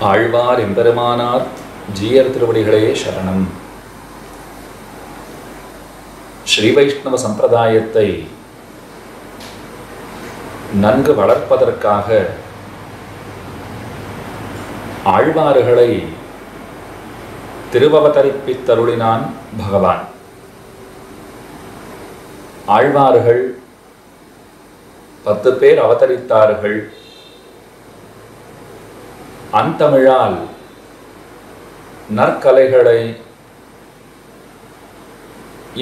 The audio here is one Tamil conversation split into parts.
ஆழ்வார் எம்பெருமானார் ஜீயர் திருவடிகளே சரணம். ஸ்ரீ வைஷ்ணவ சம்பிரதாயத்தை நன்கு வளர்ப்பதற்காக ஆழ்வார்களை திருவவதரிப்பித்தருளினான் பகவான். ஆழ்வார்கள் 10 பேர் அவதரித்தார்கள். அந்தமிழால் நற்கலைகளை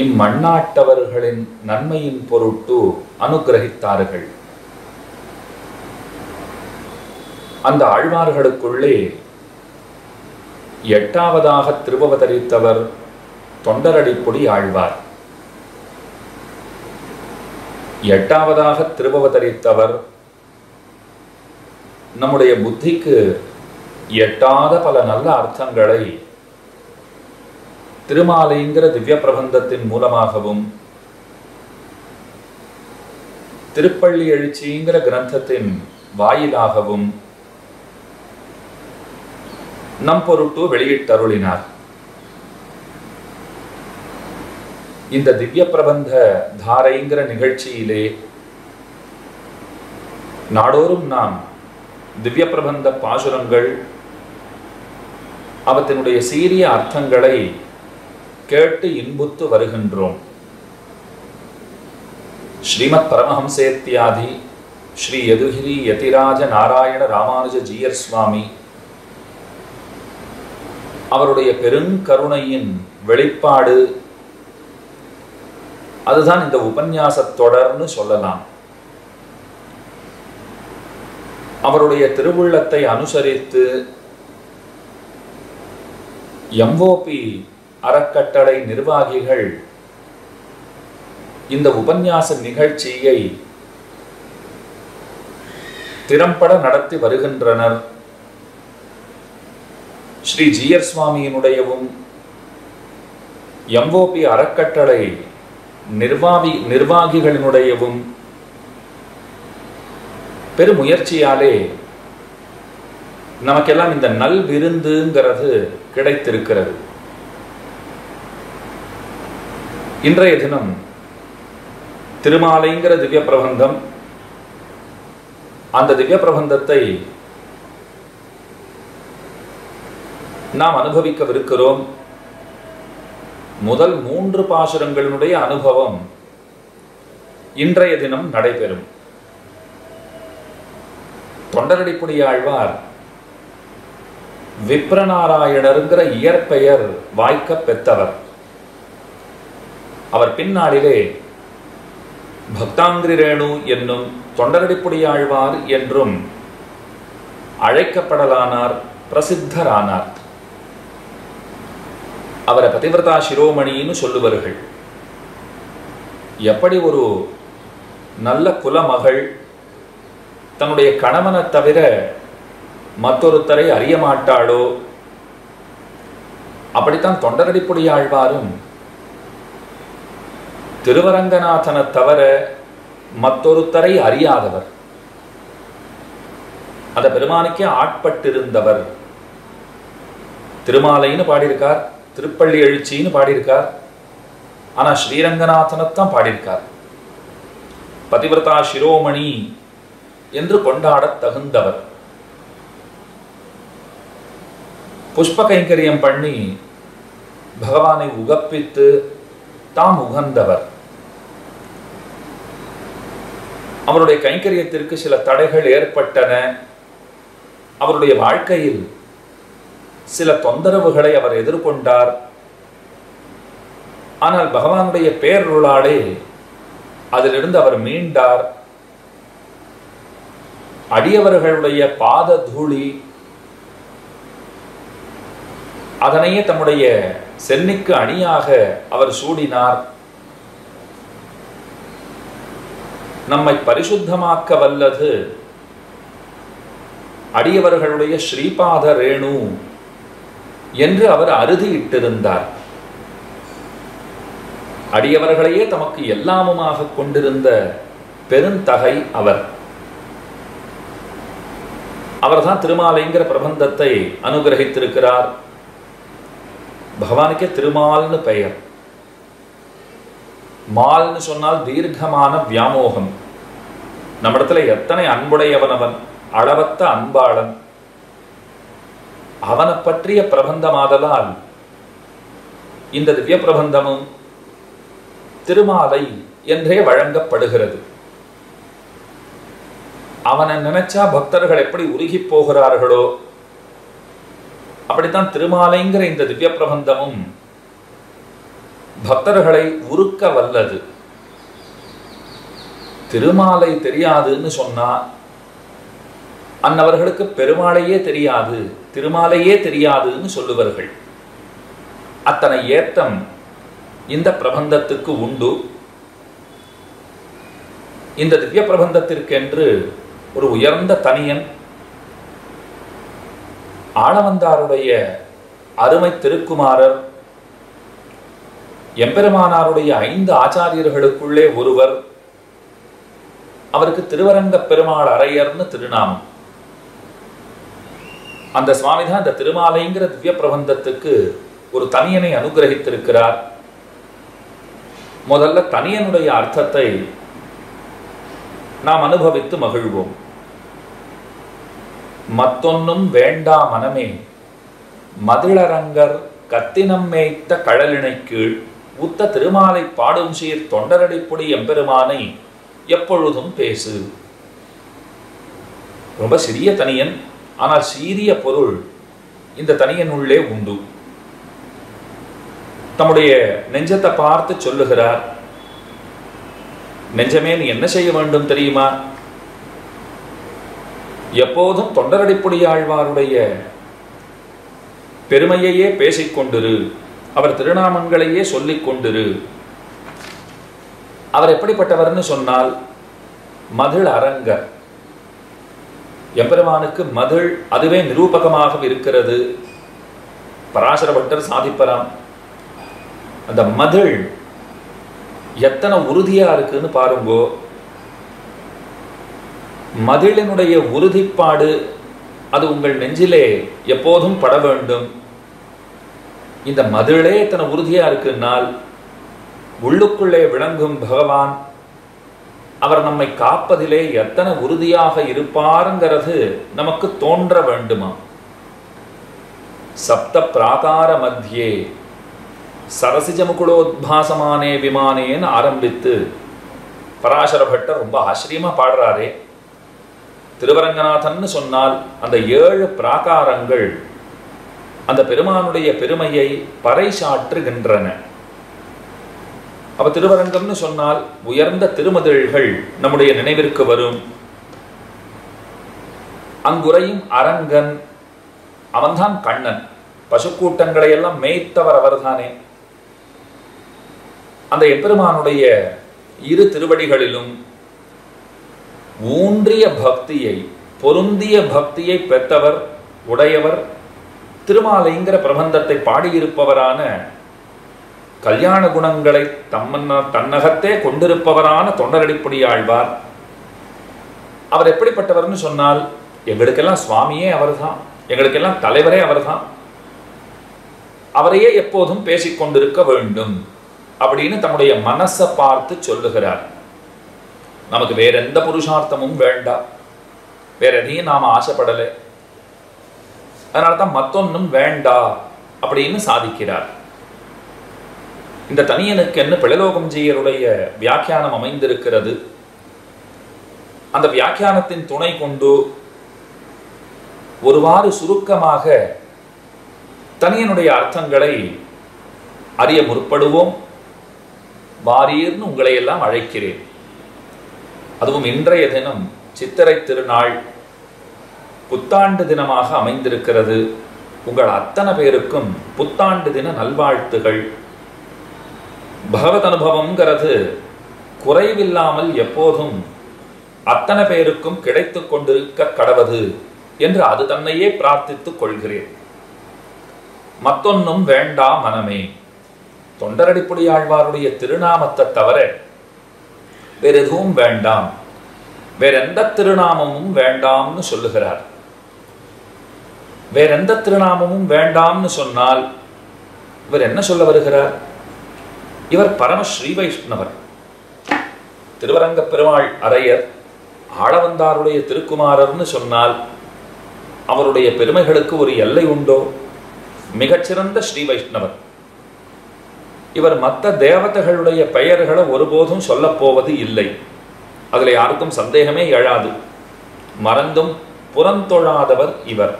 இம்மண்ணாட்டவர்களின் நன்மையின் பொருட்டு அனுகிரகித்தார்கள். அந்த ஆழ்வார்களுக்குள்ளே 8ஆவதாக திருவவதரித்தவர் தொண்டரடிப்பொடி ஆழ்வார். 8ஆவதாக திருவவதரித்தவர் நம்முடைய புத்திக்கு எட்டாத பல நல்ல அர்த்தங்களை திருமாலைங்கிற திவ்ய பிரபந்தத்தின் மூலமாகவும் திருப்பள்ளி எழுச்சிங்கிற கிரந்தத்தின் வாயிலாகவும் நம் பொருட்டு வெளியிட்டருளினார். இந்த திவ்ய பிரபந்த தாரைங்கிற நிகழ்ச்சியிலே நாடோறும் நாம் திவ்ய பிரபந்த பாசுரங்கள் அவற்றினுடைய சீரிய அர்த்தங்களை கேட்டு இன்புத்து வருகின்றோம். ஸ்ரீமத் பரமஹம்சேத்யாதி ஸ்ரீ யதுகிரி யதிராஜ நாராயண ராமானுஜ ஜீயர் சுவாமி அவருடைய பெருங்கருணையின் வெளிப்பாடு, அதுதான் இந்த உபன்யாசத் தொடர்னு சொல்லலாம். அவருடைய திருவுள்ளத்தை அனுசரித்து எம்ஓபி அறக்கட்டளை நிர்வாகிகள் இந்த உபன்யாச நிகழ்ச்சியை திறம்பட நடத்தி வருகின்றனர். ஸ்ரீ ஜீயர் சுவாமியினுடையவும் எம்ஓபி அறக்கட்டளை நிர்வாகிகளினுடையவும் பெருமுயற்சியாலே நமக்கெல்லாம் இந்த நல் விருந்துங்கிறது கிடைத்திருக்கிறது. இன்றைய தினம் திருமாலைங்கிற திவ்ய பிரபந்தம், அந்த திவ்ய பிரபந்தத்தை நாம் அனுபவிக்கவிருக்கிறோம். முதல் 3 பாசுரங்களினுடைய அனுபவம் இன்றைய தினம் நடைபெறும். தொண்டரடிப்பொடி ஆழ்வார் விப்ரநாராயணருங்கிற இயற்பெயர் வாய்க்க பெற்றவர். அவர் பின்னாளிலே பக்தாங்கிரி ரேணு என்னும் தொண்டரடிப்பொடி ஆழ்வார் என்றும் அழைக்கப்படலானார், பிரசித்தரானார். அவரை பதிவிரதா சிரோமணின்னு சொல்லுவார்கள். எப்படி ஒரு நல்ல குலமகள் தன்னுடைய கணவனை தவிர மற்றொருத்தரை அறிய மாட்டாளோ, அப்படித்தான் தொண்டரடிப்பொடி ஆழ்வாரும் திருவரங்கநாதனை தவிர மற்றொருத்தரை அறியாதவர், அந்த பெருமானுக்கே ஆட்பட்டிருந்தவர். திருமாலைன்னு பாடியிருக்கார், திருப்பள்ளி எழுச்சின்னு பாடியிருக்கார், ஆனா ஸ்ரீரங்கநாதனைத்தான் பாடியிருக்கார். பதிவிரதா சிரோமணி என்று கொண்டாட தகுந்தவர். புஷ்ப கைங்கரியம் பண்ணி பகவானை உகப்பித்து தாம் உகந்தவர். அவருடைய கைங்கரியத்திற்கு சில தடைகள் ஏற்பட்டன. அவருடைய வாழ்க்கையில் சில தொந்தரவுகளை அவர் எதிர்கொண்டார். ஆனால் பகவானுடைய பேரருளாலே அதிலிருந்து அவர் மீண்டார். அடியவர்களுடைய பாத தூளி அதனையே தம்முடைய சென்னிக்கு அணியாக அவர் சூடினார். நம்மை பரிசுத்தமாக்க வல்லது அடியவர்களுடைய ஸ்ரீபாத ரேணு என்று அவர் அறுதியிட்டிருந்தார். அடியவர்களையே தமக்கு எல்லாமுமாக கொண்டிருந்த பெருந்தகை அவர். அவர்தான் திருமாலைங்கிற பிரபந்தத்தை அனுகிரகித்திருக்கிறார். பகவானுக்கே திருமால்னு பெயர். மால்னு சொன்னால் தீர்க்கமான வியாமோகம். நம்மிடத்துல எத்தனை அன்புடையவன் அவன், அளவத்த அன்பாளன். அவனை பற்றிய பிரபந்தமாதலால் இந்த திவ்ய பிரபந்தமும் திருமாலை என்றே வழங்கப்படுகிறது. அவனை நினைச்சா பக்தர்கள் எப்படி உருகி போகிறார்களோ அப்படித்தான் திருமாலைங்கிற இந்த திவ்ய பிரபந்தமும் பக்தர்களை உருக்க வல்லது. திருமாலை தெரியாதுன்னு சொன்னா அன்னவர்களுக்கு பெருமாளையே தெரியாது, திருமாலையே தெரியாதுன்னு சொல்லுவார்கள். அத்தனை ஏத்தம் இந்த பிரபந்தத்துக்கு உண்டு. இந்த திவ்ய பிரபந்தத்திற்கென்று ஒரு உயர்ந்த தனியன் ஆளவந்தாருடைய அருமை திருக்குமாரர், எம்பெருமானாருடைய 5 ஆச்சாரியர்களுக்குள்ளே ஒருவர். அவருக்கு திருவரங்க பெருமாள் அரையர்னு திருநாமம். அந்த சுவாமிதான் இந்த திருமாலைங்கிற திவ்ய பிரபந்தத்துக்கு ஒரு தனியனை அனுகிரகித்திருக்கிறார். முதல்ல தனியனுடைய அர்த்தத்தை நாம் அனுபவித்து மகிழ்வோம். மத்தொன்னும் வேண்டா மனமே, மதிளரங்கர் கத்தினம் மேய்த்த கழலினை கீழ் உத்த திருமாலை பாடும் சீர் தொண்டரடிப்புடி எம்பெருமானை எப்பொழுதும் பேசு. ரொம்ப சிறிய தனியன், ஆனால் சீரிய பொருள் இந்த தனியனுள்ளே உண்டு. தம்முடைய நெஞ்சத்தை பார்த்து சொல்லுகிறார், நெஞ்சமே நீ என்ன செய்ய வேண்டும் தெரியுமா? எப்போதும் தொண்டரடிப்புடி ஆழ்வாருடைய பெருமையையே பேசிக்கொண்டிரு, அவர் திருநாமங்களையே சொல்லிக் கொண்டிரு. அவர் எப்படிப்பட்டவர்னு சொன்னால் மதிள் அரங்கர். எம்பெருமானுக்கு மதிள் அதுவே நிரூபகமாக இருக்கிறது. பராசர பட்டர் சாதிப்பராம், அந்த மதிள் எத்தனை உறுதியா இருக்குன்னு பாருங்கோ. மதிளினுடைய உறுதிப்பாடு அது உங்கள் நெஞ்சிலே எப்போதும் பட வேண்டும். இந்த மதிலே எத்தனை உறுதியா இருக்குன்னால் உள்ளுக்குள்ளே விளங்கும் பகவான் அவர் நம்மை காப்பதிலே எத்தனை உறுதியாக இருப்பாருங்கிறது நமக்கு தோன்ற வேண்டுமா? சப்த பிராகார மத்தியே சரசிஜமுகுலோத்பாசமானே விமானேன்னு ஆரம்பித்து பராசர பட்டர் ரொம்ப ஆச்சரியமா பாடுறாரே. திருவரங்கநாதன் சொன்னால் அந்த 7 பிராகாரங்கள் அந்த பெருமானுடைய பெருமையை பறைசாற்றுகின்றன. அப்ப திருவரங்கம்னு சொன்னால் உயர்ந்த திருமதில்கள் நம்முடைய நினைவிற்கு வரும். அங்குரையும் அரங்கன், அவன்தான் கண்ணன். பசுக்கூட்டங்களை எல்லாம் மேய்த்தவர் அவர்தானே. அந்த எம்பெருமானுடைய 2 திருவடிகளிலும் ஊன்றிய பக்தியை, பொருந்திய பக்தியை பெற்றவர் உடையவர் திருமாலைங்கிற பிரபந்தத்தை பாடியிருப்பவரான, கல்யாண குணங்களை தன்னகத்தே கொண்டிருப்பவரான தொண்டரடிப்புடி ஆழ்வார். அவர் எப்படிப்பட்டவர்னு சொன்னால் எங்களுக்கெல்லாம் சுவாமியே அவர்தான், எங்களுக்கெல்லாம் தலைவரே அவர்தான். அவரையே எப்போதும் பேசிக்கொண்டிருக்க வேண்டும் அப்படின்னு தம்முடைய மனசை பார்த்து சொல்லுகிறார். நமக்கு வேற எந்த புருஷார்த்தமும் வேண்டாம், வேற எதையும் நாம ஆசைப்படலை. அதனால்தான் மத்தொன்னும் வேண்டா அப்படின்னு சாதிக்கிறார். இந்த தனியனுக்கு பிழலோகம்ஜியருடைய வியாக்கியானம் அமைந்திருக்கிறது. அந்த வியாக்கியானத்தின் துணை கொண்டு ஒருவாறு சுருக்கமாக தனியனுடைய அர்த்தங்களை அறிய முற்படுவோம். வாரீர்னு உங்களை எல்லாம் அழைக்கிறேன். அதுவும் இன்றைய தினம் சித்திரை திருநாள், புத்தாண்டு தினமாக அமைந்திருக்கிறது. உங்கள் அத்தனை பேருக்கும் புத்தாண்டு தின நல்வாழ்த்துகள். பகவத் அனுபவம்ங்கிறது குறைவில்லாமல் எப்போதும் அத்தனை பேருக்கும் கிடைத்து கொண்டிருக்க கடவது என்று அது தன்னையே பிரார்த்தித்துக் கொள்கிறேன். மத்தொன்னும் வேண்டா மனமே, தொண்டரடிப்புடி ஆழ்வாருடைய திருநாமத்தை தவிர வேற எதுவும் வேண்டாம், வேற எந்த திருநாமமும் வேண்டாம்னு சொல்லுகிறார். வேற எந்த திருநாமமும் வேண்டாம்னு சொன்னால் இவர் என்ன சொல்ல வருகிறார்? இவர் பரம ஸ்ரீ வைஷ்ணவர். திருவரங்க பெருமாள் அரையர் ஆளவந்தாருடைய திருக்குமாரர்னு சொன்னால் அவருடைய பெருமைகளுக்கு ஒரு எல்லை உண்டோ? மிகச்சிறந்த ஸ்ரீ வைஷ்ணவர். இவர் மற்ற தேவதைகளுடைய பெயர்களை ஒருபோதும் சொல்ல போவது இல்லை. அதில் யாருக்கும் சந்தேகமே எழாது. மறந்தும் புறந்தொழாதவர் இவர்.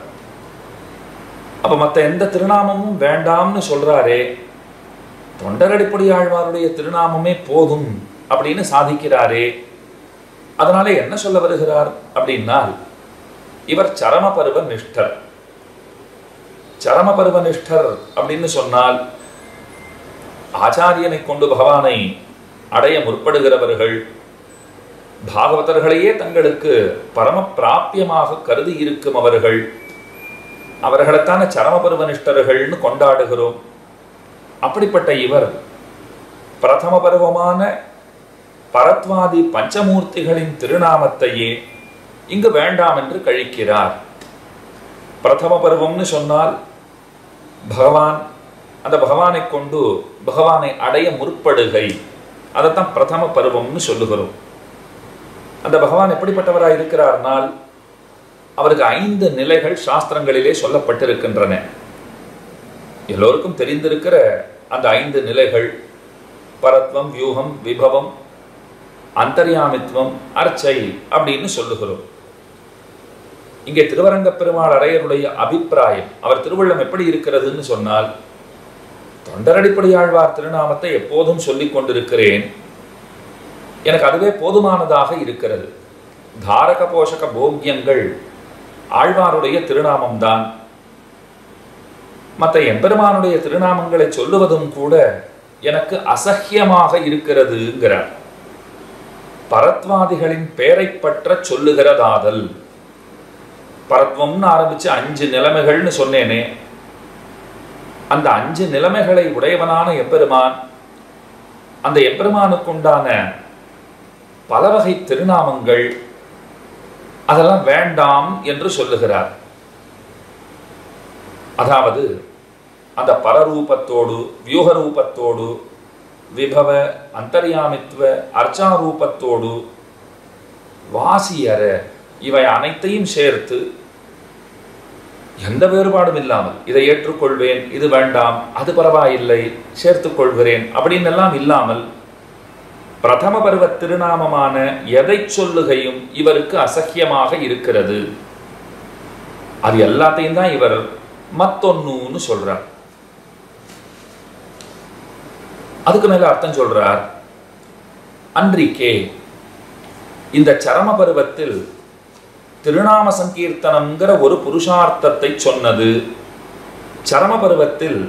அப்ப மற்ற எந்த திருநாமமும் வேண்டாம்னு சொல்றாரே, தொண்டரடிப்பொடியாழ்வாருடைய திருநாமமே போதும் அப்படின்னு சாதிக்கிறாரே. அதனால என்ன சொல்ல வருகிறார் அப்படின்னால், இவர் சரமபருவ நிஷ்டர். சரமபருவ நிஷ்டர் அப்படின்னு சொன்னால் ஆச்சாரியனை கொண்டு பகவானை அடைய முற்படுகிறவர்கள், பாகவதர்களையே தங்களுக்கு பரம பிராபியமாக கருதி இருக்கும் அவர்கள், அவர்களைத்தான சரமபருவ நிஷ்டர்கள்னு கொண்டாடுகிறோம். அப்படிப்பட்ட இவர் பிரதம பருவமான பரத்வாதி பஞ்சமூர்த்திகளின் திருநாமத்தையே இங்கு வேண்டாம் என்று கழிக்கிறார். பிரதம பருவம்னு சொன்னால் பகவான், அந்த பகவானை கொண்டு பகவானை அடைய முற்படுகை, அதைத்தான் பிரதம பருவம்னு சொல்லுகிறோம். அந்த பகவான் எப்படிப்பட்டவராக இருக்கிறார்னால், அவருக்கு 5 நிலைகள் சாஸ்திரங்களிலே சொல்லப்பட்டிருக்கின்றன. எல்லோருக்கும் தெரிந்திருக்கிற அந்த 5 நிலைகள் பரத்வம், வியூகம், விபவம், அந்தர்யாமித்வம், அர்ச்சை அப்படின்னு சொல்லுகிறோம். இங்கே திருவரங்க பெருமாள் அரையருடைய அபிப்பிராயம், அவர் திருவள்ளம் எப்படி இருக்கிறதுன்னு சொன்னால், தொண்டரடிப்பொடியாழ்வார் திருநாமத்தை எப்போதும் சொல்லிக் கொண்டிருக்கிறேன், எனக்கு அதுவே போதுமானதாக இருக்கிறது. தாரக போஷக போக்கியங்கள் ஆழ்வாருடைய திருநாமம்தான். மற்ற எம்பெருமானுடைய திருநாமங்களை சொல்லுவதும் கூட எனக்கு அசஹ்யமாக இருக்கிறதுங்கிறார். பரத்வாதிகளின் பெயரை பற்ற சொல்லுகிறதாதல். பரத்வம்னு ஆரம்பிச்சு 5 நிலைமைகள்னு சொன்னேனே, அந்த 5 நிலைமைகளை உடையவனான எம்பெருமான், அந்த எம்பெருமானுக்குண்டான பல வகை திருநாமங்கள், அதெல்லாம் வேண்டாம் என்று சொல்லுகிறார். அதாவது அந்த பரரூபத்தோடு, வியூகரூபத்தோடு, விபவ, அந்தர்யாமித்வ, அர்ச்சாரூபத்தோடு, வாசியற, இவை அனைத்தையும் சேர்த்து எந்த வேறுபாடும் இல்லாமல் இதை ஏற்றுக்கொள்வேன், இது வேண்டாம், அது பரவாயில்லை, சேர்த்துக் கொள்கிறேன் அப்படின்னு எல்லாம் இல்லாமல் பிரதம பருவ திருநாமமான எதை சொல்லுகையும் இவருக்கு அசக்கியமாக இருக்கிறது. அது எல்லாத்தையும் தான் இவர் மத்தொன்னுன்னு சொல்றார். அதுக்கு மேல அர்த்தம் சொல்றார். அன்றிக்கே இந்த சரம பருவத்தில் திருநாம சங்கீர்த்தனம்ங்கிற ஒரு புருஷார்த்தத்தை சொன்னது. சரம பருவத்தில்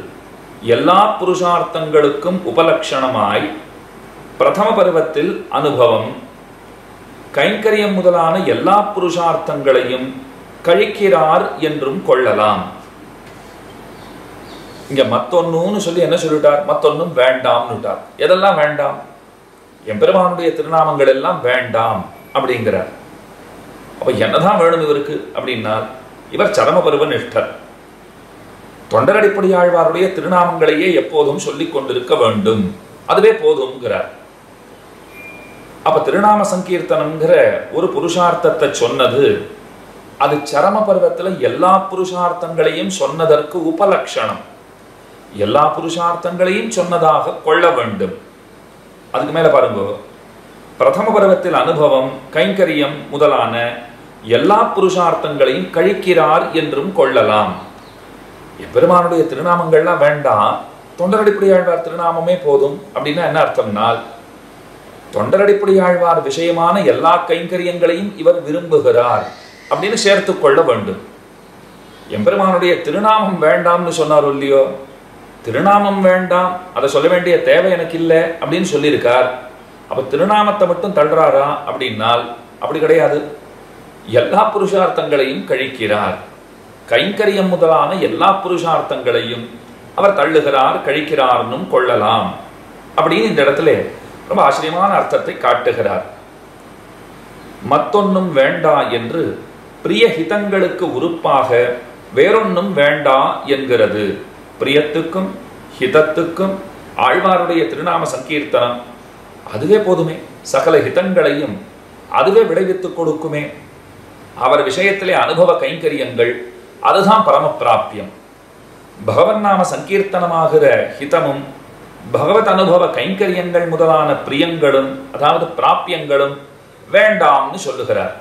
எல்லா புருஷார்த்தங்களுக்கும் உபலட்சணமாய் பிரதம பருவத்தில் அனுபவம், கைங்கரியம் முதலான எல்லா புருஷார்த்தங்களையும் கழிக்கிறார் என்றும் கொள்ளலாம். இங்க மத்தொன்னுன்னு சொல்லி என்ன சொல்லிட்டார்? மத்தொன்னும் வேண்டாம்னுட்டார். எதெல்லாம் வேண்டாம்? எம்பெருமானுடைய திருநாமங்கள் எல்லாம் வேண்டாம் அப்படிங்கிறார். அப்ப என்னதான் வேணும் இவருக்கு அப்படின்னா, இவர் சரமபருவ நிஷ்டர். தொண்டரடிப்பொடியாழ்வாருடைய திருநாமங்களையே எப்போதும் சொல்லிக் கொண்டிருக்க வேண்டும், அதுவே போதும்ங்கிறார். அப்ப திருநாம சங்கீர்த்தனம்ங்கிற ஒரு புருஷார்த்தத்தை சொன்னது, அது சரம பருவத்துல எல்லா புருஷார்த்தங்களையும் சொன்னதற்கு உபலட்சணம். எல்லா புருஷார்த்தங்களையும் சொன்னதாக கொள்ள வேண்டும். அதுக்கு மேல பாருங்க, பிரதம பருவத்தில் அனுபவம், கைங்கரியம் முதலான எல்லா புருஷார்த்தங்களையும் கழிக்கிறார் என்றும் கொள்ளலாம். எம்பெருமானுடைய திருநாமங்கள்லாம் வேண்டாம், தொண்டரடிப்பொடியாழ்வார் திருநாமமே போதும் அப்படின்னா என்ன அர்த்தம்னால், தொண்டரடிப்பொடியாழ்வார் விஷயமான எல்லா கைங்கரியங்களையும் இவர் விரும்புகிறார் அப்படின்னு சேர்த்து கொள்ள வேண்டும். எம்பெருமானுடைய திருநாமம் வேண்டாம்னு சொன்னார் இல்லையோ, திருநாமம் வேண்டாம், அதை சொல்ல வேண்டிய தேவை எனக்கு இல்லை அப்படின்னு சொல்லியிருக்கார். அப்ப திருநாமத்தை மட்டும் தள்ளுறாரா அப்படின்னால் அப்படி கிடையாது. எல்லா புருஷார்த்தங்களையும் கழிக்கிறார். கைங்கரியம் முதலான எல்லா புருஷார்த்தங்களையும் அவர் தள்ளுகிறார், கழிக்கிறார்னும் கொள்ளலாம் அப்படின்னு இந்த இடத்துல ரொம்ப ஆச்சரியமான அர்த்தத்தை காட்டுகிறார். மத்தொன்னும் வேண்டா என்று பிரிய ஹிதங்களுக்கு உறுப்பாக வேறொன்னும் வேண்டா என்கிறது. பிரியத்துக்கும் ஹிதத்துக்கும் ஆழ்வாருடைய திருநாம சங்கீர்த்தனம் அதுவே போதுமே. சகல ஹிதங்களையும் அதுவே விளைவித்துக் கொடுக்குமே. அவர் விஷயத்திலே அனுபவ கைங்கரியங்கள் அதுதான் பரம பிராப்தியம். பகவன் நாம சங்கீர்த்தனமாகிற ஹிதமும் பகவத் அனுபவ கைங்கரியங்கள் முதலான பிரியங்களும் அதாவது பிராப்பியங்களும் வேண்டாம்னு சொல்லுகிறார்.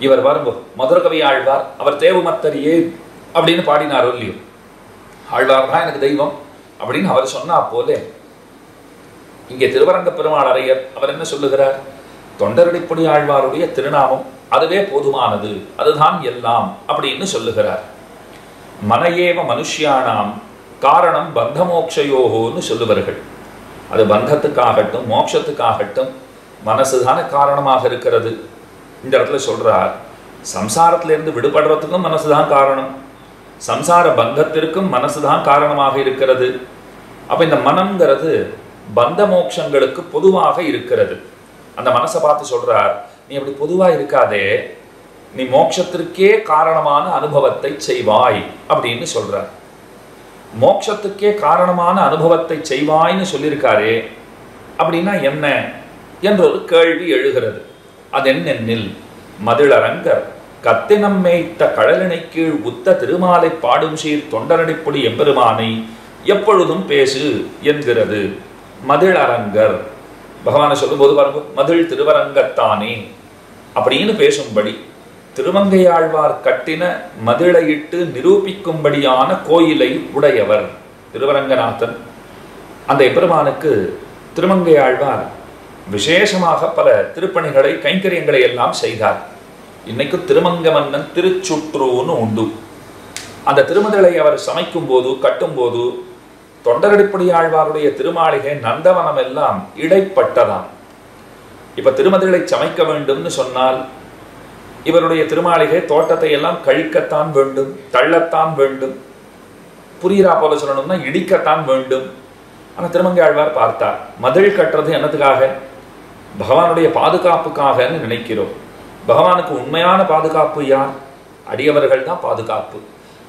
இவர் வரும்போது மதுரகவி ஆழ்வார் அவர் தேவுமத்தரியே அப்படின்னு பாடினாரோ இல்லையோ, ஆழ்வார் தான் எனக்கு தெய்வம் அப்படின்னு அவர் சொன்னா போலே இங்கே திருவரங்க பெருமாள் அரையர் அவர் என்ன சொல்லுகிறார்? தொண்டரடிப்பொடி ஆழ்வாருடைய திருநாமம் அதுவே போதுமானது, அதுதான் எல்லாம் அப்படின்னு சொல்லுகிறார். மனையேவ மனுஷ்யானாம் காரணம் பந்த மோக்ஷயோகோன்னு சொல்லுவார்கள். அது பந்தத்துக்காகட்டும் மோட்சத்துக்காகட்டும் மனசுதான காரணமாக இருக்கிறது. இந்த இடத்துல சொல்றார், சம்சாரத்திலிருந்து விடுபடுறதுக்கும் மனசுதான் காரணம், சம்சார பந்தத்திற்கும் மனசுதான் காரணமாக இருக்கிறது. அப்ப இந்த மனம்ங்கிறது பந்த மோட்சங்களுக்கு பொதுவாக இருக்கிறது. அந்த மனசை பார்த்து சொல்றார், நீ அப்படி பொதுவா இருக்காதே, நீ மோட்சத்திற்கே காரணமான அனுபவத்தை செய்வாய் அப்படின்னு சொல்றார். மோட்சத்துக்கே காரணமான அனுபவத்தை செய்வாய்ன்னு சொல்லியிருக்காரே, அப்படின்னா என்ன என்றொரு கேள்வி எழுகிறது. அதென்னென்னில் மதிளரங்கர் கத்தினம் மேய்த்த கடலினை கீழ் உத்த திருமாலை பாடும் சீர் தொண்டரடிப்பொடி எம்பெருமானை எப்பொழுதும் பேசு என்கிறது. மதிளரங்கர் பகவானை சொல்லும்போது பாருங்க, மதிள் திருவரங்கத்தானே அப்படின்னு பேசும்படி திருமங்கையாழ்வார் கட்டின மதிளையிட்டு நிரூபிக்கும்படியான கோயிலை உடையவர் திருவரங்கநாதன். அந்த எம்பெருமானுக்கு திருமங்கையாழ்வார் விசேஷமாக பல திருப்பணிகளை கைங்கரியங்களை எல்லாம் செய்தார். இன்னைக்கு திருமங்க மன்னன் திருச்சுற்றுன்னு உண்டு. அந்த திருமதிளை அவர் சமைக்கும் போது கட்டும் போது தொண்டரடிப்பொடி ஆழ்வாருடைய திருமாளிகை நந்தவனம் எல்லாம் இடைப்பட்டதாம். இப்ப திருமதிளை சமைக்க வேண்டும்னு சொன்னால் இவருடைய திருமாளிகை தோட்டத்தை எல்லாம் கழிக்கத்தான் வேண்டும், தள்ளத்தான் வேண்டும், புரியுறா போல சொல்லணும்னா இடிக்கத்தான் வேண்டும். ஆனா திருமங்கை ஆழ்வார் பார்த்தார், மதில் கட்டுறது என்னத்துக்காக? பகவானுடைய பாதுகாப்புக்காகன்னு நினைக்கிறோம். பகவானுக்கு உண்மையான பாதுகாப்பு யார்? அடியவர்கள் தான் பாதுகாப்பு.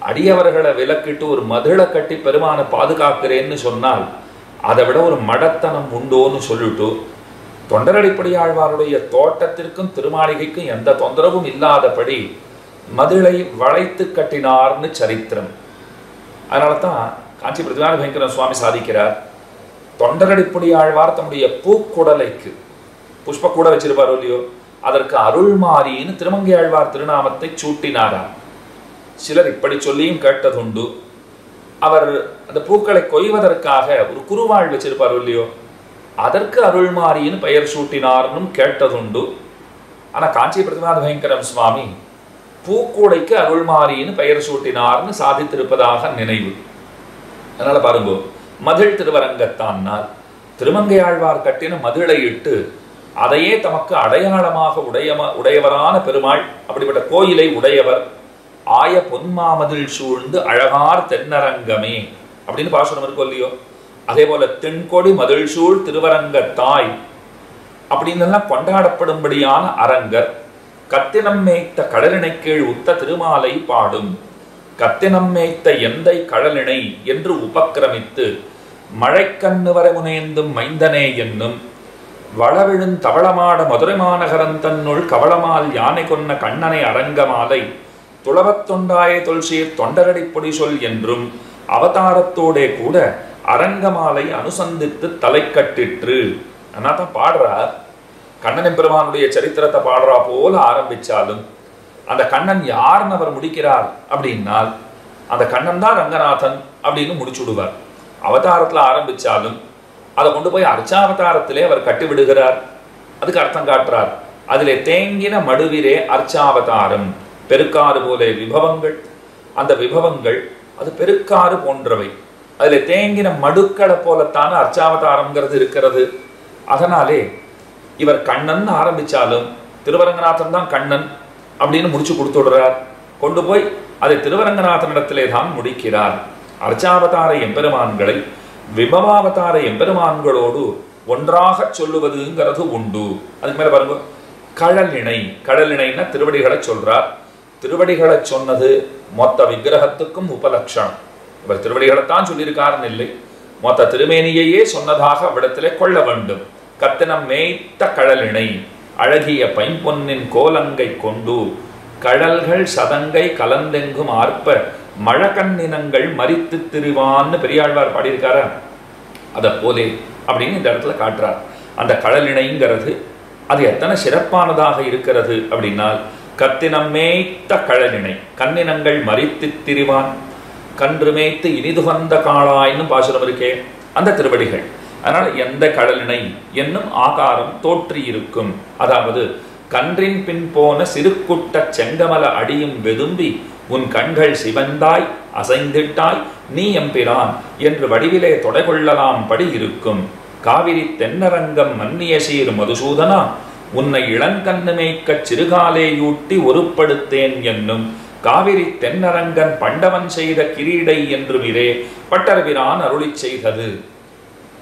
அடியவர்களை விலக்கிட்டு ஒரு மதிலை கட்டி பெருமானை பாதுகாக்கிறேன்னு சொன்னால் அதை விட ஒரு மடத்தனம் உண்டோன்னு சொல்லிட்டு தொண்டரடிப்பொடி ஆழ்வாருடைய தோட்டத்திற்கும் திருமாளிகைக்கும் எந்த தொந்தரவும் இல்லாதபடி மதிலை வளைத்து கட்டினார்னு சரித்திரம். அதனால தான் காஞ்சி பிரதிவான பயங்கர சுவாமி சாதிக்கிறார், தொண்டரடிப்பொடி ஆழ்வார் தம்முடைய பூக்குடலைக்கு புஷ்ப கூட வச்சிருப்பாரோ இல்லையோ, அதற்கு அருள்மாரின்னு திருமங்கை ஆழ்வார் திருநாமத்தை சூட்டினாராம். சிலர் இப்படி சொல்லியும் கேட்டதுண்டு. அவர் அந்த பூக்களை கொய்வதற்காக ஒரு குருவாள் வச்சிருப்பாரோ இல்லையோ, அதற்கு அருள்மாரின்னு பெயர் சூட்டினார்னும் கேட்டதுண்டு. ஆனா காஞ்சி பிரதிநாத பயங்கரம் சுவாமி பூக்கூடைக்கு அருள்மாரின்னு பெயர் சூட்டினார்னு சாதித்திருப்பதாக நினைவு. அதனால பாருங்க, மதிள் திருவரங்கத்தானால் திருமங்கை ஆழ்வார் கட்டின மதிளை இட்டு அதையே தமக்கு அடையாளமாக உடையவரான பெருமாள், அப்படிப்பட்ட கோயிலை உடையவர். ஆய பொன்மாமதில் சூழ்ந்து அழகார் தென்னரங்கமே அப்படின்னு பாசுரம் இருக்கும் இல்லையோ, அதே போல தென்கொடி மதில் சூழ் திருவரங்கத்தாய் அப்படின்னு கொண்டாடப்படும்படியான அரங்கர். கத்தினம் மேய்த்த கடலினை கீழ் உத்த திருமாலை பாடும். கத்தினம் மேய்த்த எந்தை கடலினை என்று உபக்கிரமித்து மழைக்கண்ணு வரை முனைந்தும் மைந்தனே என்னும் வளவிழுந் தவளமாட மதுரை மாநகரன் தன்னுள் கவளமால் யானை கொன்ன கண்ணனை அரங்கமாலை துளவத்தொண்டாய தொல்சீர் தொண்டரடிப்பொடி சொல் என்றும் அவதாரத்தோடே கூட அரங்கமாலை அனுசந்தித்து தலை கட்டிற்று. தான் பாடுறார். கண்ணன் பெருமானுடைய சரித்திரத்தை பாடுறா போல ஆரம்பிச்சாலும் அந்த கண்ணன் யாருன்னு அவர் முடிக்கிறார் அப்படின்னால் அந்த கண்ணன் தான் ரங்கநாதன் அப்படின்னு முடிச்சுடுவார். அவதாரத்துல ஆரம்பிச்சாலும் அதை கொண்டு போய் அர்ச்சாவதாரத்திலே அவர் கட்டி விடுகிறார். அதுக்கு அர்த்தம் காட்டுறார். அதிலே தேங்கின மடுவிரே அர்ச்சாவதாரம். பெருக்காறு போலே விபவங்கள், அந்த விபவங்கள் அது பெருக்காறு போன்றவை. அதுல தேங்கின மடுக்களை போலத்தான அர்ச்சாவதாரம்ங்கிறது இருக்கிறது. அதனாலே இவர் கண்ணன் ஆரம்பிச்சாலும் திருவரங்கநாதன் தான் கண்ணன் அப்படின்னு முடிச்சு கொடுத்துடுறார். கொண்டு போய் அதை திருவரங்கநாதனிடத்திலே தான் முடிக்கிறார். அர்ச்சாவதார எம்பெருமான்களை விபவாவதார எம்பெருமான்களோடு ஒன்றாக சொல்லுவதுங்கிறது உண்டு. அதுக்கு மேல பாருங்க, கடலிணை. கடலிணைன்னா திருவடிகளை சொல்றார். திருவடிகளை சொன்னது மொத்த விக்கிரகத்துக்கும் உபலட்சணம். இவர் திருவடிகளைத்தான் சொல்லியிருக்காருன்னு இல்லை, மொத்த திருமேனியையே சொன்னதாக அவ்விடத்திலே கொள்ள வேண்டும். கத்தினம் மேய்த்த கழலிணை அழகிய பைம்பொன்னின் கோலங்கை கொண்டு கடல்கள் சதங்கை கலந்தெங்கும் ஆர்ப்ப மழக்கண்ணினங்கள் மரித்து திரிவான்னு பெரியாழ்வார் பாடியிருக்கார, அதை போலே அப்படின்னு இந்த இடத்துல காட்டுறார். அந்த கடலிணைங்கிறது அது எத்தனை சிறப்பானதாக இருக்கிறது அப்படின்னால், கத்தினம் மேய்த்த கடலிணை கண்ணினங்கள் மரித்து திரிவான், கன்று மேய்த்து இனிதுகந்த காளாயின்னு பாசுரம் இருக்கே அந்த திருவடிகள். அதனால் எந்த கடலிணை என்னும் ஆகாரம் தோற்றி இருக்கும், அதாவது கன்றின் பின் போன சிறுகுட்ட செங்கமல அடியும் வெதும்பி உன் கண்கள் சிவந்தாய் அசைந்திட்டாய் நீ எம்பிரான் என்று வடிவிலே தொடைகொள்ளலாம் படி இருக்கும். காவிரி தென்னரங்கம் மன்னிய சீர் மதுசூதனா உன்னை இளங்கண்ணு மேய்க்கச் சிறுகாலேயூட்டி ஒருப்படுத்தேன் என்னும் காவிரி தென்னரங்கன் பண்டவன் செய்த கிரீடை என்றும் இதே பட்டர்பிரான் அருளி செய்தது.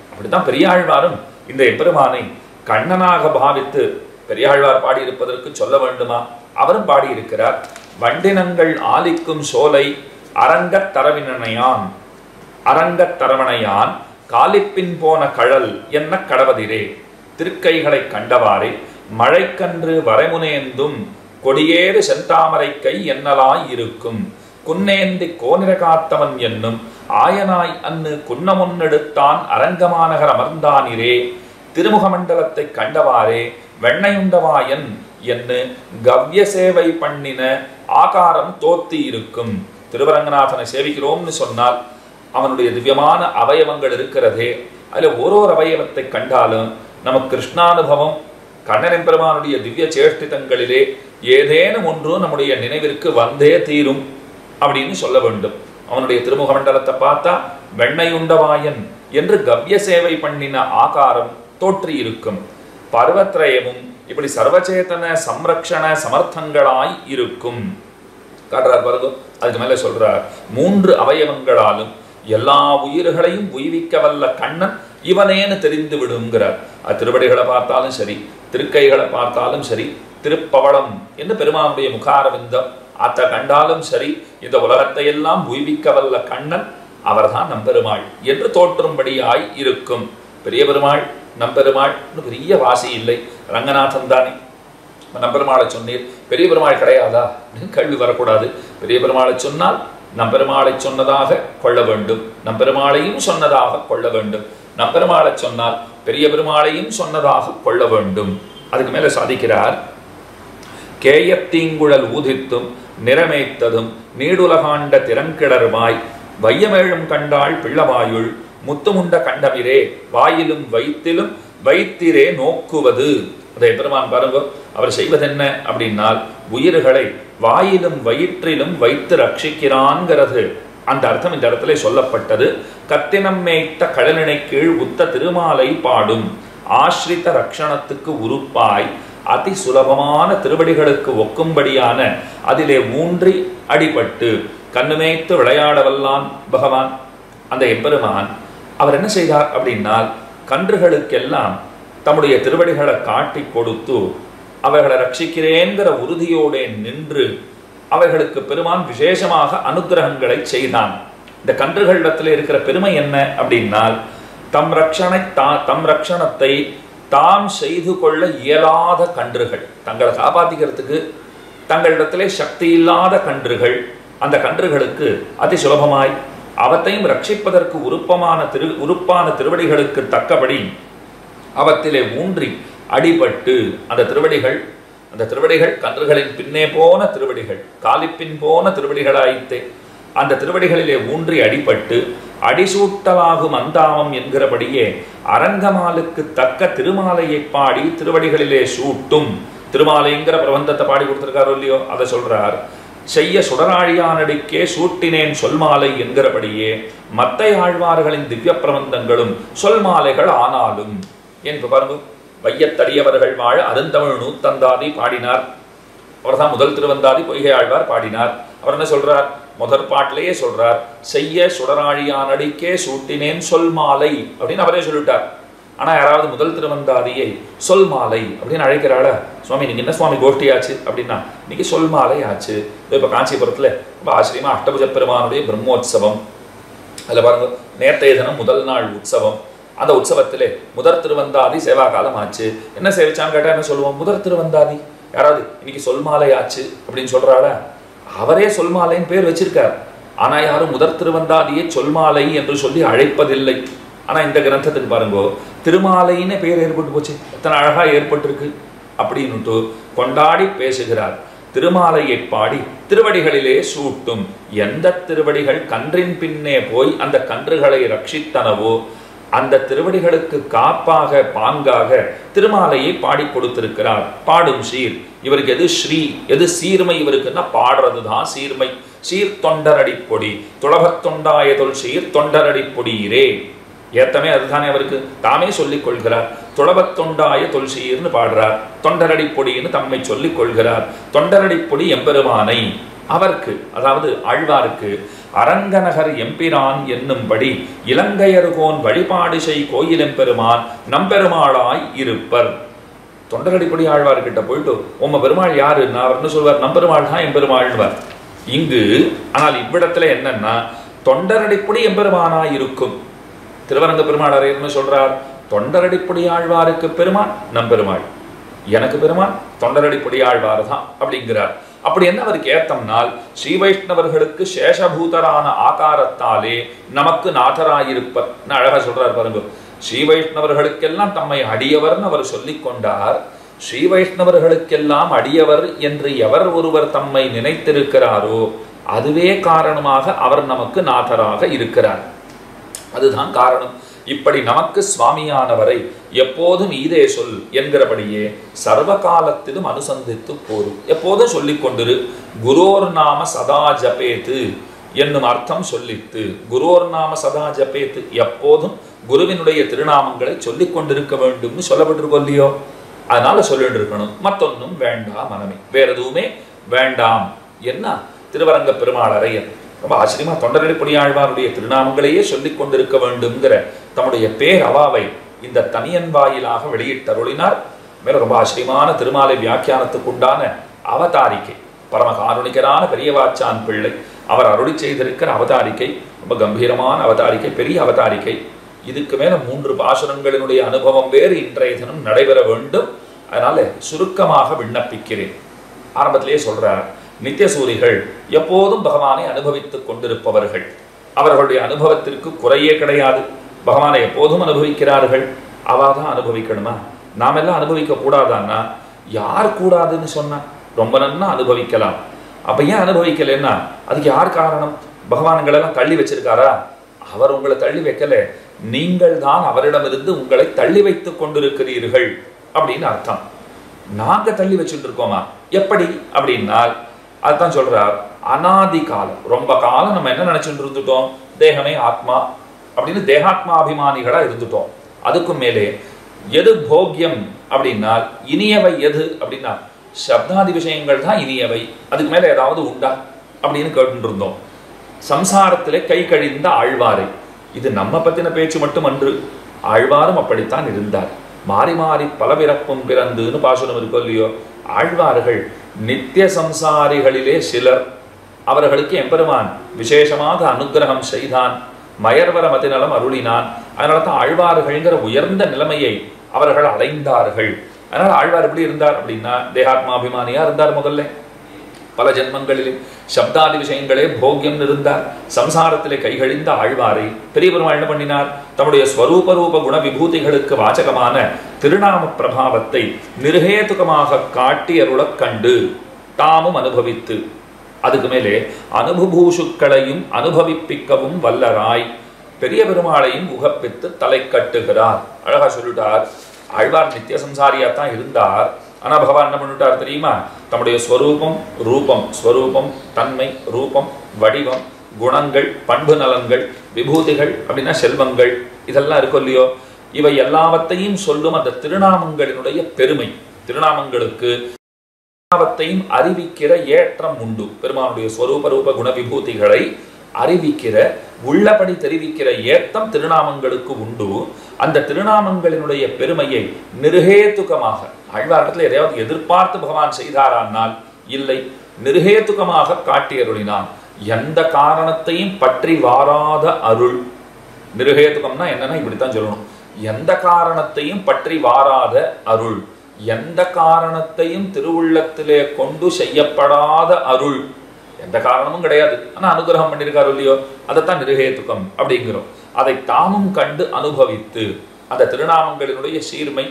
அப்படித்தான் பெரியாழ்வாரும் இந்த எம்பெருமானை கண்ணனாக பாவித்து பெரியாழ்வார் பாடியிருப்பதற்கு சொல்ல வேண்டுமா? அவரும் பாடியிருக்கிறார். வண்டினங்கள் ஆலிக்கும் சோலை அரங்கத் தரவினையான் அரங்கத் தரவணையான் காலிப்பின் போன கழல் என்ன கடவதிரே திருக்கைகளை கண்டவாறே மழைக்கன்று வரைமுனேந்தும் கொடியேறு செந்தாமரை கை என்னலாய் இருக்கும் குன்னேந்தி கோனிர காத்தவன் என்னும் ஆயனாய் அன்னு குன்னமுன்னெடுத்தான் அரங்கமாநகர் அமர்ந்தானிரே திருமுகமண்டலத்தை கண்டவாறே வெண்ணையுண்டவாயன் என்று கவ்ய சேவை பண்ணின ஆகாரம் தோத்தி இருக்கும். திருவரங்கநாதனை சேவிக்கிறோம்னு சொன்னால் அவனுடைய திவ்யமான அவயவங்கள் இருக்கிறதே, அதில் ஒரு அவயவத்தை கண்டாலும் நமக்கு கிருஷ்ணானுபவம் கண்ணன் பெருமானுடைய திவ்ய சேஷ்டிதங்களிலே ஏதேனும் ஒன்று நம்முடைய நினைவிற்கு வந்தே தீரும் அப்படின்னு சொல்ல வேண்டும். அவனுடைய திருமுக மண்டலத்தை பார்த்தா வெண்ணையுண்டவாயன் என்று கவ்ய சேவை பண்ணின ஆகாரம் தோற்றி இருக்கும். பர்வத்ரயமும் இப்படி சர்வச்சேதன சம்ரக்ஷண சமர்த்தங்களாய் இருக்கும் காட்டுறார் பாருங்க. அதுக்கு மேல சொல்றார், 3 அவயவங்களாலும் எல்லா உயிர்களையும் உய்விக்க வல்ல கண்ணன் இவனேன்னு தெரிந்து விடுங்கிறார். அது திருவடிகளை பார்த்தாலும் சரி, திருக்கைகளை பார்த்தாலும் சரி, திருப்பவளம் என்று பெருமானுடைய முகாரவிந்தம் அத்தை கண்டாலும் சரி, இந்த உலகத்தை எல்லாம் உய்விக்க வல்ல கண்ணன் அவர்தான் நம்பெருமாள் என்று தோற்றும்படியாய் இருக்கும். பெரிய பெருமாள் நம்பெருமாள் பெரிய வாசி இல்லை, ரங்கநாதன் தானே. நம்பெருமாளை சொன்னீர், பெரிய பெருமாள் கிடையாதா அப்படின்னு கேள்வி வரக்கூடாது. பெரிய பெருமாளை சொன்னால் நம்பெருமாளை சொன்னதாக கொள்ள வேண்டும், நம்பெருமாளையும் சொன்னதாக கொள்ள வேண்டும். நம்பெருமாளை சொன்னால் பெரிய பெருமாளையும் சொன்னதாக கொள்ள வேண்டும். அதுக்கு மேல சாதிக்கிறார், கேயத்தீங்குழல் ஊதித்தும் நிறமேத்ததும் நீடுலகாண்ட திறன்கிடருமாய் வையமேழும் கண்டாள் பிள்ளவாயுள் முத்துமுண்ட கண்டமிரே வாயிலும் வயிற்றிலும் வைத்திரே நோக்குவது. அதை பெருமான் பாருங்க, அவர் செய்வது என்ன அப்படின்னால் உயிர்களை வாயிலும் வயிற்றிலும் வைத்து ரட்சிக்கிறான்ங்கிறது அந்த அர்த்தம் இந்த இடத்துல சொல்லப்பட்டது. கத்தினம் மேய்த்த கடலினை கீழ் உத்த திருமாலை பாடும் ஆஸ்ரித ரக்ஷணத்துக்கு உறுப்பாய் அதி சுலபமான திருவடிகளுக்கு ஒக்கும்படியான அதிலே ஊன்றி அடிபட்டு கண்ணுமேய்த்து விளையாட வல்லான் பகவான். அந்த எம்பெருமான் அவர் என்ன செய்தார் அப்படின்னால் கன்றுகளுக்கெல்லாம் தம்முடைய திருவடிகளை காட்டி கொடுத்து அவர்களை ரட்சிக்கிறேங்கிற உறுதியோட நின்று அவர்களுக்கு பெருமான் விசேஷமாக அனுகிரகங்களை செய்தான். இந்த கன்றுகளிடத்தில் இருக்கிற பெருமை என்ன அப்படின்னால் தம் ரட்சணத்தை தாம் செய்து கொள்ள இயலாத கன்றுகள், தங்களை காப்பாற்றிக்கிறதுக்கு தங்களிடத்திலே சக்தி இல்லாத கன்றுகள், அந்த கன்றுகளுக்கு அதி சுலபமாய் அவத்தையும் ரட்சிப்பதற்கு உறுப்பான திருவடிகளுக்கு தக்கபடி அவத்திலே ஊன்றி அடிபட்டு அந்த திருவடிகள் கன்றுகளின் பின்னே போன திருவடிகள், காலிப்பின் போன திருவடிகளாயித்தே அந்த திருவடிகளிலே ஊன்றி அடிபட்டு அடிசூட்டலாகும் அந்தாமம் என்கிறபடியே அரங்கமாலுக்கு தக்க திருமாலையை பாடி திருவடிகளிலே சூட்டும். திருமாலைங்கிற பிரபந்தத்தை பாடி கொடுத்திருக்காரோ இல்லையோ, அதை சொல்றார். செய்ய சுடராழியானடிக்கே சூட்டினேன் சொல்மாலை என்கிறபடியே மத்த ஆழ்வார்களின் திவ்ய பிரபந்தங்களும் சொல்மாலைகள் ஆனாலும். என்று பாருங்க, வையத்தடியவர்கள் வாழ அருந்தமிழ் நூத்தந்தாதி பாடினார். அவர் தான் முதல் திருவந்தாதி பொய்கை ஆழ்வார் பாடினார். அவர் என்ன சொல்றார், முதற் பாட்டிலேயே சொல்றார், செய்ய சுடராழியானடிக்கே சூட்டினேன் சொல்மாலை அப்படின்னு அவரே சொல்லிட்டார். ஆனா யாராவது முதல் திருவந்தாதியை சொல் மாலை அப்படின்னு அழைக்கிறாள, சுவாமி நீங்க என்ன சுவாமி கோஷ்டியாச்சு அப்படின்னா, இன்னைக்கு சொல் மாலை ஆச்சு. இப்ப காஞ்சிபுரத்துல ரொம்ப ஆச்சரியமா அஷ்டபுஜ பெருமானுடைய பிரம்மோற்சவம். அதுல பாருங்க, நேற்றைய தினம் முதல் நாள் உற்சவம். அந்த உற்சவத்திலே முதற் திருவந்தாதி சேவா காலம் ஆச்சு. என்ன சேவிச்சான்னு கேட்டா என்ன சொல்லுவோம்? முதற் திருவந்தாதி. யாராவது இன்னைக்கு சொல்மாலை ஆச்சு அப்படின்னு சொல்றாள? அவரே சொல்மாலைன்னு பேர் வச்சிருக்கார். ஆனா யாரும் முதற் திருவந்தாதியை சொல்மாலை என்று சொல்லி அழைப்பதில்லை. ஆனா இந்த கிரந்தத்துக்கு பாருங்க, திருமாலைன்னு பேர் ஏற்பட்டு போச்சு, எத்தனை அழகா ஏற்பட்டிருக்கு அப்படின்னுட்டு கொண்டாடி பேசுகிறார். திருமாலையை பாடி திருவடிகளிலே சூட்டும். எந்த திருவடிகள் கன்றின் பின்னே போய் அந்த கன்றுகளை ரட்சித்தனவோ அந்த திருவடிகளுக்கு காப்பாக பாங்காக திருமாலையை பாடி கொடுத்திருக்கிறார். பாடும் சீர். இவருக்கு எது ஸ்ரீ எது சீர்மை இவருக்குன்னா பாடுறதுதான் சீர்மை. சீர் தொண்டரடி பொடி துளபத் தொண்டாய தொல் சீர் தொண்டரடி பொடியிரே. ஏத்தமே அதுதானே அவருக்கு. தாமே சொல்லிக் கொள்கிறார். துளபத் தொண்டாய தொல் சீர்னு பாடுறார். தொண்டரடி பொடின்னு தம்மை சொல்லிக் கொள்கிறார். தொண்டரடி பொடி எம்பெருமானை அவருக்கு, அதாவது ஆழ்வாருக்கு, அரங்கநகர் எம்பிரான் என்னும்படி இலங்கையர்கோன் வழிபாடு செய் கோயில் எம்பெருமான் நம்பெருமாளாய் இருப்பர். தொண்டரடிப்படி ஆழ்வார்கிட்ட போயிட்டு உம்ம பெருமாள் யாருன்னா அவர் என்ன சொல்வார்? நம்பெருமாள் தான் எம்பெருமாள்வார். இங்கு ஆனால் இவ்விடத்துல என்னன்னா, தொண்டரடிப்படி எம்பெருமானாய் இருக்கும். திருவரங்க பெருமாள் அறையர்னு சொல்றார், தொண்டரடிப்படி ஆழ்வாருக்கு பெருமான் நம்பெருமாள், எனக்கு பெருமான் தொண்டரடிப்படி ஆழ்வார் தான் அப்படிங்கிறார். அப்படி என்ன அவருக்கு ஏத்தம்னால், ஸ்ரீ வைஷ்ணவர்களுக்கு சேஷபூதரான ஆகாரத்தாலே நமக்கு நாதராயிருப்பர் அழகா சொல்றார் பாருங்க. ஸ்ரீ வைஷ்ணவர்களுக்கெல்லாம் தம்மை அடியவர்னு அவர் சொல்லிக் கொண்டார். ஸ்ரீ வைஷ்ணவர்களுக்கெல்லாம் அடியவர் என்று எவர் ஒருவர் தம்மை நினைத்திருக்கிறாரோ அதுவே காரணமாக அவர் நமக்கு நாதராக இருக்கிறார். அதுதான் காரணம். இப்படி நமக்கு சுவாமியானவரை எப்போதும் ஈதே சொல் என்கிறபடியே சர்வ காலத்திலும் அனுசந்தித்து போரும். எப்போதும் சொல்லிக் கொண்டிரு. குரோர் நாம சதா ஜபேத்து என்னும் அர்த்தம் சொல்லித்து. குரோர் நாம சதா ஜபேத்து, எப்போதும் குருவினுடைய திருநாமங்களை சொல்லிக் கொண்டிருக்க வேண்டும்னு சொல்லப்பட்டிருக்கோம் இல்லையோ? அதனால சொல்லிட்டு இருக்கணும். மத்தொன்னும் வேண்டாம் மனமே, வேற எதுவுமே வேண்டாம். என்ன திருவரங்க பெருமாள் அறையர் ரொம்ப ஆச்சரியமா தொண்டரடிப்படி ஆழ்வாருடைய திருநாமங்களையே சொல்லிக் கொண்டிருக்க வேண்டும்ங்கிற தம்முடைய பேர் அவாவை இந்த தனியன் வாயிலாக வெளியிட்டருளினார். மேல ரொம்ப ஆச்சரியமான திருமாலை வியாக்கியானத்துக்கு உண்டான அவதாரிக்கை, பரம காருணிகரான பெரியவாச்சான் பிள்ளை அவர் அருளி செய்திருக்கிற அவதாரிக்கை ரொம்ப கம்பீரமான அவதாரிக்கை, பெரிய அவதாரிக்கை. இதுக்கு மேல 3 பாசுரங்களினுடைய அனுபவம் வேறு இன்றைய தினம் நடைபெற வேண்டும். அதனால சுருக்கமாக விண்ணப்பிக்கிறேன். ஆரம்பத்திலேயே சொல்றார், நித்தியசூரிகள் எப்போதும் பகவானை அனுபவித்துக் கொண்டிருப்பவர்கள். அவர்களுடைய அனுபவத்திற்கு குறையே கிடையாது. பகவானை எப்போதும் அனுபவிக்கிறார்கள். அவாதான் அனுபவிக்கணுமா? நாம் எல்லாம் அனுபவிக்க கூடாதான்னா, யார் கூடாதுன்னு சொன்னா? ரொம்ப நன்னா அனுபவிக்கலாம். அப்ப ஏன் அனுபவிக்கலன்னா அதுக்கு யார் காரணம்? பகவான்களெல்லாம் தள்ளி வச்சிருக்காரா? அவர் உங்களை தள்ளி வைக்கல, நீங்கள் தான் அவரிடமிருந்து உங்களை தள்ளி வைத்துக் கொண்டிருக்கிறீர்கள் அப்படின்னு அர்த்தம். நாங்க தள்ளி வச்சுட்டு இருக்கோமா? எப்படி அப்படின்னால் அதுதான் சொல்றார், அனாதி காலம், ரொம்ப காலம் நம்ம என்ன நினைச்சுட்டு இருந்துட்டோம்? தேகமே ஆத்மா அப்படின்னு தேகாத்மாபிமானிகளா இருந்துட்டோம். அதுக்கும் மேலே எது போக்கியம் அப்படின்னா, இனியவை எது அப்படின்னா சப்தாதி விஷயங்கள் தான் இனியவை. அதுக்கு மேல ஏதாவது உண்டா அப்படின்னு கேட்டு இருந்தோம். சம்சாரத்திலே கை கழிந்த ஆழ்வாரை, இது நம்ம பத்தின பேச்சு மட்டும் அன்று, ஆழ்வாரும் அப்படித்தான் இருந்தார். மாறி மாறி பலவிறப்பும் பிறந்துன்னு பாசுரம் இருக்கோ இல்லையோ? ஆழ்வார்கள் நித்திய சம்சாரிகளிலே சிலர். அவர்களுக்கு எம்பெருமான் விசேஷமாக அனுகிரகம் செய்தான், மயர்வர மதிநலம் அருளினான். அதனால தான் ஆழ்வார்கள்ங்கிற உயர்ந்த நிலைமையை அவர்கள் அடைந்தார்கள். அதனால ஆழ்வார் எப்படி இருந்தார் அப்படின்னா தேகாத்மாபிமானியா இருந்தார். முதல்ல பல ஜென்மங்களிலே சப்தாதி விஷயங்களே போக்கியம் இருந்தார். சம்சாரத்திலே கைகழிந்த ஆழ்வாரை பெரிய பெருமாள் என்ன பண்ணினார்? தம்முடைய ஸ்வரூப ரூப குண விபூதிகளுக்கு வாச்சகமான திருநாம பிரபாவத்தை நிர்ஹேதுகமாக காட்டி அருளக் கண்டு தாமும் அனுபவித்து, அதுக்கு மேலே அனுபூஷுக்களையும் அனுபவிப்பிக்கவும் வல்லராய் பெரிய பெருமாளையும் உகப்பித்து தலை கட்டுகிறார். அழகா சொல்லிட்டார். ஆழ்வார் நித்திய சம்சாரியாத்தான் இருந்தார். ஆனா பகவான் என்ன பண்ணிட்டார் தெரியுமா? தம்முடைய ஸ்வரூபம் ரூபம், ஸ்வரூபம் தன்மை, ரூபம் வடிவம், குணங்கள் பண்பு நலன்கள், விபூதிகள் அப்படின்னா செல்வங்கள், இதெல்லாம் இருக்கும் இல்லையோ? இவை எல்லாவற்றையும் சொல்லும் அந்த திருநாமங்களினுடைய பெருமை. திருநாமங்களுக்கு அறிவிக்கிற ஏற்றம் உண்டு. பெருமானுடைய ஸ்வரூப ரூப குண விபூதிகளை அறிவிக்கிற உள்ளபடி தெரிவிக்கிற ஏத்தம் திருநாமங்களுக்கு உண்டு. அந்த திருநாமங்களினுடைய பெருமையை நிருஹேதுகமாக, ஆழ்வாரத்தில் எதையாவது எதிர்பார்த்து பகவான் செய்தாரானால் இல்லை, நிருஹேதுகமாக காட்டியருளினான். எந்த காரணத்தையும் பற்றி வாராத அருள். நிருஹேதுகம்னா என்னன்னா இப்படித்தான் சொல்லணும். எந்த காரணத்தையும் பற்றி வாராத அருள், எந்த காரணத்தையும் திருவுள்ளத்திலே கொண்டு செய்யப்படாத அருள். எந்த காரணமும் கிடையாது, ஆனா அனுகிரகம் பண்ணியிருக்காரு இல்லையோ, அதைத்தான் நிருஹேதுகம் அப்படிங்கிறோம். அதை தாமும் கண்டு அனுபவித்து, அந்த திருநாமங்களினுடைய சீர்மை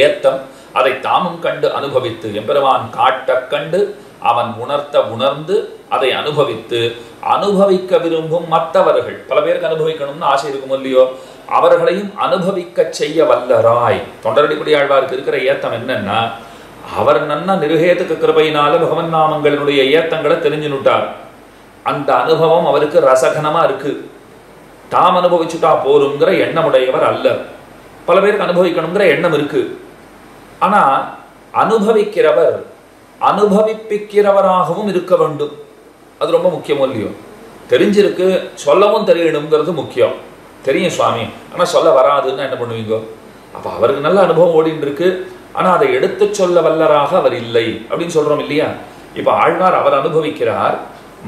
ஏத்தம் அதை தாமும் கண்டு அனுபவித்து, எம்பெருமான் காட்ட கண்டு அவன் உணர்த்த உணர்ந்து அதை அனுபவித்து, அனுபவிக்க விரும்பும் மற்றவர்கள், பல பேருக்கு அனுபவிக்கணும்னு ஆசை இருக்கும் இல்லையோ, அவர்களையும் அனுபவிக்க செய்ய வல்லராய். தொண்டரடிப்படி ஆழ்வாருக்கு இருக்கிற ஏத்தம் என்னன்னா, அவர் நன்னா நிருஹேதுக கிருபையினால பகவன் நாமங்களினுடைய ஏத்தங்களை தெரிஞ்சுனுட்டார். அந்த அனுபவம் அவருக்கு ரசகனமா இருக்கு. தாம் அனுபவிச்சுட்டா போருங்கிற எண்ணமுடையவர் அல்ல. பல பேருக்கு அனுபவிக்கணுங்கிற எண்ணம் இருக்கு. ஆனா அனுபவிக்கிறவர் அனுபவிப்பிக்கிறவராகவும் இருக்க வேண்டும். அது ரொம்ப முக்கியமோ இல்லையோ. தெரிஞ்சிருக்கு, சொல்லவும் தெரியணுங்கிறது முக்கியம். தெரியும் சுவாமி, ஆனா சொல்ல வராதுன்னா என்ன பண்ணுவீங்க? அப்ப அவருக்கு நல்ல அனுபவம் ஓடின்னு இருக்கு, ஆனா அதை எடுத்து சொல்ல வல்லராக அவர் இல்லை அப்படின்னு சொல்றோம் இல்லையா. இப்ப ஆழ்வார் அவர் அனுபவிக்கிறார்,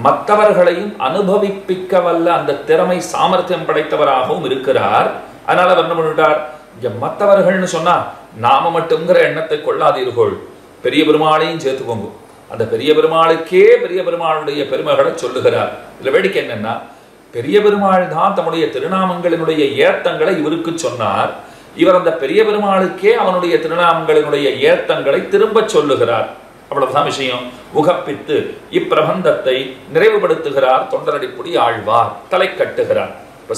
மற்றவர்களையும் அனுபவிப்பிக்க வல்ல அந்த திறமை சாமர்த்தியம் படைத்தவராகவும் இருக்கிறார். அதனால அவர் என்ன பண்ணிட்டார், இங்க மற்றவர்கள்னு சொன்னா நாம மட்டும்ங்கிற எண்ணத்தை கொள்ளாதீர்கள், பெரிய பெருமாளையும் சேர்த்துக்கோங்க. அந்த பெரிய பெருமாளுக்கே பெரிய பெருமாளுடைய பெருமைகளை சொல்லுகிறார். இதுல வேடிக்கை என்னன்னா, பெரிய பெருமாள் தான் தம்முடைய திருநாமங்களினுடைய ஏத்தங்களை இவருக்கு சொன்னார். இவர் அந்த பெரிய பெருமாளுக்கே அவனுடைய திருநாமங்களினுடைய ஏத்தங்களை திரும்ப சொல்லுகிறார். அவ்வளவுதான் விஷயம். உகப்பித்து இப்பிரபந்தத்தை நிறைவுபடுத்துகிறார் தொண்டரடிப்புடி ஆழ்வார், தலை கட்டுகிறார். இப்ப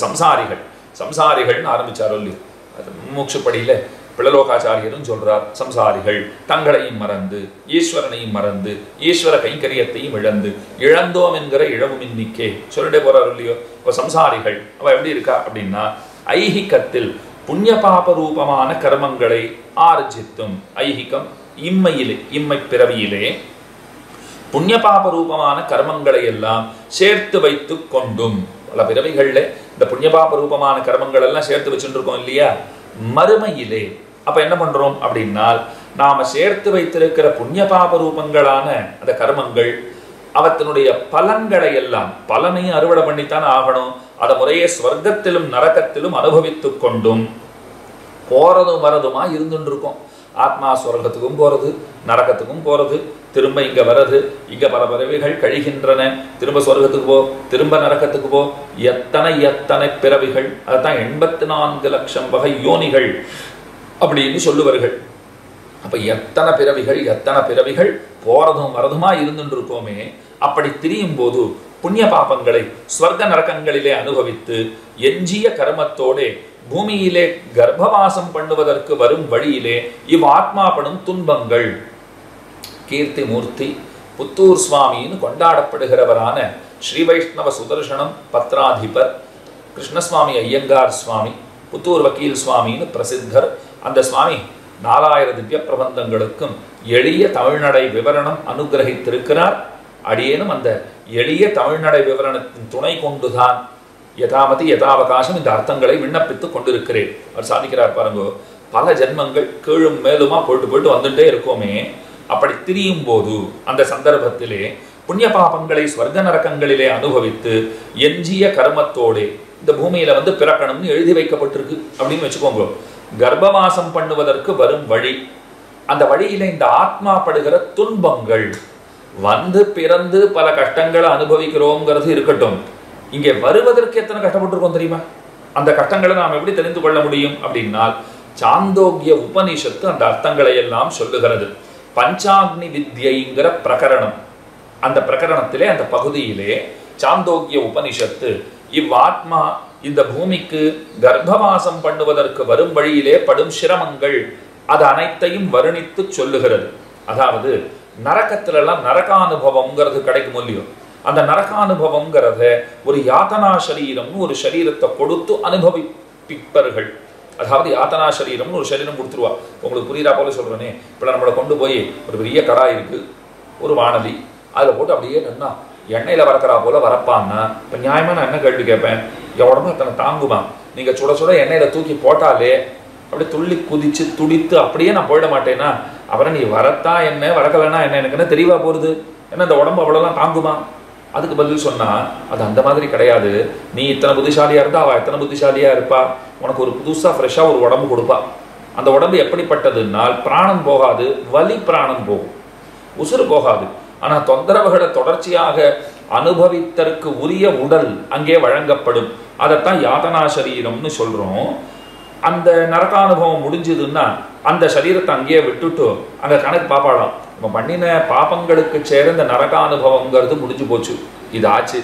சம்சாரிகள்னு ஆரம்பிச்சாரோ இல்லையோ, அது மூச்சுப்படியில பிளலோகாச்சாரியரும் சொல்றார். சம்சாரிகள் தங்களையும் மறந்து ஈஸ்வரனையும் மறந்து ஈஸ்வர கைங்கரியத்தையும் இழந்தோம் என்கிற இழவும் இன்னிக்கே சொல்லிட்டே போறாரு இல்லையோ. இப்போ சம்சாரிகள் அவ எப்படி இருக்கா அப்படின்னா, ஐஹிகத்தில் புண்ணிய பாப ரூபமான கர்மங்களை ஆர்ஜித்தும், ஐஹிகம் இம்மை பிறவியிலே புண்ணிய பாப ரூபமான கர்மங்களை எல்லாம் சேர்த்து வைத்து கொண்டும், பல பிறவிகள்ல இந்த புண்ணிய பாப ரூபமான கர்மங்கள் எல்லாம் சேர்த்து வச்சுட்டு இருக்கோம் இல்லையா, மறுமையிலே அப்ப என்ன பண்றோம் அப்படின்னா, நாம சேர்த்து வைத்திருக்கிற புண்ணிய பாப ரூபங்களான அந்த கர்மங்கள் அவத்தினுடைய பலன்களை எல்லாம், பலனையும் அறுவடை பண்ணித்தான் ஆகணும். அதை முறையே ஸ்வர்க்கத்திலும் நரகத்திலும் அனுபவித்து கொண்டும் போறதும் வரதுமா இருந்துட்டு இருக்கோம். ஆத்மா ஸ்வர்க்கத்துக்கும் போறது, நரகத்துக்கும் போறது, திரும்ப இங்க வர்றது, இங்க பல பிறவிகள் கழிகின்றன, திரும்ப ஸ்வர்க்கத்துக்கு போ, திரும்ப நரகத்துக்கு போ, எத்தனை பிறவிகள். அதான் 84 லட்சம் வகை யோனிகள் அப்படின்னு சொல்லுவார்கள். அப்ப எத்தனை பிறவிகள் போறதும் வரதுமா இருந்துட்டு இருக்கோமே. அப்படி திரியும் போது புண்ணிய பாபங்களை ஸ்வர்க்க நரகங்களிலே அனுபவித்து எஞ்சிய கர்மத்தோடே பூமியிலே கர்ப்பவாசம் பண்ணுவதற்கு வரும் வழியிலே இவ்வாத்மாப்படும் துன்பங்கள். கீர்த்தி மூர்த்தி புத்தூர் சுவாமின்னு கொண்டாடப்படுகிறவரான ஸ்ரீ வைஷ்ணவ சுதர்சனம் பத்ராதிபர் கிருஷ்ணசுவாமி ஐயங்கார் சுவாமி, புத்தூர் வக்கீல் சுவாமின்னு பிரசித்தர். அந்த சுவாமி 4000 திவ்ய பிரபந்தங்களுக்கும் எளிய தமிழ்நடை விவரணம் அனுகிரகித்திருக்கிறார். அடியேனும் அந்த எளிய தமிழ்நடை விவரணத்தின் துணை கொண்டுதான் யதாமதி யதாவகாசம் இந்த அர்த்தங்களை விண்ணப்பித்துக் கொண்டிருக்கிறேன். அவர் சாதிக்கிறார் பாருங்க, பல ஜென்மங்கள் கீழும் மேலுமா போயிட்டு வந்துட்டே இருக்கோமே. அப்படி திரியும் போது அந்த சந்தர்ப்பத்திலே புண்ணிய பாபங்களை ஸ்வர்க்க நரகங்களிலே அனுபவித்து எஞ்சிய கர்மத்தோடே இந்த பூமியில பிறக்கணும்னு எழுதி வைக்கப்பட்டிருக்கு அப்படின்னு வச்சுக்கோங்க. கர்ப்பவாசம் பண்ணுவதற்கு வரும் வழி, அந்த வழியில இந்த ஆத்மா படுகிற துன்பங்கள், பிறந்து பல கஷ்டங்களை அனுபவிக்கிறோங்கிறது இருக்கட்டும், இங்கே வருவதற்கு எத்தனை கஷ்டப்பட்டிருக்கோம் தெரியுமா? அந்த கஷ்டங்களை நாம் எப்படி தெரிந்து கொள்ள முடியும் அப்படின்னால், சாந்தோக்கிய உபனிஷத்து அந்த அர்த்தங்களை எல்லாம் சொல்லுகிறது. பஞ்சாக்னி வித்யைங்கிற பிரகரணம், அந்த பிரகரணத்திலே அந்த பகுதியிலே சாந்தோக்கிய உபனிஷத்து இவ்வாத்மா இந்த பூமிக்கு கர்ப்பவாசம் பண்ணுவதற்கு வரும் வழியிலே படும் சிரமங்கள் அது அனைத்தையும் வருணித்து சொல்லுகிறது. அதாவது நரகத்திலெல்லாம் நரகானுபவம்ங்கிறது கிடைக்கும் இல்லையோ, அந்த நரகானுபவம்ங்கிறத ஒரு யாத்தனா சரீரம்னு ஒரு சரீரத்தை கொடுத்து அனுபவிப்பர்கள். அதாவது யாத்தனா சரீரம்னு ஒரு சரீரம் கொடுத்துருவா. உங்களுக்கு புரியுதா போல சொல்றேனே, இப்போ நம்மளை கொண்டு போய் ஒரு பெரிய கடாய் இருக்கு, ஒரு வானதி, அதில் போட்டு அப்படியே நன்னா எண்ணெயில் வறக்கிறா போல வரப்பான்னா, இப்போ நியாயமாக நான் என்ன கேள்வி கேட்பேன், என் உடம்பு அத்தனை தாங்குமா? நீங்கள் சுட சுட எண்ணெயில் தூக்கி போட்டாலே அப்படியே துள்ளி குதிச்சு துடித்து அப்படியே நான் போயிட மாட்டேன்னா, அப்புறம் நீ வரத்தா என்ன வரக்கலைன்னா என்ன, எனக்கு என்ன தெரியவா போகிறது? ஏன்னா இந்த உடம்பு அவ்வளோலாம் தாங்குமா? அதுக்கு பதில் சொன்னால், அது அந்த மாதிரி கிடையாது. நீ இத்தனை புத்திசாலியாக இருந்தால் அவள் எத்தனை புத்திசாலியாக இருப்பா. உனக்கு ஒரு புதுசாக ஃப்ரெஷ்ஷாக ஒரு உடம்பு கொடுப்பா. அந்த உடம்பு எப்படிப்பட்டதுன்னால் பிராணம் போகாது, வலி பிராணம் போகும், உசுறு போகாது. ஆனால் தொந்தரவுகளை தொடர்ச்சியாக அனுபவித்தற்கு உரிய உடல் அங்கே வழங்கப்படும். அதைத்தான் யாதனா சரீரம்னு சொல்கிறோம். அந்த நரகானுபவம் முடிஞ்சதுன்னா அந்த சரீரத்தை அங்கேயே விட்டுட்டு அங்கே கணக்கு பாப்பாடலாம். நம்ம பண்ணின பாப்பங்களுக்கு சேர்ந்த நரகானுபவங்கிறது முடிஞ்சு போச்சு, இது ஆச்சு.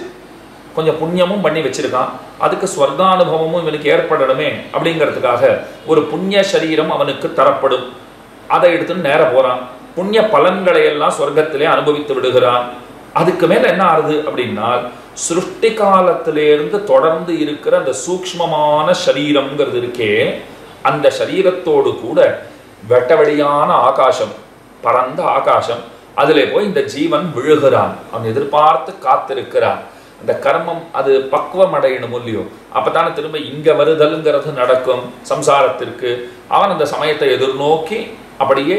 கொஞ்சம் புண்ணியமும் பண்ணி வச்சிருக்கான், அதுக்கு ஸ்வர்கானுபவமும் இவனுக்கு ஏற்படணுமே அப்படிங்கிறதுக்காக ஒரு புண்ணிய சரீரம் அவனுக்கு தரப்படும். அதை எடுத்துன்னு நேர போகிறான், புண்ணிய பலன்களை எல்லாம் சொர்க்கத்திலே அனுபவித்து விடுகிறான். அதுக்கு மேலே என்ன ஆகுது அப்படின்னா, சிருஷ்டி காலத்திலேருந்து தொடர்ந்து இருக்கிற அந்த சூக்ஷ்மமான சரீரம்ங்கிறது இருக்கே, அந்த சரீரத்தோடு கூட வெட்டவெளியான ஆகாசம், பரந்த ஆகாசம், அதிலே போய் இந்த ஜீவன் விழுகிறான். அவன் எதிர்பார்த்து காத்திருக்கிறான். அந்த கர்மம் அது பக்குவம் அடையணும் இல்லையோ, அப்பதானே திரும்ப இங்க வருதல்ங்கிறது நடக்கும் சம்சாரத்திற்கு. அவன் அந்த சமயத்தை எதிர்நோக்கி அப்படியே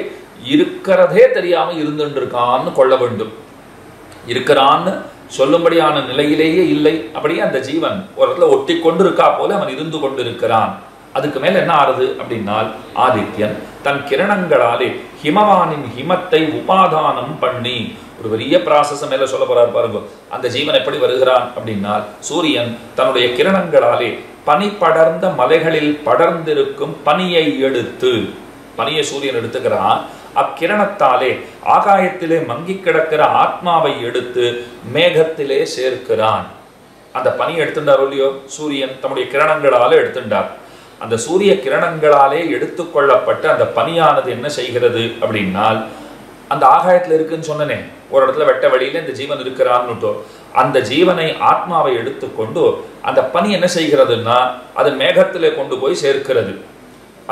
இருக்கிறதே தெரியாம இருந்துட்டு இருக்கான்னு கொள்ள வேண்டும். இருக்கிறான்னு சொல்லும்படியான நிலையிலேயே இல்லை. அப்படியே அந்த ஜீவன் ஒரு இடத்துல ஒட்டி கொண்டு இருக்கா போல அவன் இருந்து கொண்டு இருக்கிறான். அதுக்கு மேல என்ன ஆறுது அப்படின்னால், ஆதித்யன் தன் கிரணங்களாலே ஹிமவானின் ஹிமத்தை உபாதானம் பண்ணி ஒரு பெரிய ப்ராசஸ் மேல சொல்ல போறாரு பாருங்க. அந்த ஜீவன் எப்படி வருகிறான் அப்படின்னால், சூரியன் தன்னுடைய கிரணங்களாலே பனி படர்ந்த மலைகளில் படர்ந்திருக்கும் பனியை எடுத்து, பனியை சூரியன் எடுத்துக்கிறான், அக்கிரணத்தாலே ஆகாயத்திலே மங்கி கிடக்கிற ஆத்மாவை எடுத்து மேகத்திலே சேர்க்கிறான். அந்த பனியை எடுத்துட்டார் இல்லையோ சூரியன், தம்முடைய கிரணங்களாலே எடுத்துட்டார். அந்த சூரிய கிரணங்களாலே எடுத்துக்கொள்ளப்பட்ட அந்த பனியானது என்ன செய்கிறது அப்படின்னால், அந்த ஆகாயத்தில் இருக்குன்னு சொன்னனே, ஒரு இடத்துல வெட்ட வழியில இந்த ஜீவன் இருக்கிறான்னு, அந்த ஜீவனை ஆத்மாவை எடுத்துக்கொண்டு அந்த பனி என்ன செய்கிறதுன்னா அது மேகத்திலே கொண்டு போய் சேர்க்கிறது.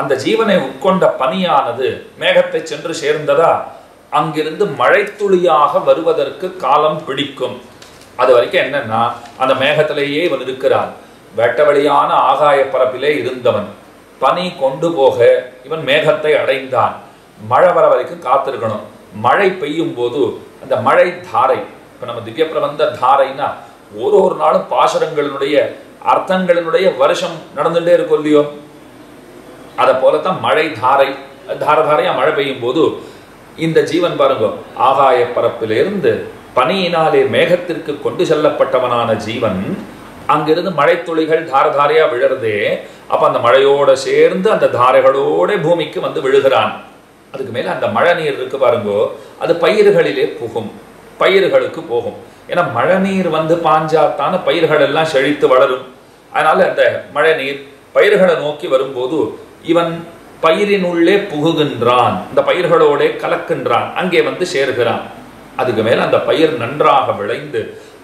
அந்த ஜீவனை உட்கொண்ட பனியானது மேகத்தை சென்று சேர்ந்ததா, அங்கிருந்து மழைத்துளியாக வருவதற்கு காலம் பிடிக்கும். அது வரைக்கும் என்னன்னா, அந்த மேகத்திலேயே இவன் இருக்கிறான். வெட்டவெளியான ஆகாய பரப்பிலே இருந்தவன் பனி கொண்டு போக இவன் மேகத்தை அடைந்தான். மழை வர வரைக்கும் காத்திருக்கணும். மழை பெய்யும் போது அந்த மழை தாரை, இப்ப நம்ம திவ்ய பிரபந்த தாரைனா ஒரு நாளும் பாசுரங்களினுடைய அர்த்தங்களினுடைய வருஷம் நடந்துட்டே இருக்கும் இல்லையோ, அதை போலத்தான் மழை தாரை, தாரதாரையா மழை பெய்யும் போது இந்த ஜீவன் பாருங்க, ஆகாய பரப்பிலிருந்து பனியினாலே மேகத்திற்கு கொண்டு செல்லப்பட்டவனான ஜீவன் அங்கிருந்து மழை துளிகள் தாரதாரையா விழறதே. அப்ப அந்த மழையோட சேர்ந்து அந்த தாரைகளோட பூமிக்கு வந்து விழுகிறான். அதுக்கு மேல அந்த மழை நீர் இருக்கு பாருங்கோ, அது பயிர்களிலே புகும், பயிர்களுக்கு போகும். ஏன்னா மழை நீர் வந்து பாஞ்சாத்தான பயிர்கள் எல்லாம் செழித்து வளரும். அதனால அந்த மழை நீர் பயிர்களை நோக்கி வரும்போது இவன் பயிரின் உள்ளே புகுகின்றான், இந்த பயிர்களோட கலக்கின்றான், அங்கே வந்து சேர்கிறான். அதுக்கு மேல அந்த பயிர் நன்றாக விளைந்து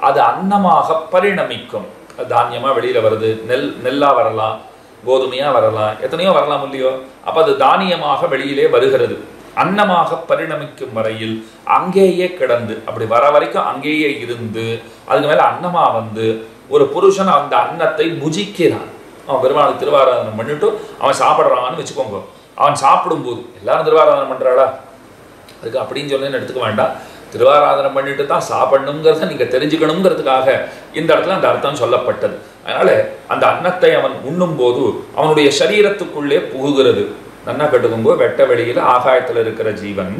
அது அன்னமாக பரிணமிக்கும். தானியமா வெளியில வருது, நெல்லா வரலாம், கோதுமையா வரலாம், எத்தனையோ வரலாம் இல்லையோ. அப்ப அது தானியமாக வெளியிலே வருகிறது. அன்னமாக பரிணமிக்கும் வரையில் அங்கேயே கிடந்து, அப்படி வர வரைக்கும் அங்கேயே இருந்து, அதுக்கு மேல அன்னமா வந்து ஒரு புருஷன் அந்த அன்னத்தை புஜிக்கிறான். அவன் பெருமாளுக்கு திருவாராதனம் பண்ணிட்டு அவன் சாப்பிட்றான்னு வச்சுக்கோங்க. அவன் சாப்பிடும்போது எல்லாரும் திருவாராதனம் பண்றாளா, அதுக்கு அப்படின்னு சொல்லி எடுத்துக்க வேண்டாம். திருவாராதனம் பண்ணிட்டு தான் சாப்பிடணுங்கிறத நீங்க தெரிஞ்சுக்கணுங்கிறதுக்காக இந்த இடத்துல அந்த அர்த்தம் சொல்லப்பட்டது. அதனால அந்த அன்னத்தை அவன் உண்ணும் போது அவனுடைய சரீரத்துக்குள்ளே புகுகிறது. நன்னா கேட்டுக்கோங்க, வெட்ட வெளியில ஆகாயத்தில் இருக்கிற ஜீவன்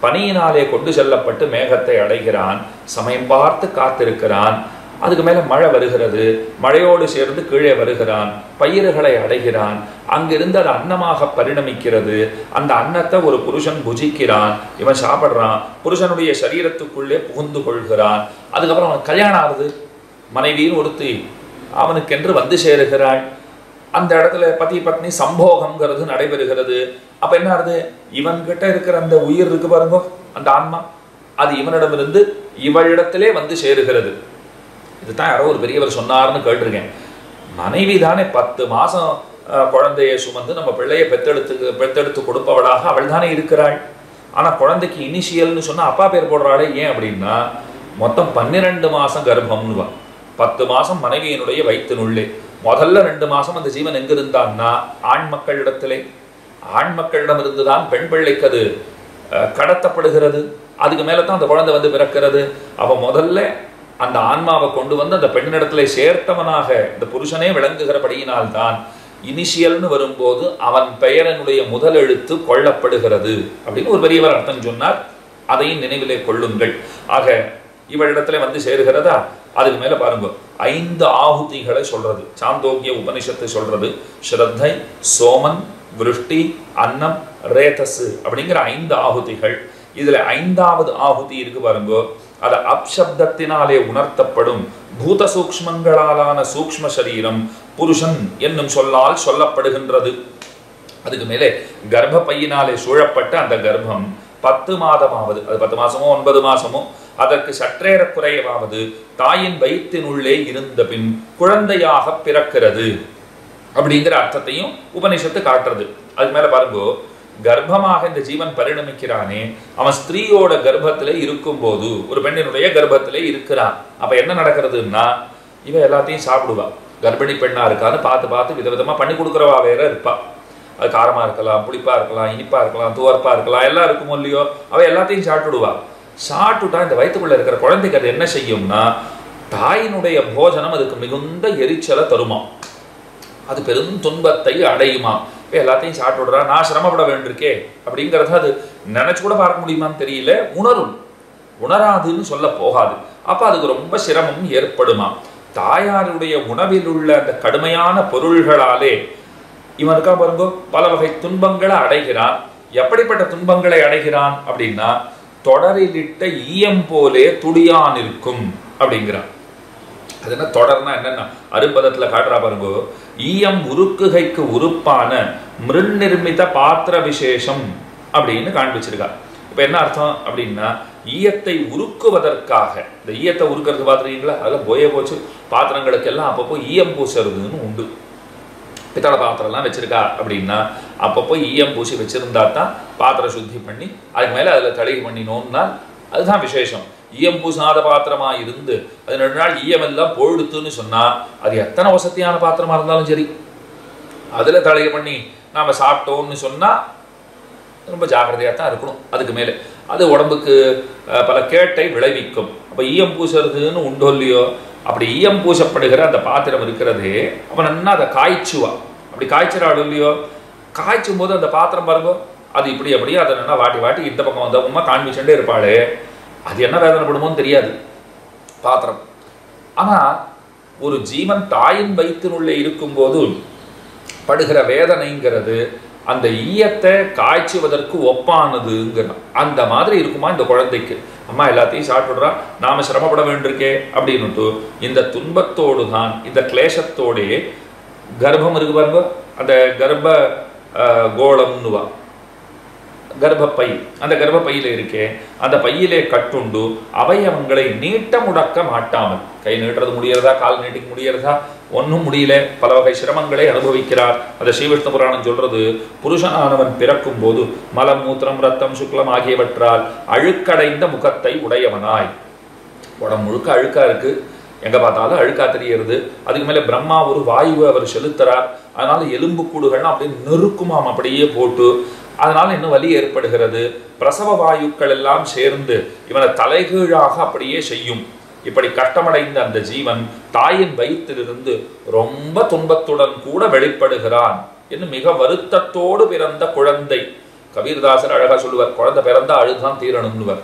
பனியினாலே கொண்டு செல்லப்பட்டு மேகத்தை அடைகிறான், சமயம் பார்த்து காத்திருக்கிறான். அதுக்கு மேல மழை வருகிறது, மழையோடு சேர்ந்து கீழே வருகிறான், பயிர்களை அடைகிறான், அங்கிருந்து அது அன்னமாக பரிணமிக்கிறது. அந்த அன்னத்தை ஒரு புருஷன் புஜிக்கிறான், இவன் சாப்பிட்றான், புருஷனுடைய சரீரத்துக்குள்ளே புகுந்து கொள்கிறான். அதுக்கப்புறம் அவன் கல்யாணம் ஆகுது, மனைவியும் ஒருத்தி அவனுக்கென்று வந்து சேருகிறாள். அந்த இடத்துல பதி பத்னி சம்போகம்ங்கிறது நடைபெறுகிறது. அப்ப என்ன ஆகுது, இவன்கிட்ட இருக்கிற அந்த உயிர் இருக்கு பாருங்க, அந்த ஆன்மா, அது இவனிடமிருந்து இவளிடத்திலே வந்து சேருகிறது. இதுதான் யாரோ ஒரு பெரியவர் சொன்னார்னு கேட்டிருக்கேன். மனைவி தானே 10 மாசம் குழந்தையை சுமந்து நம்ம பிள்ளையை பெத்தெடுத்து கொடுப்பவளாக அவள் தானே இருக்கிறாள். ஆனா குழந்தைக்கு இனிஷியல்னு சொன்னா அப்பா பேர் போடுறாளே, ஏன் அப்படின்னா மொத்தம் 12 மாசம் கர்ப்பம்னுவா. 10 மாசம் மனைவியினுடைய வயிற்றினுள்ளே. முதல்ல 2 மாசம் அந்த ஜீவன் எங்க இருந்தான்னா ஆண் மக்களிடத்திலே. ஆண் மக்களிடம் இருந்துதான் பெண் பிள்ளைக்கு அது கடத்தப்படுகிறது. அதுக்கு மேலதான் அந்த குழந்தை வந்து பிறக்கிறது. அப்ப முதல்ல அந்த ஆன்மாவை கொண்டு வந்து அந்த பெண்ணிடத்திலே சேர்த்தவனாக இந்த புருஷனே விளங்குகிறபடியினால்தான் இனிஷியல்னு வரும்போது அவன் பெயரனுடைய முதல் எழுத்து கொள்ளப்படுகிறது அப்படின்னு ஒரு பெரியவர் அர்த்தம் சொன்னார். அதையும் நினைவிலே கொள்ளுங்கள். ஆக இவளிடத்துல வந்து சேருகிறதா, அதுக்கு மேல பாருங்க 5 ஆகுதிகளை சொல்றது சாந்தோக்கிய உபனிஷத்து சொல்றது. ஸ்ரத்தை, சோமன், விருஷ்டி, அன்னம், ரேதஸ் அப்படிங்கிற 5 ஆகுதிகள். இதுல 5வது ஆகுதி இருக்கு பாருங்க, அது அப்சப்தத்தினாலே உணர்த்தப்படும் பூத சூக்ஷ்மங்களாலான சூக்ஷ்ம சரீரம் புருஷன் என்னும் சொல்லால் சொல்லப்படுகின்றது. அதுக்கு மேலே கர்ப்ப பையினாலே சூழப்பட்ட அந்த கர்ப்பம் 10 மாதமாவது, அது 10 மாசமோ 9 மாசமோ, அதற்கு சற்றேற குறையவாவது தாயின் வயிற்றினுள்ளே இருந்த பின் குழந்தையாக பிறக்கிறது அப்படிங்கிற அர்த்தத்தையும் உபனிஷத்து காட்டுறது. அதுக்கு மேல பாருங்க, கர்ப்பமாக இந்த ஜீவன் பரிணமிக்கிறானே அவன் ஸ்திரீயோட கர்ப்பத்திலே இருக்கும் போது, ஒரு பெண்ணினுடைய கர்ப்பத்திலே இருக்கிறான். அப்ப என்ன நடக்கிறதுன்னா, இவ எல்லாத்தையும் சாப்பிடுவா. கர்ப்பிணி பெண்ணா இருக்கான்னு பார்த்து பார்த்து விதவிதமா பண்ணி கொடுக்குறவா வேற இருப்பா. அது காரமா இருக்கலாம், புளிப்பா இருக்கலாம், இனிப்பா இருக்கலாம், துவர்ப்பா இருக்கலாம், எல்லாம் இருக்குமோ இல்லையோ, அவ எல்லாத்தையும் சாப்பிட்டுடுவா. சாப்பிட்டுட்டா இந்த வயிற்றுக்குள்ள இருக்கிற குழந்தைக்கு அது என்ன செய்யும்னா, தாயினுடைய போஜனம் அதுக்கு மிகுந்த எரிச்சலை தருமா, அது பெரும் துன்பத்தை அடையுமா. எல்லாத்தையும் சாப்பிட்டுடுறா, நான் சிரமப்பட வேண்டியிருக்கே அப்படிங்கிறத அது நினைச்சு கூட பார்க்க முடியுமான்னு தெரியல. உணரும், உணராதுன்னு சொல்ல போகாது. அப்ப அதுக்கு ரொம்ப சிரமம் ஏற்படுமா. தாயாருடைய உணவில் உள்ள அந்த கடுமையான பொருள்களாலே இவன் இருக்கா பாருங்க, பல வகை துன்பங்களை அடைகிறான். எப்படிப்பட்ட துன்பங்களை அடைகிறான் அப்படின்னா, தொடரிலிட்ட ஈயம் போலே துடியான் இருக்கும் அப்படிங்கிறான். அது என்ன தொடர்னா என்னன்னா, அரும்பதத்துல காட்டுறா பாருங்க, ஈயம் உருக்குகைக்கு உறுப்பான மிருநிர்மித பாத்திர விசேஷம் அப்படின்னு காண்பிச்சிருக்கா. இப்ப என்ன அர்த்தம் அப்படின்னா, ஈயத்தை உருக்குவதற்காக, இந்த ஈயத்தை உருக்கிறது பாத்துறீங்களா, அதெல்லாம் போயே போச்சு. பாத்திரங்களுக்கு எல்லாம் அப்பப்போ ஈயம் பூசுறதுன்னு உண்டு. பித்தளை பாத்திரம்லாம் வச்சிருக்கா அப்படின்னா அப்பப்போ ஈயம் பூசி வச்சிருந்தா தான் பாத்திரம் சுத்தி பண்ணி அதுக்கு மேலே அதில் தளிகை பண்ணினோம்னா அதுதான் விசேஷம். ஈயம் பூசாத பாத்திரமா இருந்து அது 2 நாள் ஈயம் எல்லாம் போயிடுத்துன்னு சொன்னா அது எத்தனை வசதியான பாத்திரமா இருந்தாலும் சரி, அதில் தளிகை பண்ணி நாம் சாப்பிட்டோம்னு சொன்னா ரொம்ப ஜாக்கிரதையாக தான் இருக்கணும். அதுக்கு மேலே அது உடம்புக்கு பல கேட்டை விளைவிக்கும். அப்போ ஈயம் பூசுறதுன்னு உண்டோ இல்லையோ, அப்படி ஈயம் பூசப்படுகிற அந்த பாத்திரம் இருக்கிறதே அப்போ நன்னா அதை காய்ச்சுவா. அப்படி காய்ச்சிறாள் இல்லையோ, காய்ச்சும் போது அந்த பாத்திரம் பாருங்க, அது இப்படி அப்படியே அதை நல்லா வாட்டி வாட்டி இந்த பக்கம் வந்த அம்மா காண்பிச்சுட்டே இருப்பாளே, அது என்ன வேதனைப்படுமோன்னு தெரியாது பாத்திரம். ஆனால் ஒரு ஜீவன் தாயின் வயிற்றினுள்ளே இருக்கும்போது படுகிற வேதனைங்கிறது அந்த ஈயத்தை காய்ச்சுவதற்கு ஒப்பானதுங்கிறான். அந்த மாதிரி இருக்குமா இந்த குழந்தைக்கு. அம்மா எல்லாத்தையும் சாப்பிடுறா, நாம சிரமப்பட வேண்டியிருக்கே அப்படின்னுட்டு இந்த துன்பத்தோடு தான், இந்த கிளேசத்தோடே கர்ப்பம் இருக்கு பாருங்க, அந்த கர்ப்ப கோளம்னுவா, கர்ப்பப்பை, அந்த கர்ப்பப்பையில இருக்கே அந்த பையிலே கட்டுண்டு அவயவங்களை நீட்ட முடக்க மாட்டாமல், கை நீட்டுறது முடியறதா, கால் நீட்டிக்க முடியறதா, ஒன்றும் முடியல, பல வகை சிரமங்களை அனுபவிக்கிறார். அந்த ஸ்ரீவிஷ்ணு புராணம் சொல்றது, புருஷனானவன் பிறக்கும் போது மலம், மூத்திரம், ரத்தம், சுக்லம் ஆகியவற்றால் அழுக்கடைந்த முகத்தை உடையவனாய், உடம்பு முழுக்க அழுக்கா இருக்கு, எங்க பார்த்தாலும் அழுக்கா தெரியறது. அதுக்கு மேல பிரம்மா ஒரு வாயுவை அவர் செலுத்துறார், அதனால எலும்பு கூடுகள்லாம் அப்படியே நெருக்குமாம், அப்படியே போட்டு, அதனால இன்னும் வலி ஏற்படுகிறது. பிரசவ வாயுக்கள் எல்லாம் சேர்ந்து இவனை தலைகீழாக அப்படியே செய்யும். இப்படி கஷ்டமடைந்த அந்த ஜீவன் தாயின் வயிற்றிலிருந்து ரொம்ப துன்பத்துடன் கூட வெளிப்படுகிறான் என்று மிக வருத்தத்தோடு பிறந்த குழந்தை. கபீர்தாசர் அழகா சொல்லுவார், குழந்தை பிறந்தா அழுதான் தீரணும்னுவர்.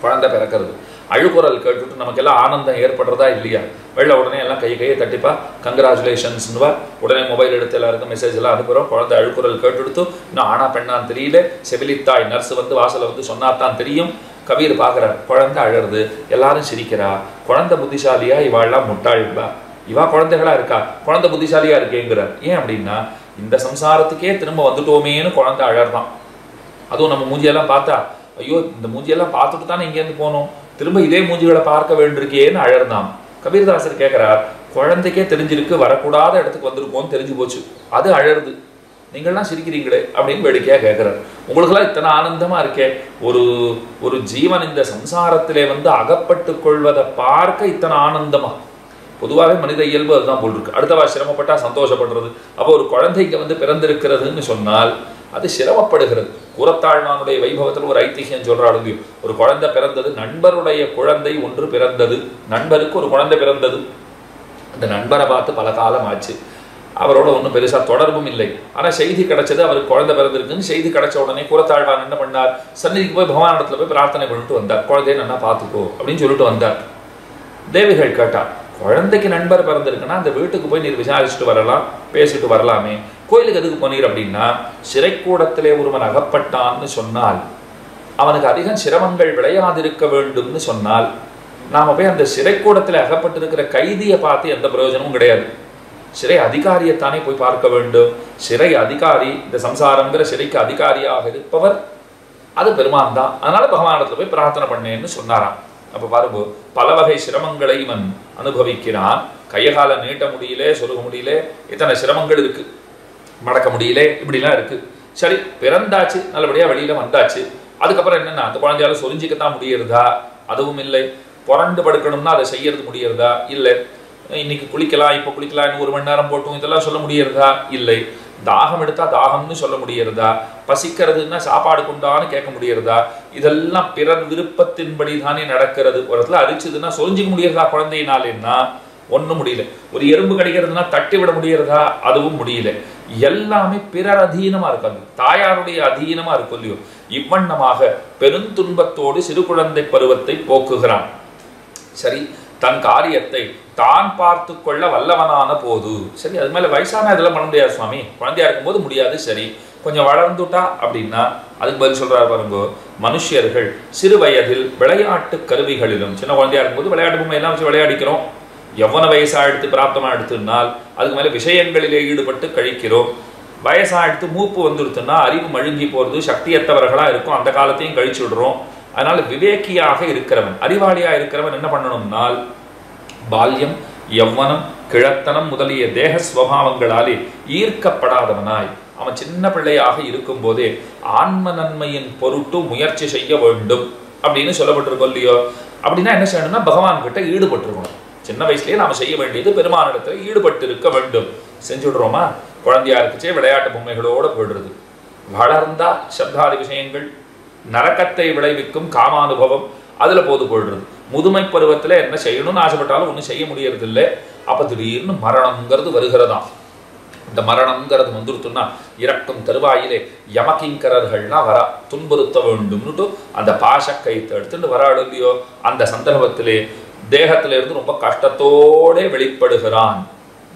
குழந்தை பிறக்கிறது, அழுகுரல் கேட்டுட்டு நமக்கு எல்லாம் ஆனந்தம் ஏற்படுறதா இல்லையா? வெள்ள உடனே எல்லாம் கையை தட்டிப்பா, கங்க்ராச்சுலேஷன்ஸ்னுவா, உடனே மொபைல் எடுத்து எல்லாருக்கும் மெசேஜ் எல்லாம் அனுப்புகிறோம். குழந்தை அழுகுரல் கேட்டுடுத்து, இன்னும் ஆனா பெண்ணான்னு தெரியல, செவிலித்தாய் நர்ஸ் வந்து வாசலை வந்து சொன்னாத்தான் தெரியும். கபீர் பார்க்குறார், குழந்தை அழறது, எல்லாரும் சிரிக்கிறா, குழந்தை புத்திசாலியா, இவாள்லாம் முட்டாள்பா, இவா குழந்தைகளா இருக்கா, குழந்தை புத்திசாலியா இருக்கேங்கிறார். ஏன் அப்படின்னா, இந்த சம்சாரத்துக்கே திரும்ப வந்துட்டோமேன்னு குழந்தை அழறான். அதுவும் நம்ம மூஞ்சியெல்லாம் பார்த்தா, ஐயோ இந்த மூஞ்சியெல்லாம் பார்த்துட்டு தானே இங்கேருந்து போனோம், திரும்ப இதே மூஞ்சிகளை பார்க்க வேண்டியிருக்கேன்னு அழறான். கபீர்தாசர் கேட்கிறார், குழந்தைக்கே தெரிஞ்சிருக்கு வரக்கூடாத இடத்துக்கு வந்திருக்கோன்னு தெரிஞ்சு போச்சு, அது அழறது. நீங்கள்லாம் சிரிக்கிறீங்களே அப்படின்னு வேடிக்கையாக கேட்குறாரு. உங்களுக்கெல்லாம் இத்தனை ஆனந்தமா இருக்கே, ஒரு ஒரு ஜீவன் இந்த சம்சாரத்திலே வந்து அகப்பட்டு கொள்வதை பார்க்க இத்தனை ஆனந்தமா? பொதுவாகவே மனித இயல்பு அதுதான் போல் இருக்கு. அடுத்தவா சிரமப்பட்டா சந்தோஷப்படுறது. அப்போ ஒரு குழந்தைக்கு வந்து பிறந்திருக்கிறதுன்னு சொன்னால் அது சிரமப்படுகிறது. கூரத்தாழ்வானுடைய வைபவத்தில் ஒரு ஐதிஹ்யம் சொல்றாளுங்க, ஒரு குழந்தை பிறந்தது, நண்பருடைய குழந்தை ஒன்று பிறந்தது, நண்பருக்கு ஒரு குழந்தை பிறந்தது. அந்த நண்பரை பார்த்து பல காலம் ஆச்சு, அவரோட ஒன்றும் பெருசா தொடர்பும் இல்லை. ஆனா செய்தி கிடைச்சது, அவருக்கு குழந்தை பிறந்திருக்குன்னு செய்தி கிடைச்ச உடனே கூரத்தாழ்வான் என்ன பண்ணார், சந்நிதிக்கு போய் பகவானிடத்துல போய் பிரார்த்தனை பண்ணிட்டு வந்தார். குழந்தைய நல்லா பார்த்துக்கோ அப்படின்னு சொல்லிட்டு வந்தார். தேவிகள் கேட்டார், குழந்தைக்கு நண்பர் பிறந்திருக்குன்னா அந்த வீட்டுக்கு போய் நீர் விசாரிச்சுட்டு வரலாம், பேசிட்டு வரலாமே, கோயிலுக்கு எதுக்கு போனீர் அப்படின்னா, சிறைக்கூடத்திலே ஒருவன் அகப்பட்டான்னு சொன்னால் அவனுக்கு அதிகம் சிரமங்கள் விளையாதிருக்க வேண்டும்னு சொன்னால் நாம போய் அந்த சிறைக்கூடத்தில் அகப்பட்டிருக்கிற கைதியை பார்த்து எந்த பிரயோஜனமும் கிடையாது. சிறை அதிகாரியத்தானே போய் பார்க்க வேண்டும். சிறை அதிகாரி, இந்த சம்சாரங்கிற சிறைக்கு அதிகாரியாக இருப்பவர் அது பெருமான் தான். அதனால பகவானிடத்துல போய் பிரார்த்தனை பண்ணேன்னு சொன்னாராம். அப்ப பாருங்க, பல வகை சிரமங்களை இவன் அனுபவிக்கிறான். கையகால நீட்ட முடியல, சொருக முடியல, இத்தனை சிரமங்கள் இருக்கு, மடக்க முடியல, இப்படிலாம் இருக்கு. சரி, பிறந்தாச்சு, நல்லபடியா வெளியில வந்தாச்சு. அதுக்கப்புறம் என்னன்னா, அந்த குழந்தையால சொரிஞ்சிக்கத்தான் முடியறதா? அதுவும் இல்லை. புரண்டு படுக்கணும்னா அதை செய்யறது முடியறதா? இல்லை. இன்னைக்கு குளிக்கலாம், இப்ப குளிக்கலாம், இன்னும் 1 மணி நேரம் போட்டும், இதெல்லாம் சொல்ல முடியறதா? இல்லை. தாகம் எடுத்தா தாகம்னு சொல்ல முடியறதா? பசிக்கிறதுன்னா சாப்பாடு கொண்டான்னு கேட்க முடியறதா? இதெல்லாம் பிறர் விருப்பத்தின்படி தானே நடக்கிறது. ஒரு இடத்துல அரிச்சதுன்னா சொரிஞ்சிக்க முடியறதா குழந்தையினாலேன்னா? ஒன்றும் முடியல. ஒரு எறும்பு கடிக்கிறதுனா தட்டி விட முடியறதா? அதுவும் முடியல. எல்லாமே பிறர் அதீனமா இருக்காது, தாயாருடைய அதீனமா இருக்கும் இல்லையோ. இவ்வண்ணமாக பெருந்துன்பத்தோடு சிறு குழந்தை பருவத்தை போக்குகிறான். சரி, தன் காரியத்தை தான் பார்த்து கொள்ள வல்லவனான போது, சரி அது மேல வயசான இதெல்லாம் பண்ண முடியாது சுவாமி, குழந்தையா இருக்கும்போது முடியாது. சரி, கொஞ்சம் வளர்ந்துட்டா அப்படின்னா அதுக்கு பதில் சொல்றாரு பாருங்க, மனுஷர்கள் சிறு வயதில் விளையாட்டு கருவிகளிலும், சின்ன குழந்தையா இருக்கும்போது விளையாட்டு பொம்மை எல்லாம் வச்சு விளையாடிக்கிறோம். எவ்வளோ வயசா எடுத்து பிராப்தமா எடுத்துனால் அதுக்கு மேல விஷயங்களிலே ஈடுபட்டு கழிக்கிறோம். வயசா எடுத்து மூப்பு வந்துடுத்துன்னா அறிவு மழுங்கி போறது, சக்தியற்றவர்களா இருக்கும், அந்த காலத்தையும் கழிச்சு விடுறோம். அதனால விவேக்கியாக இருக்கிறவன், அறிவாளியா இருக்கிறவன் என்ன பண்ணணும்னால், பால்யம், யவ்வனம், கிழத்தனம் முதலிய தேக ஸ்வபாவங்களாலே ஈர்க்கப்படாதவனாய் அவன் சின்ன பிள்ளையாக இருக்கும் போதே ஆன்ம நன்மையின் பொருட்டு முயற்சி செய்ய வேண்டும் அப்படின்னு சொல்லப்பட்டிருக்கோம் இல்லையோ. அப்படின்னா என்ன செய்யணும்னா, பகவான் கிட்ட ஈடுபட்டிருக்கணும். சின்ன வயசுலயே நாம செய்ய வேண்டியது பெருமானிடத்துல ஈடுபட்டு இருக்க வேண்டும். செஞ்சுடுறோமா? குழந்தையா இருக்குச்சே விளையாட்டு பொம்மைகளோட போயிடுறது. வளர்ந்தா சப்தாதி விஷயங்கள், நரக்கத்தை விளைவிக்கும் காமானுபவம், அதுல போயிடுறது. முதுமை பருவத்துல என்ன செய்யணும்னு ஆசைப்பட்டாலும் ஒன்றும் செய்ய முடியறது இல்லை. அப்ப திடீர்னு மரணம்ங்கிறது வருகிறதாம். இந்த மரணம்ங்கிறது வந்துருத்துன்னா இறக்கும் தருவாயிலே யமகிங்கரர்கள்லாம் வரா, துன்புறுத்த வேண்டும்னுட்டு அந்த பாசக்கைத்தை எடுத்துட்டு வராடு இல்லையோ. அந்த சந்தர்ப்பத்திலே தேகத்தில இருந்து ரொம்ப கஷ்டத்தோட வெளிப்படுகிறான்.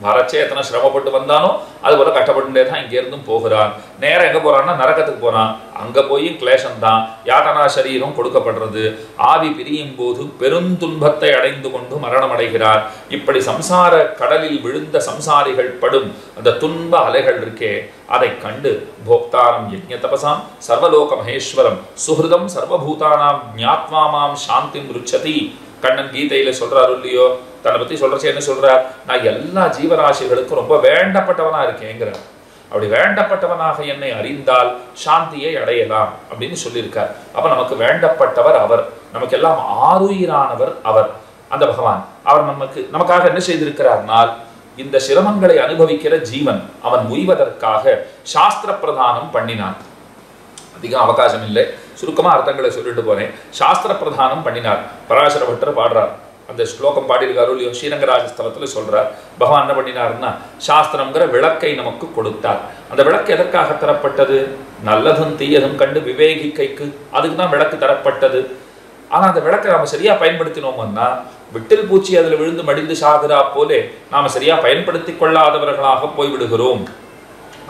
வரச்சே எத்தனை சிரமப்பட்டு வந்தானோ அது போல கஷ்டப்பட்டுட்டே தான் இங்க இருந்தும் போகிறான். நேரம் எங்க போறான்னா நரகத்துக்கு போறான். அங்க போய் கிளேசம் தான், யாத்தனா சரீரம் கொடுக்கப்படுறது. ஆவி பிரியும் போது பெருந்துன்பத்தை அடைந்து கொண்டு மரணம் அடைகிறார். இப்படி சம்சார கடலில் விழுந்த சம்சாரிகள் படும் அந்த துன்ப அலைகள் இருக்கே, அதை கண்டு போக்தாரம் யஜ்ஞ தபசாம் சர்வலோக மகேஸ்வரம் சுஹிருதம் சர்வபூதானாம் ஞாத்வாமாம் சாந்தி ருச்சதி. கண்ணன் கீதையில சொல்றாரு இல்லையோ, தன்னை பத்தி சொல்றச்சு என்ன சொல்றார், நான் எல்லா ஜீவராசிகளுக்கும் ரொம்ப வேண்டப்பட்டவனா இருக்கேங்கிறார். அப்படி வேண்டப்பட்டவனாக என்னை அறிந்தால் சாந்தியை அடையலாம் அப்படின்னு சொல்லியிருக்கார். அப்ப நமக்கு வேண்டப்பட்டவர் அவர், நமக்கு எல்லாம் ஆருயிரானவர் அவர், அந்த பகவான். அவர் நமக்காக என்ன செய்திருக்கிறார்னால், இந்த சிரமங்களை அனுபவிக்கிற ஜீவன் அவன் உய்வதற்காக சாஸ்திர பிரதானம் பண்ணினான். அதிகம் அவகாசம் இல்லை, சுருக்கமா அர்த்தங்களை சொல்லிட்டு போறேன். சாஸ்திர பிரதானம் பண்ணினார். பராசர பட்டர் பாடுறார், அந்த ஸ்லோகம் பாடியிருக்காரு இல்லையோ, ஸ்ரீரங்கராஜஸ்தலத்துல சொல்றார். பகவான் என்ன பண்ணினார்னா, சாஸ்திரம்ங்கிற விளக்கை நமக்கு கொடுத்தார். அந்த விளக்கு எதற்காக தரப்பட்டது? நல்லதும் தீயதும் கண்டு விவேகிக்கைக்கு, அதுக்கு தான் விளக்கு தரப்பட்டது. ஆனா அந்த விளக்கை நாம சரியா பயன்படுத்தினோம்னா, விட்டில் பூச்சி அதுல விழுந்து மடிந்து சாகுறா போலே நாம சரியா பயன்படுத்தி கொள்ளாதவர்களாக போய்விடுகிறோம்.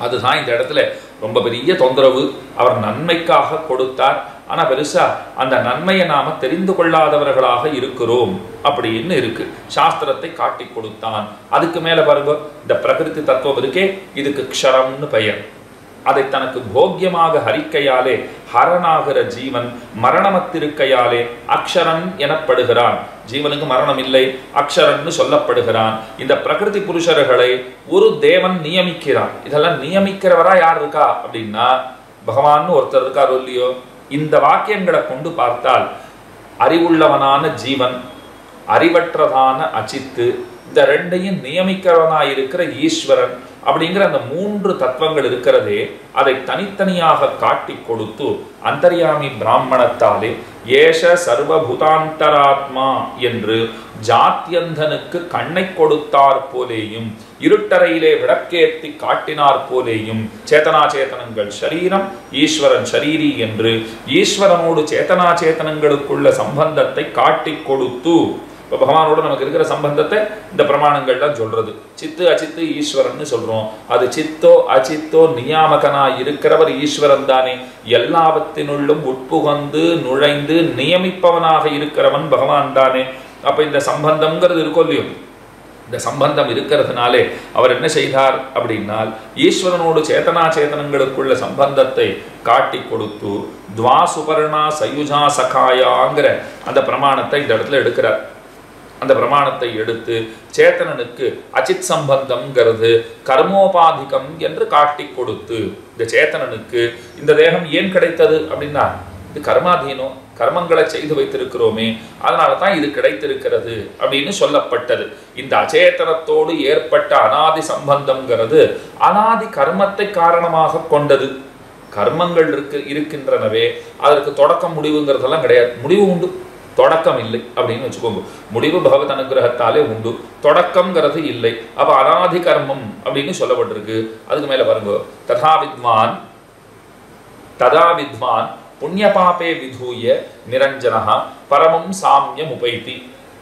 அதுதான் இந்த இடத்துல ரொம்ப பெரிய தொந்தரவு. அவர் நன்மைக்காக கொடுத்தார், ஆனா பெருசா அந்த நன்மையை நாம தெரிந்து கொள்ளாதவர்களாக இருக்கிறோம் அப்படின்னு இருக்கு. சாஸ்திரத்தை காட்டி கொடுத்தான். அதுக்கு மேல பாருங்க, இந்த பிரகிருதி தத்துவம் இருக்கே, இதுக்கு க்ஷரம்னு பெயர். அதை தனக்கு போக்கியமாக ஹரிக்கையாலே ஹரனாகிற ஜீவன் மரணமத்திருக்கையாலே அக்ஷரன் எனப்படுகிறான். ஜீவனுக்கு மரணம் இல்லை, அக்ஷரன்னு சொல்லப்படுகிறான். இந்த பிரகிருதி புருஷர்களை ஒரு தேவன் நியமிக்கிறான். இதெல்லாம் நியமிக்கிறவரா யார் இருக்கா அப்படின்னா பகவான் ஒருத்தர் இருக்காரோ இல்லையோ. இந்த வாக்கியங்களை கொண்டு பார்த்தால் அறிவுள்ளவனான ஜீவன், அறிவற்றதான அச்சித்து, இந்த ரெண்டையும் நியமிக்கிறவனாயிருக்கிற ஈஸ்வரன் அப்படிங்கிற அந்த மூன்று தத்துவங்கள் இருக்கிறதே, அதை தனித்தனியாக காட்டி கொடுத்து அந்தர்யாமி பிராமணத்தாலே ஏஷ சர்வபூதாந்தராத்மா என்று ஜாத்தியந்தனுக்கு கண்ணை கொடுத்தார் போலேயும் இருட்டறையிலே விளக்கேற்றி காட்டினார் போலேயும் சேதனாச்சேதனங்கள் சரீரம், ஈஸ்வரன் சரீரி என்று ஈஸ்வரனோடு சேதனாச்சேதனங்களுக்குள்ள சம்பந்தத்தை காட்டி கொடுத்து, இப்போ பகவானோடு நமக்கு இருக்கிற சம்பந்தத்தை இந்த பிரமாணங்கள் தான் சொல்றது. சித்து அச்சித்து ஈஸ்வரன் சொல்றோம். அது சித்தோ அச்சித்தோ நியாமகனா இருக்கிறவர் ஈஸ்வரன் தானே. எல்லாவற்றினுள்ளும் உட்புகந்து நுழைந்து நியமிப்பவனாக இருக்கிறவன் பகவான் தானே. அப்ப இந்த சம்பந்தம்ங்கிறது இருக்கோ இல்லையோ, இந்த சம்பந்தம் இருக்கிறதுனாலே அவர் என்ன செய்தார் அப்படின்னால் ஈஸ்வரனோடு சேதனா சேதனங்களுக்குள்ள சம்பந்தத்தை காட்டி கொடுத்து துவா சுபர்ணா சயுஜா சகாயாங்கிற அந்த பிரமாணத்தை இந்த இடத்துல எடுக்கிறார். அந்த பிரமாணத்தை எடுத்து சேத்தனனுக்கு அச்சித் சம்பந்தம்ங்கிறது கர்மோபாதிகம் என்று காட்டி கொடுத்து, இந்த சேத்தனனுக்கு இந்த தேகம் ஏன் கிடைத்தது அப்படின்னா இது கர்மாதீனம், கர்மங்களை செய்து வைத்திருக்கிறோமே, அதனால தான் இது கிடைத்திருக்கிறது அப்படின்னு சொல்லப்பட்டது. இந்த அச்சேதனத்தோடு ஏற்பட்ட அனாதி சம்பந்தம்ங்கிறது அனாதி கர்மத்தை காரணமாக கொண்டது. கர்மங்கள் இருக்கின்றனவே, அதற்கு தொடக்கம் முடிவுங்கிறதெல்லாம் கிடையாது. முடிவு உண்டு, தொடக்கம் இல்லை அப்படின்னு வச்சுக்கோங்க. முடிவு பகவத் அனுகிரகத்தாலே உண்டு, தொடக்கம்ங்கிறது இல்லை. அப்ப அனாதி கர்மம் அப்படின்னு சொல்லப்பட்டிருக்கு. அதுக்கு மேல பாருங்க, ததா வித்வான் புண்ணிய பாபே விதூய நிரஞ்சனஹா பரமம் சாமியம் உபைத்தி.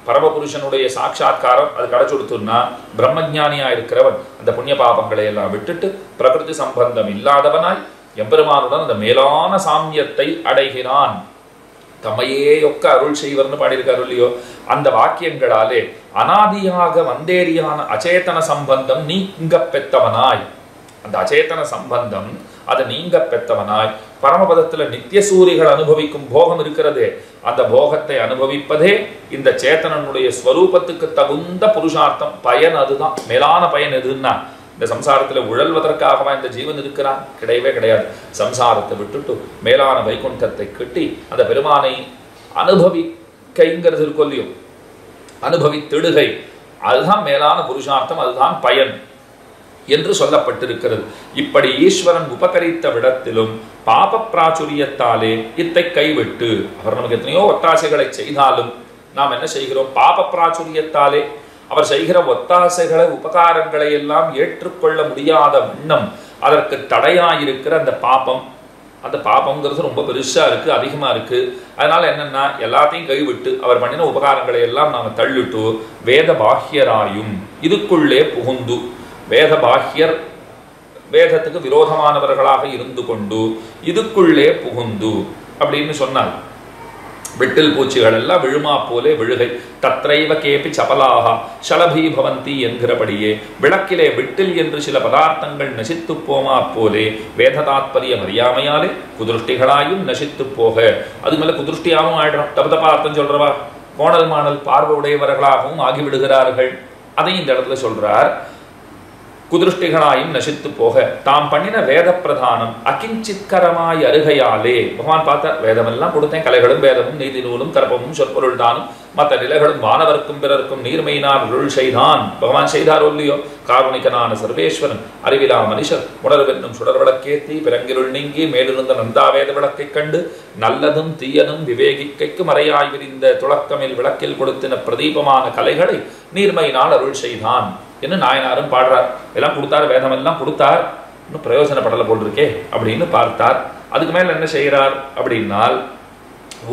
பரமபுருஷனுடைய சாட்சா்காரம் அது கிடைச்சுடுத்துன்னா பிரம்மஜானியா இருக்கிறவன் அந்த புண்ணிய பாபங்களை எல்லாம் விட்டுட்டு பிரகிருதி சம்பந்தம் இல்லாதவனாய் எம்பெருமானுடன் அந்த மேலான சாமியத்தை அடைகிறான். தம்மையே ஒக்க அருள் செய்வர்னு பாடியிருக்காரு இல்லையோ. அந்த வாக்கியங்களாலே அனாதியாக வந்தேரியான அச்சேதன சம்பந்தம் நீங்க பெற்றவனாய், அந்த அச்சேதன சம்பந்தம் அதை நீங்க பெற்றவனாய் பரமபதத்துல நித்திய சூரிகள் அனுபவிக்கும் போகம் இருக்கிறதே, அந்த போகத்தை அனுபவிப்பதே இந்த சேத்தனனுடைய ஸ்வரூபத்துக்கு தகுந்த புருஷார்த்தம். பயன் அதுதான். மேலான பயன் எதுன்னா இந்த சம்சாரத்துல உழல்வதற்காகவா இந்த ஜீவன் இருக்கிறான்? கிடையவே கிடையாது. சம்சாரத்தை விட்டுட்டு மேலான வைகுண்டத்தை கட்டி அந்த பெருமானை அனுபவிக்கைங்கிறது இருக்கும் இல்லையோ, அனுபவித்திடுகை, அதுதான் மேலான புருஷார்த்தம், அதுதான் பயன் என்று சொல்லப்பட்டிருக்கிறது. இப்படி ஈஸ்வரன் உபகரித்த விடத்திலும் பாப பிராச்சுரியத்தாலே இத்தை கைவிட்டு, அவர் நமக்கு எத்தனையோ ஒத்தாசைகளை செய்தாலும் நாம் என்ன செய்கிறோம்? பாப பிராச்சுரியத்தாலே அவர் செய்கிற ஒத்தாசைகளை உபகாரங்களை எல்லாம் ஏற்றுக்கொள்ள முடியாத வண்ணம் அதற்கு தடையாயிருக்கிற அந்த பாபம், அந்த பாபம்ங்கிறது ரொம்ப பெருசா இருக்கு, அதிகமா இருக்கு. அதனால என்னன்னா எல்லாத்தையும் கைவிட்டு அவர் பண்ணின உபகாரங்களை எல்லாம் நாம தள்ளிட்டு வேத பாஹ்யராயும் இதுக்குள்ளே புகுந்து, வேத பாஹ்யர் வேதத்துக்கு விரோதமானவர்களாக இருந்து கொண்டு இதுக்குள்ளே புகுந்து அப்படின்னு சொன்னார். விட்டில் பூச்சிகள் எல்லாம் விழுமா போலே விழுகை, தத்ரைவ கேபி சபலாக ஷலபீ பவந்தி என்கிறபடியே விளக்கிலே விட்டில் என்று சில பதார்த்தங்கள் நசித்து போமா போலே வேத தாத்பரியம் அறியாமையாலே குதிருஷ்டிகளாயும் நசித்து போக, அது மேல குதிருஷ்டியாகவும் ஆயிடும். தபதப்பா அர்த்தம் சொல்றவா கோணல் மாணல் பார்வை உடையவர்களாகவும் ஆகிவிடுகிறார்கள். அதையும் இந்த இடத்துல சொல்றார். குதிருஷ்டிகளாயும் நசித்து போக தாம் பண்ணின வேத பிரதானம் அகிஞ்சித்கரமாய் அருகையாலே, பகவான் பார்த்த வேதமெல்லாம் கொடுத்தேன், கலைகளும் வேதமும் நீதி நூலும் கற்பமும் சொற்பொருள் தானும் மற்ற நிலைகளும் மாணவர்க்கும் பிறர்க்கும் நீர்மையினார் அருள் செய்தான். பகவான் செய்தார் இல்லையோ. காருணிகனான சர்வேஸ்வரன் அறிவிலா மனுஷர் உணர்வென்னும் சுடர் விளக்கேத்தி பிறங்கிருள் நீங்கி மேலிருந்த நந்தாவேத விளக்கை கண்டு நல்லதும் தீயதும் விவேகிக்கைக்கு மறையாய் விரிந்த துளக்கமில் விளக்கில் கொடுத்தின பிரதீபமான கலைகளை நீர்மையினால் அருள் செய்தான் என்று நாயனாரும் பாடுறார். எல்லாம் கொடுத்தார், வேதம் எல்லாம் கொடுத்தார், இன்னும் பிரயோஜனப்படலை போல் இருக்கே அப்படின்னு பார்த்தார். அதுக்கு மேல என்ன செய்கிறார் அப்படின்னால்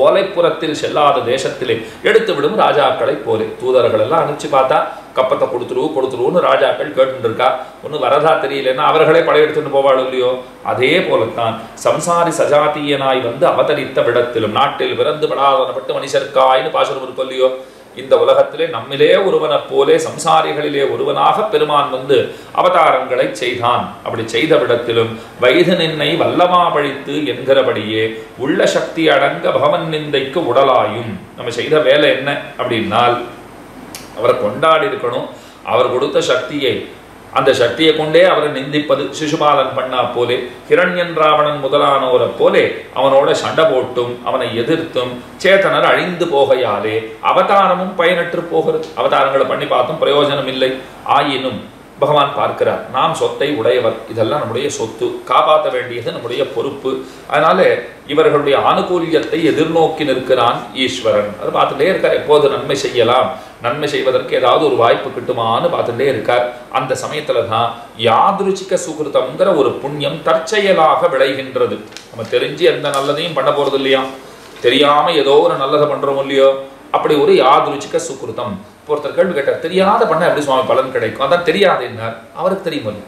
ஓலைப்புறத்தில் செல்லாத தேசத்திலே எடுத்து விடும் ராஜாக்களை போலே தூதர்கள் எல்லாம் அனுப்பிச்சு பார்த்தா கப்பத்தை கொடுத்துருவோன்னு ராஜாக்கள் கேட்டு இருக்கா. ஒன்றும் வரதா தெரியலன்னா அவர்களே படையெடுத்துட்டு போவாள் இல்லையோ. அதே போலத்தான் சம்சாரி சஜாத்தியனாய் வந்து அவதரித்த விடத்திலும் நாட்டில் பிறந்து படாதனப்பட்டு மனுஷர்க்காயின்னு பாசுரம் இருக்கும் இல்லையோ. இந்த உலகத்திலே நம்மிலே ஒருவனை போலே சம்சாரிகளிலே ஒருவனாக பெருமான் வந்து அவதாரங்களை செய்தான். அப்படி செய்த விடத்திலும் வைது நின்னை வல்லமா பழித்து என்கிறபடியே உள்ள சக்தி அடங்க பகவன் நிந்தைக்கு உடலாயும். நம்ம செய்த வேலை என்ன அப்படின்னால் அவரை கொண்டாடி இருக்கணும். அவர் கொடுத்த சக்தியை, அந்த சக்தியை கொண்டே அவரை நிந்திப்பது, சிசுபாலன் பண்ணா போலே, ஹிரண்யன் ராவணன் முதலானோரை போலே அவனோட சண்டை போட்டும் அவனை எதிர்த்தும் சேத்தனர் அழிந்து போகையாலே அவதாரமும் பயனற்று போகிறது. அவதாரங்களை பண்ணி பார்த்தும் பிரயோஜனம் இல்லை. ஆயினும் பகவான் பார்க்கிறார், நாம் சொத்தை உடையவர், இதெல்லாம் நம்முடைய சொத்து, காப்பாற்ற வேண்டியது நம்முடைய பொறுப்பு. அதனால இவர்களுடைய ஆனுகூல்யத்தை எதிர்நோக்கி நிற்கிறான் ஈஸ்வரன். அது பார்த்துட்டே இருக்கார். எப்போது நன்மை செய்யலாம், நன்மை செய்வதற்கு ஏதாவது ஒரு வாய்ப்பு கிட்டுமான்னு பார்த்துட்டே இருக்கார். அந்த சமயத்துல தான் யாதுருச்சிக சுகிருதம்ங்கிற ஒரு புண்ணியம் தற்செயலாக விளைகின்றது. நம்ம தெரிஞ்சு எந்த நல்லதையும் பண்ண போறது இல்லையா, தெரியாம ஏதோ ஒரு நல்லதை பண்றோம் இல்லையோ, அப்படி ஒரு யாதுருச்சிக சுகிருதம். ஒருத்தர் கேள்வி கேட்டார், தெரியாத பண்ண எப்படி சுவாமி பலன் கிடைக்கும்? அதான் தெரியாது என்னார், அவருக்கு தெரியுமோ இல்லையோ,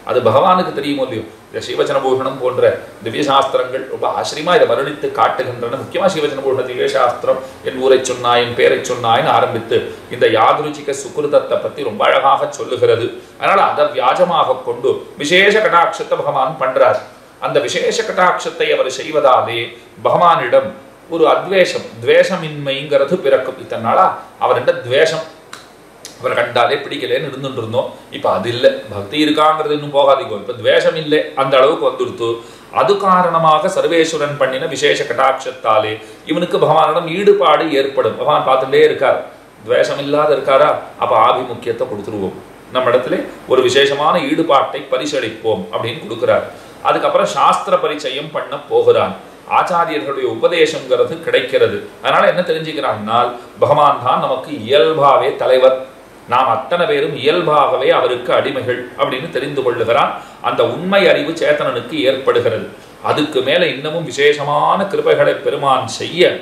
அது பகவானுக்கு தெரியுமோ இல்லையோ. இந்த சிவச்சனபூஷணம் போன்ற திவ்ய சாஸ்திரங்கள் ரொம்ப ஆச்சரியமா இதை வருணித்து காட்டுகின்றன. முக்கியமா சிவச்சனபூஷண திவ்ய சாஸ்திரம் என் ஊரை சொன்னாய், என் பேரை சொன்னாய்னு ஆரம்பித்து இந்த யாதுருச்சிக சுகிருதத்தை பத்தி ரொம்ப அழகாக சொல்லுகிறது. அதனால அதை வியாஜமாக கொண்டு விசேஷ கடாட்சத்தை பகவான் பண்றார். அந்த விசேஷ கடாட்சத்தை அவர் செய்வதாலே பகவானிடம் ஒரு அத்வேஷம், துவேஷமின்மைங்கிறது பிறக்கும். இத்தனை நாளா அவர்கிட்ட துவேஷம், அவரை கண்டாலே பிடிக்கலன்னு இருந்துட்டு இருந்தோம். இப்ப அது இல்லை, பக்தி இருக்காங்கிறது இன்னும் போகாதீங்க. இப்ப துவேஷம் இல்லை, அந்த அளவுக்கு வந்துடுத்து. அது காரணமாக சர்வேஸ்வரன் பண்ணின விசேஷ கடாட்சத்தாலே இவனுக்கு பகவானிடம் ஈடுபாடு ஏற்படும். பகவான் பார்த்துட்டே இருக்கார், துவேஷம் இல்லாத இருக்காரா, அப்ப ஆபிமுக்கியத்தை கொடுத்துருவோம், நம்ம இடத்துல ஒரு விசேஷமான ஈடுபாட்டை பரிசளிப்போம் அப்படின்னு கொடுக்கிறார். அதுக்கப்புறம் சாஸ்திர பரிச்சயம் பண்ண போகிறான். ஆச்சாரியர்களுடைய உபதேசங்கிறது கிடைக்கிறது. அதனால என்ன தெரிஞ்சுக்கிறான்னா, பகவான் தான் நமக்கு இயல்பாவே தலைவர், நாம் அத்தனை பேரும் இயல்பாகவே அவருக்கு அடிமைகள் அப்படின்னு தெரிந்து கொள்ளுகிறான். அந்த உண்மை அறிவு சேத்தனனுக்கு ஏற்படுகிறது. அதுக்கு மேல இன்னமும் விசேஷமான கிருபைகளை பெருமான் செய்ய,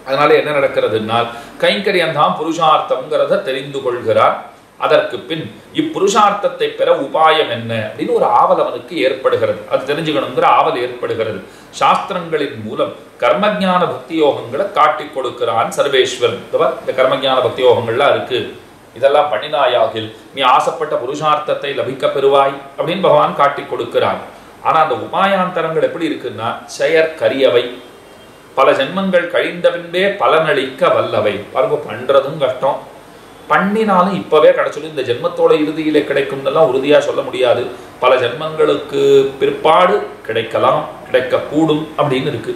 அதனால என்ன நடக்கிறதுனால் கைங்கரியம் தான் புருஷார்த்தம்ங்கிறத தெரிந்து கொள்கிறார். அதற்கு பின் இப்புருஷார்த்தத்தை பெற உபாயம் என்ன அப்படின்னு ஒரு ஆவல் அவனுக்கு ஏற்படுகிறது. அது தெரிஞ்சுக்கணுங்கிற ஆவல் ஏற்படுகிறது. சாஸ்திரங்களின் மூலம் கர்மஜான பக்தி யோகங்களை காட்டி கொடுக்கிறான் சர்வேஸ்வரன். இந்த கர்மஜான பக்தி யோகங்கள்லாம் இருக்கு, இதெல்லாம் பண்ணினாயாகில் நீ ஆசைப்பட்ட புருஷார்த்தத்தை லபிக்க பெறுவாய் அப்படின்னு பகவான் காட்டி கொடுக்கிறான். ஆனா அந்த உபாயாந்தரங்கள் எப்படி இருக்குன்னா, செயற்கரியவை, பல ஜென்மங்கள் கழிந்த பின்பே பலனளிக்க வல்லவை. பாருங்க, பண்றதும் கஷ்டம், பண்ணினாலும் இப்பவே கிடைச்சிடும், இந்த ஜென்மத்தோட இறுதியிலே கிடைக்கும்னெல்லாம் உறுதியா சொல்ல முடியாது. பல ஜென்மங்களுக்கு பிற்பாடு கிடைக்கலாம், கிடைக்கக்கூடும் அப்படின்னு இருக்கு.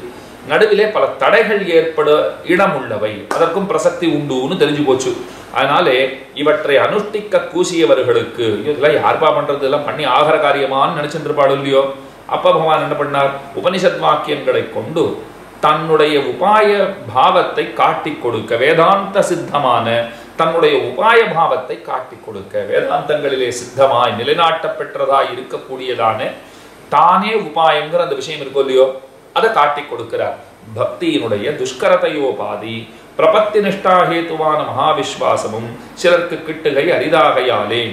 நடுவிலே பல தடைகள் ஏற்பட இடம் உள்ளவை, அதற்கும் பிரசக்தி உண்டுன்னு தெரிஞ்சு போச்சு. அதனாலே இவற்றை அனுஷ்டிக்க கூசியவர்களுக்கு, இதெல்லாம் யார்பா பண்றது, இதெல்லாம் பண்ணி ஆகிற காரியமான்னு நினைச்சுட்டு இருப்பாடு இல்லையோ. அப்ப பகவான் என்ன பண்ணார், உபனிஷத் வாக்கியங்களை கொண்டு தன்னுடைய உபாய பாவத்தை காட்டி கொடுக்க, வேதாந்த சித்தமான தன்னுடைய உபாய பாவத்தை காட்டி கொடுக்க, வேதாந்தங்களிலே சித்தமாய் நிலைநாட்ட பெற்றதாய் இருக்கக்கூடியதான தானே உபாயங்கிற அந்த விஷயம் இருக்கோ இல்லையோ, அதை காட்டி கொடுக்கிறார். பக்தியினுடைய துஷ்கரதையோபாதி பிரபத்தி நிஷ்டாஹேத்துவான மகாவிஸ்வாசமும் சிலருக்கு கிட்டுகை அரிதாகையாலே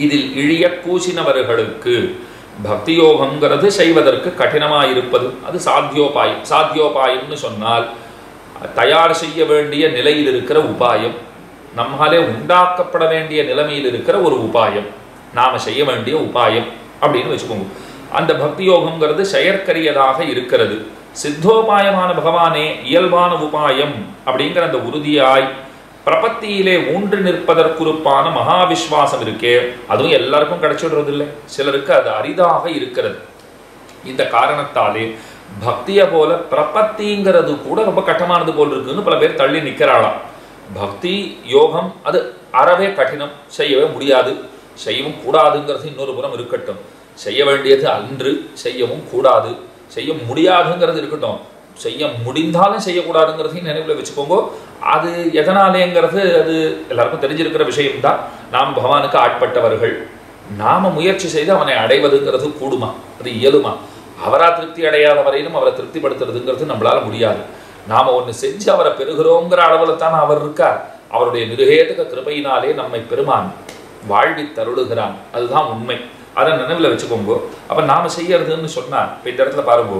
இதில் இழிய கூசினவர்களுக்கு பக்தி யோகங்கிறது செய்வதற்கு கடினமாயிருப்பது. அது சாத்தியோபாயம். சாத்தியோபாயம்னு சொன்னால் தயார் செய்ய வேண்டிய நிலையில் இருக்கிற உபாயம், நம்மாலே உண்டாக்கப்பட வேண்டிய நிலைமையில் இருக்கிற ஒரு உபாயம், நாம செய்ய வேண்டிய உபாயம் அப்படின்னு வச்சுக்கோங்க. அந்த பக்தி யோகம்ங்கிறது செயற்கரியதாக இருக்கிறது. சித்தோபாயமான பகவானே இயல்பான உபாயம் அப்படிங்கிற அந்த உறுதியாய் பிரபத்தியிலே ஊன்று நிற்பதற்குறுப்பான மகாவிஸ்வாசம் இருக்கே, அதுவும் எல்லாருக்கும் கிடைச்சிடுறது இல்லை, சிலருக்கு அது அரிதாக இருக்கிறது. இந்த காரணத்தாலே பக்தியை போல பிரபத்திங்கிறது கூட ரொம்ப கட்டமானது போல் இருக்குன்னு பல பேர் தள்ளி நிற்கிறாளாம். பக்தி யோகம் அது அறவே கடினம், செய்யவே முடியாது, செய்யவும் கூடாதுங்கிறது இன்னொரு புறம் இருக்கட்டும். செய்ய வேண்டியது அன்று, செய்யவும் கூடாது, செய்ய முடியாதுங்கிறது இருக்கட்டும், செய்ய முடிந்தாலும் செய்யக்கூடாதுங்கிறதையும் நினைவில் வச்சுக்கோங்க. அது எதனாலேங்கிறது அது எல்லாருக்கும் தெரிஞ்சிருக்கிற விஷயம்தான். நாம் பகவானுக்கு ஆட்பட்டவர்கள், நாம முயற்சி செய்து அவனை அடைவதுங்கிறது கூடுமா, அது இயலுமா? அவரா திருப்தி அடையாத வரையிலும் அவரை திருப்திப்படுத்துறதுங்கிறது நம்மளால முடியாது. நாம ஒன்று செஞ்சு அவரை பெறுகிறோங்கிற அளவில் தான் அவர் இருக்கார். அவருடைய நிருகேதுக கிருபையினாலே நம்மை பெருமான் வாழ்வி தருளுகிறான், அதுதான் உண்மை. அதை நினைவில் வச்சுக்கோங்க. அப்ப நாம செய்யறதுன்னு சொன்னா, இப்ப இந்த இடத்துல பாருங்க,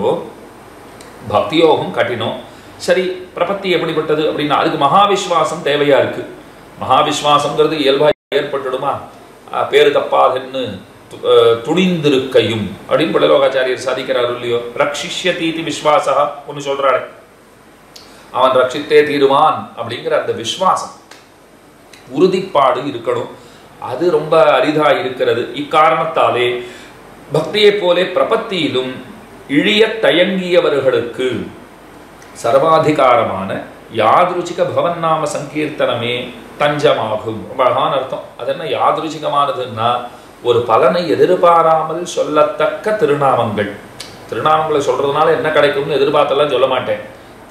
பக்தியோகம் கட்டினம், சரி, பிரபத்தி எப்படிப்பட்டது அப்படின்னா அதுக்கு மகாவிஸ்வாசம் தேவையா இருக்கு. மகாவிஸ்வாசம்ங்கிறது இயல்பா ஏற்பட்டுடுமா? பேரு தப்பாதுன்னு துணிந்திருக்கையும் அப்படின்னு படலோகாச்சாரியர் சாதிக்கிறார் இல்லையோ. ரக்ஷிஷ்யதீதி விஸ்வாசா ஒன்னு சொல்றாரு, அவன் ரட்சித்தே தீருவான் அப்படிங்கிற அந்த விஸ்வாசம், உறுதிப்பாடு இருக்கணும். அது ரொம்ப அரிதா இருக்கிறது. இக்காரணத்தாலே பக்தியை போலே பிரபத்தியிலும் இழிய தயங்கியவர்களுக்கு சர்வாதிகாரமான யாதுருச்சிக பவன் நாம சங்கீர்த்தனமே தஞ்சமாகும். ரொம்ப அழகான அர்த்தம். அது என்ன யாதுருச்சிகமானதுன்னா, ஒரு பலனை எதிர்பாராமல் சொல்லத்தக்க திருநாமங்கள். திருநாமங்களை சொல்றதுனால என்ன கிடைக்கும்னு எதிர்பார்த்தெல்லாம் சொல்ல மாட்டேன்.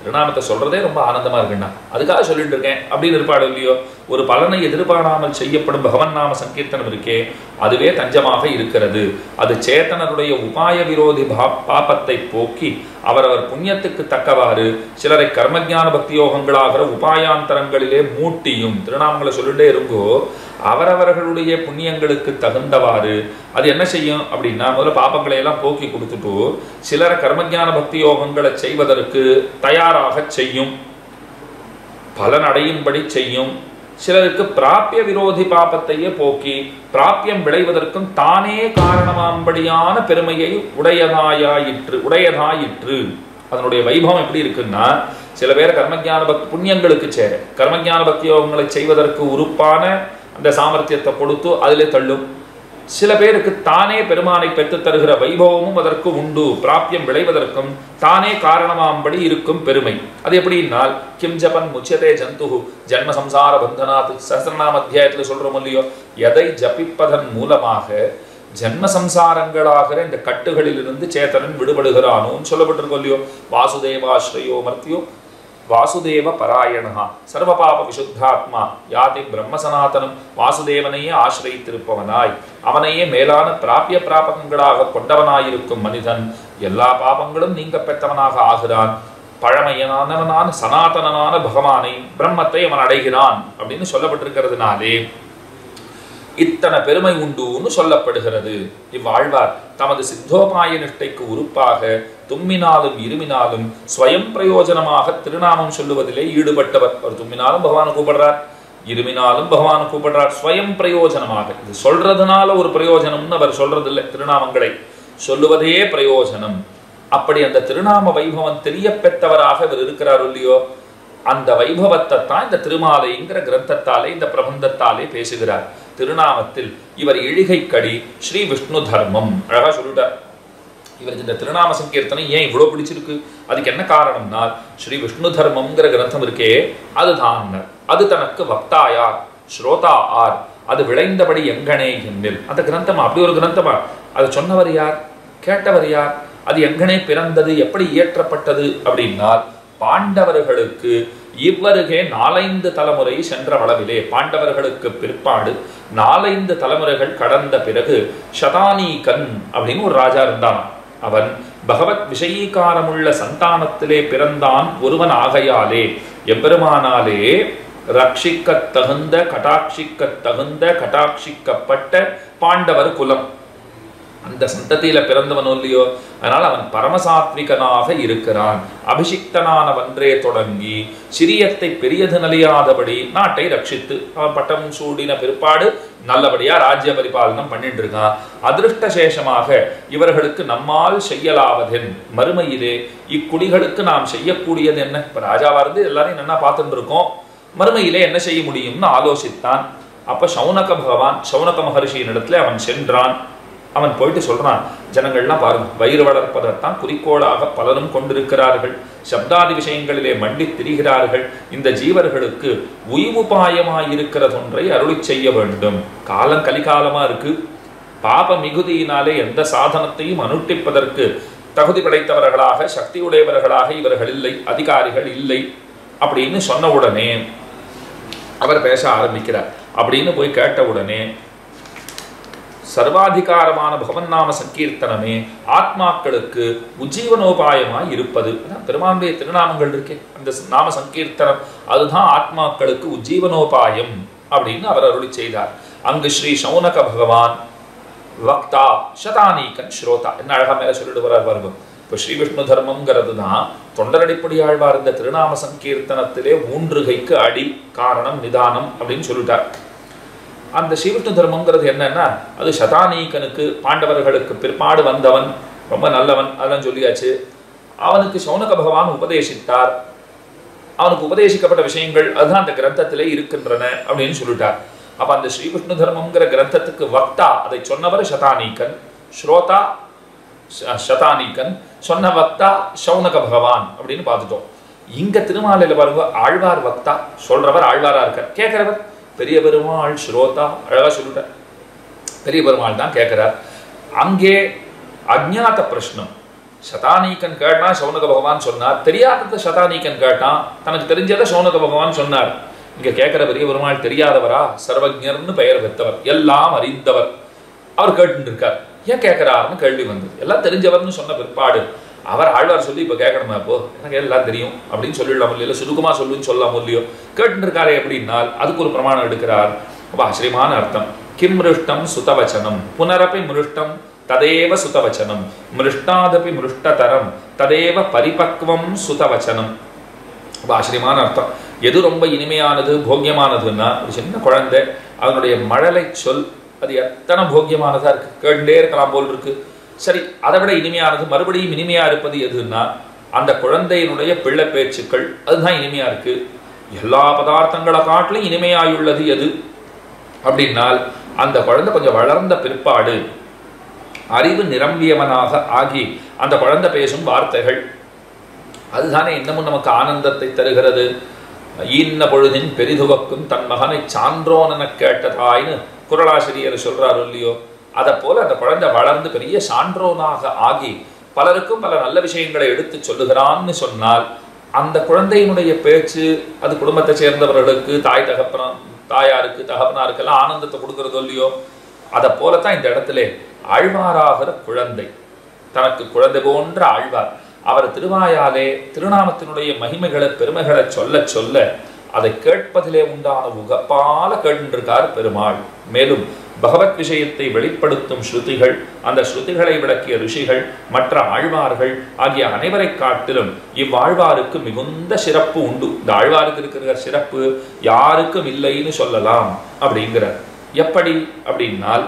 திருநாமத்தை சொல்றதே ரொம்ப ஆனந்தமா இருக்குண்ணா, அதுக்காக சொல்லிட்டு இருக்கேன் அப்படின்னு இருப்பாடு இல்லையோ. ஒரு பலனை எதிர்பாராமல் செய்யப்படும் பகவன் நாம சங்கீர்த்தனம் இருக்கே, அதுவே தஞ்சமாக இருக்கிறது. அது சேத்தனருடைய உபாய விரோதி பாபத்தை போக்கி அவரவர் புண்ணியத்துக்கு தக்கவாறு சிலரை கர்மஜான பக்தி யோகங்களாகிற உபாயாந்தரங்களிலே மூட்டியும். திருநாமங்களை சொல்லிட்டே இருங்கோ, அவரவர்களுடைய புண்ணியங்களுக்கு தகுந்தவாறு அது என்ன செய்யும் அப்படின்னா, முதல்ல பாபங்களை எல்லாம் போக்கி கொடுத்துட்டு சிலரை கர்மஜான பக்தி யோகங்களை செய்வதற்கு தயாராக செய்யும், பலன் அடையும்படி செய்யும். சிலருக்கு பிராபிய விரோதி பாபத்தையே போக்கி பிராபியம் விளைவதற்கும் தானே காரணமாம்படியான பெருமையை உடையதாயிற்று. அதனுடைய வைபவம் எப்படி இருக்குன்னா, சில பேர் கர்மஜான பக்தி புண்ணியங்களுக்கு சேர கர்மஜான பக்தி யோகங்களை செய்வதற்கு உறுப்பான அந்த சாமர்த்தியத்தை கொடுத்து அதிலே தள்ளும். சில பேருக்கு தானே பெருமானை பெற்று தருகிற வைபவமும் அதற்கு உண்டு, பிராபியம் விளைவதற்கும் தானே காரணமாம்படி இருக்கும் பெருமை. அது எப்படின்னால், கிம் ஜபன் முச்சதே ஜந்து ஜன்ம சம்சார பந்தனாத் சஹஸ்ரநாம அத்தியாயத்தில் சொல்றோம் இல்லையோ, எதை ஜபிப்பதன் மூலமாக ஜன்ம சம்சாரங்களாகிற இந்த கட்டுகளிலிருந்து சேத்தனன் விடுபடுகிறானோன்னு சொல்லப்பட்டிருக்கோம் இல்லையோ. வாசுதேவாஸ்ரயோ மர்த்தியோ வாசுதேவ பராயணா சர்வபாப விசுத்தாத்மா யாதி பிரம்ம சனாதனம். வாசுதேவனையே ஆசிரியத்திருப்பவனாய் அவனையே மேலான பிராபிய பிராபகங்களாக கொண்டவனாயிருக்கும் மனிதன் எல்லா பாபங்களும் நீங்க பெற்றவனாக ஆகிறான். பழமையானவனான சனாதனனான பகவானை பிரம்மத்தை அவன் அடைகிறான் அப்படின்னு சொல்லப்பட்டிருக்கிறதுனாலே இத்தனை பெருமை உண்டுன்னு சொல்லப்படுகிறது. இவ்வாழ்வார் தமது சித்தோபாய நிஷ்டைக்கு உறுப்பாக தும்மினாலும் இருமினாலும் ஸ்வயம் பிரயோஜனமாக திருநாமம் சொல்லுவதிலே ஈடுபட்டவர். அவர் தும்மினாலும் பகவான் கூப்பிடுறார், இருமினாலும் பகவான் கூப்பிடுறார், ஸ்வயம் பிரயோஜனமாக. இது சொல்றதுனால ஒரு பிரயோஜனம்னு அவர் சொல்றது இல்லை, திருநாமங்களை சொல்லுவதே பிரயோஜனம். அப்படி அந்த திருநாம வைபவம் தெரிய பெற்றவராக இவர் இருக்கிறார் இல்லையோ. அந்த வைபவத்தை தான் இந்த திருமாலைங்கிற கிரந்தத்தாலே இந்த பிரபந்தத்தாலே பேசுகிறார். திருநாமத்தில் இவர் எழிகைக்கடி ஸ்ரீ விஷ்ணு தர்மம் அழகா சொல்லிட்டார். இவருக்கு இந்த திருநாம சங்கீர்த்தனம் ஏன் இவ்வளவு பிடிச்சிருக்கு, அதுக்கு என்ன காரணம்னா, ஸ்ரீ விஷ்ணு தர்மம்ங்கிற கிரந்தம் இருக்கே அதுதான். அது தனக்கு வக்தாயார் ஸ்ரோதா ஆர், அது விளைந்தபடி எங்கனே என்னில். அந்த கிரந்தமா அப்படி ஒரு கிரந்தமா? அதை சொன்னவர் யார், கேட்டவர் யார், அது எங்கனே பிறந்தது, எப்படி இயற்றப்பட்டது அப்படின்னால், பாண்டவர்களுக்கு இவ்வருகே 4-5 தலைமுறை சென்ற அளவிலே, பாண்டவர்களுக்கு பிற்பாடு 4-5 தலைமுறைகள் கடந்த பிறகு சதானீகன் அப்படின்னு ஒரு ராஜா இருந்தான். அவன் பகவத் விஷயீகாரமுள்ள சந்தானத்திலே பிறந்தான் ஒருவன் ஆகையாலே எம்பெருமானாலே ரட்சிக்க தகுந்த கட்டாட்சிக்கப்பட்ட பாண்டவர் குலம். அந்த சந்ததியில பிறந்தவன் இல்லையோ, அதனால அவன் பரமசாத்விகனாக இருக்கிறான். அபிஷிக்தனானவன்றே தொடங்கி சிறியத்தை பெரியது நலியாதபடி நாட்டை ரட்சித்து அவன் பட்டம் சூடின பிற்பாடு நல்லபடியா ராஜ்ய பரிபாலனம் பண்ணிட்டு இருக்கான். அதிருஷ்டசேஷமாக இவர்களுக்கு நம்மால் செய்யலாவதென், மறுமையிலே இக்குடிகளுக்கு நாம் செய்யக்கூடியது என்ன? இப்ப ராஜாவா இருந்து எல்லாரையும் நல்லா பார்த்துட்டு இருக்கோம், மறுமையிலே என்ன செய்ய முடியும்னு ஆலோசித்தான். அப்ப சௌனக பகவான் சௌனக மகர்ஷியின் இடத்துல அவன் சென்றான். அவன் போயிட்டு சொல்றான், ஜனங்கள்லாம் பாருங்க, வயிறு வளர்ப்பதைத்தான் குறிக்கோளாக பலரும் கொண்டிருக்கிறார்கள், சப்தாதி விஷயங்களிலே மண்டி திரிகிறார்கள். இந்த ஜீவர்களுக்கு உய்வுபாயமாயிருக்கிறதொன்றை அருளி செய்ய வேண்டும். காலம் கலிகாலமா இருக்கு, பாப மிகுதியினாலே எந்த சாதனத்தையும் அனுஷ்டிப்பதற்கு தகுதி படைத்தவர்களாக சக்தியுடையவர்களாக இவர்கள் இல்லை, அதிகாரிகள் இல்லை அப்படின்னு சொன்ன உடனே அவர் பேச ஆரம்பிக்கிறார். அப்படின்னு போய் கேட்ட உடனே, சர்வாதிகாரமான பகவன் நாம சங்கீர்த்தனமே ஆத்மாக்களுக்கு உஜ்ஜீவனோபாயமாய் இருப்பது. பெருமானுடைய திருநாமங்கள் இருக்கே, அந்த நாம சங்கீர்த்தனம் அதுதான் ஆத்மாக்களுக்கு உஜ்ஜீவனோபாயம் அப்படின்னு அவர் அருளி செய்தார். அங்கு ஸ்ரீ சௌனக பகவான் வக்தா சதானீகன் ஸ்ரோதா என்ன அழகா மேல சொல்லிட்டு வர்றார் பாருங்க. இப்போ ஸ்ரீ விஷ்ணு தர்மம்ங்கிறது தான் தொண்டரடிப்படி ஆழ்வார் இந்த திருநாம சங்கீர்த்தனத்திலே ஊன்றுகைக்கு அடி காரணம் நிதானம் அப்படின்னு சொல்லிட்டார். அந்த ஸ்ரீவிஷ்ணு தர்மம்ங்கிறது என்னன்னா, அது சதானீகனுக்கு பாண்டவர்களுக்கு பிற்பாடு வந்தவன், ரொம்ப நல்லவன், அதெல்லாம் சொல்லியாச்சு. அவனுக்கு சௌனக பகவான் உபதேசித்தார். அவனுக்கு உபதேசிக்கப்பட்ட விஷயங்கள் அதுதான் அந்த கிரந்தத்திலே இருக்கின்றன அப்படின்னு சொல்லிட்டார். அப்ப அந்த ஸ்ரீவிஷ்ணு தர்மம்ங்கிற கிரந்தத்துக்கு வக்தா, அதை சொன்னவர் சதானீகன், ஸ்ரோதா சதானீகன், சொன்ன வக்தா சௌனக பகவான் அப்படின்னு பார்த்துட்டோம். இங்க திருமாலையில பாருங்க, ஆழ்வார் வக்தா, சொல்றவர் ஆழ்வாரா இருக்கார், கேட்கிறவர் பெரிய பெருமாள் ஸ்ரோதா. அழகா சொல்லிட்டார், பெரிய பெருமாள் தான் கேட்கிறார். அங்கே அஜ்ஞாத பிரஷ்னம், சதானீகன் கேட்டா சௌனக பகவான் சொன்னார், தெரியாதத சதானீகன் கேட்டான், தனக்கு தெரிஞ்சதை சௌனக பகவான் சொன்னார். இங்க கேட்கிற பெரிய பெருமாள் தெரியாதவரா, சர்வஜர்னு பெயர் பெற்றவர், எல்லாம் அறிந்தவர், அவர் கேட்டு இருக்கார். ஏன் கேட்கிறாருன்னு கேள்வி வந்தது. எல்லாம் தெரிஞ்சவர்னு சொன்ன பிற்பாடு அவர் ஆழ்வார் சொல்லி இப்ப கேட்கணுமா, அப்போ எனக்கு எல்லாம் தெரியும் அப்படின்னு சொல்லிடலாம் இல்லையோ, சுருக்கமா சொல்லுன்னு சொல்லலாம் இல்லையோ, கேட்டு இருக்காரு அப்படின்னால் அதுக்கு ஒரு பிரமாணம் எடுக்கிறார். ரொம்ப ஆச்சரியமான அர்த்தம். கிம் மிருஷ்டம் சுதவச்சனம் புனரப்பி மிருஷ்டம் ததேவ சுதவச்சனம் மிருஷ்டாதபி மிருஷ்டதரம் ததேவ பரிபக்வம் சுதவச்சனம். ரொம்ப ஆச்சரியமான அர்த்தம். எது ரொம்ப இனிமையானது போக்கியமானதுன்னா, ஒரு சின்ன குழந்தை அதனுடைய மழலை சொல் அது எத்தனை போக்கியமானதா இருக்கு, கேட்டே இருக்கலாம் போல் இருக்கு. சரி, அதை விட இனிமையானது மறுபடியும் இனிமையா இருப்பது எதுன்னா அந்த குழந்தையினுடைய பிள்ளை பேச்சுக்கள், அதுதான் இனிமையா இருக்கு. எல்லா பதார்த்தங்களை காட்டிலும் இனிமையாயுள்ளது எது அப்படின்னால் அந்த குழந்தை கொஞ்சம் வளர்ந்த பிற்பாடு அறிவு நிரம்பியவனாக ஆகி அந்த குழந்தை பேசும் வார்த்தைகள், அதுதானே இன்னமும் நமக்கு ஆனந்தத்தை தருகிறது. ஈன்ன பொழுதின் பெரிதுவக்கும் தன் மகனை சான்றோன் என கேட்டதாயின்னு குறளாசிரியர் சொல்றாரு இல்லையோ, அதை போல அந்த குழந்தை வளர்ந்து பெரிய சான்றோனாக ஆகி பலருக்கும் பல நல்ல விஷயங்களை எடுத்து சொல்லுகிறான்னு சொன்னால் அந்த குழந்தையினுடைய பேச்சு அது குடும்பத்தை சேர்ந்தவர்களுக்கு தாயாருக்கு தகப்பனாருக்கெல்லாம் ஆனந்தத்தை கொடுக்கறதோ இல்லையோ, அதை போலத்தான் இந்த இடத்துல ஆழ்வாராகிற குழந்தை, தனக்கு குழந்தை போன்ற ஆழ்வார், அவர் திருவாயாலே திருநாமத்தினுடைய மகிமைகளை பெருமைகளை சொல்ல சொல்ல அதை கேட்பதிலே உண்டான உகப்பால கேட்டிருக்கார் பெருமாள். மேலும் பகவத் விஷயத்தை வெளிப்படுத்தும் ஸ்ருதிகள், அந்த ஸ்ருதிகளை விளக்கிய ரிஷிகள், மற்ற ஆழ்வார்கள் ஆகிய அனைவரை காட்டிலும் இவ்வாழ்வாருக்கு மிகுந்த சிறப்பு உண்டு. இந்த ஆழ்வாருக்கு இருக்கிற சிறப்பு யாருக்கும் இல்லைன்னு சொல்லலாம் அப்படிங்கிறார். எப்படி அப்படின்னால்,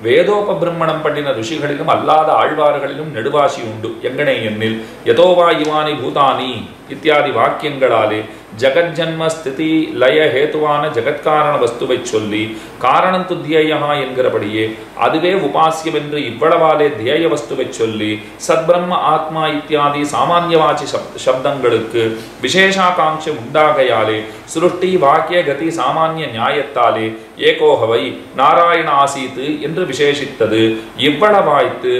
வேதோபபிரம்மணம் பண்ணின ரிஷிகளிலும் அல்லாத ஆழ்வார்களிலும் நெடுவாசி உண்டு. எங்கனே எண்ணில் யதோவா இவானி பூதானி இத்தியாதி வாக்கியங்களாலே ஜகஜன்ம ஸ்திதி லய ஹேத்துவான ஜகத்காரண வஸ்துவை சொல்லி காரணம் துத்தியா என்கிறபடியே அதுவே உபாசியம் என்று இவ்வளவாலே தியேய வஸ்துவை சொல்லி சத்பிரம்ம ஆத்மா இத்தியாதி சாமானியவாச்சி சப்தங்களுக்கு விசேஷாகாங்ஷை உண்டாகையாலே சுருஷ்டி வாக்கிய கதி சாமானிய நியாயத்தாலே ஏகோகவை நாராயண ஆசீத்து என்று விசேஷித்தது. இவ்வளவாய்த்து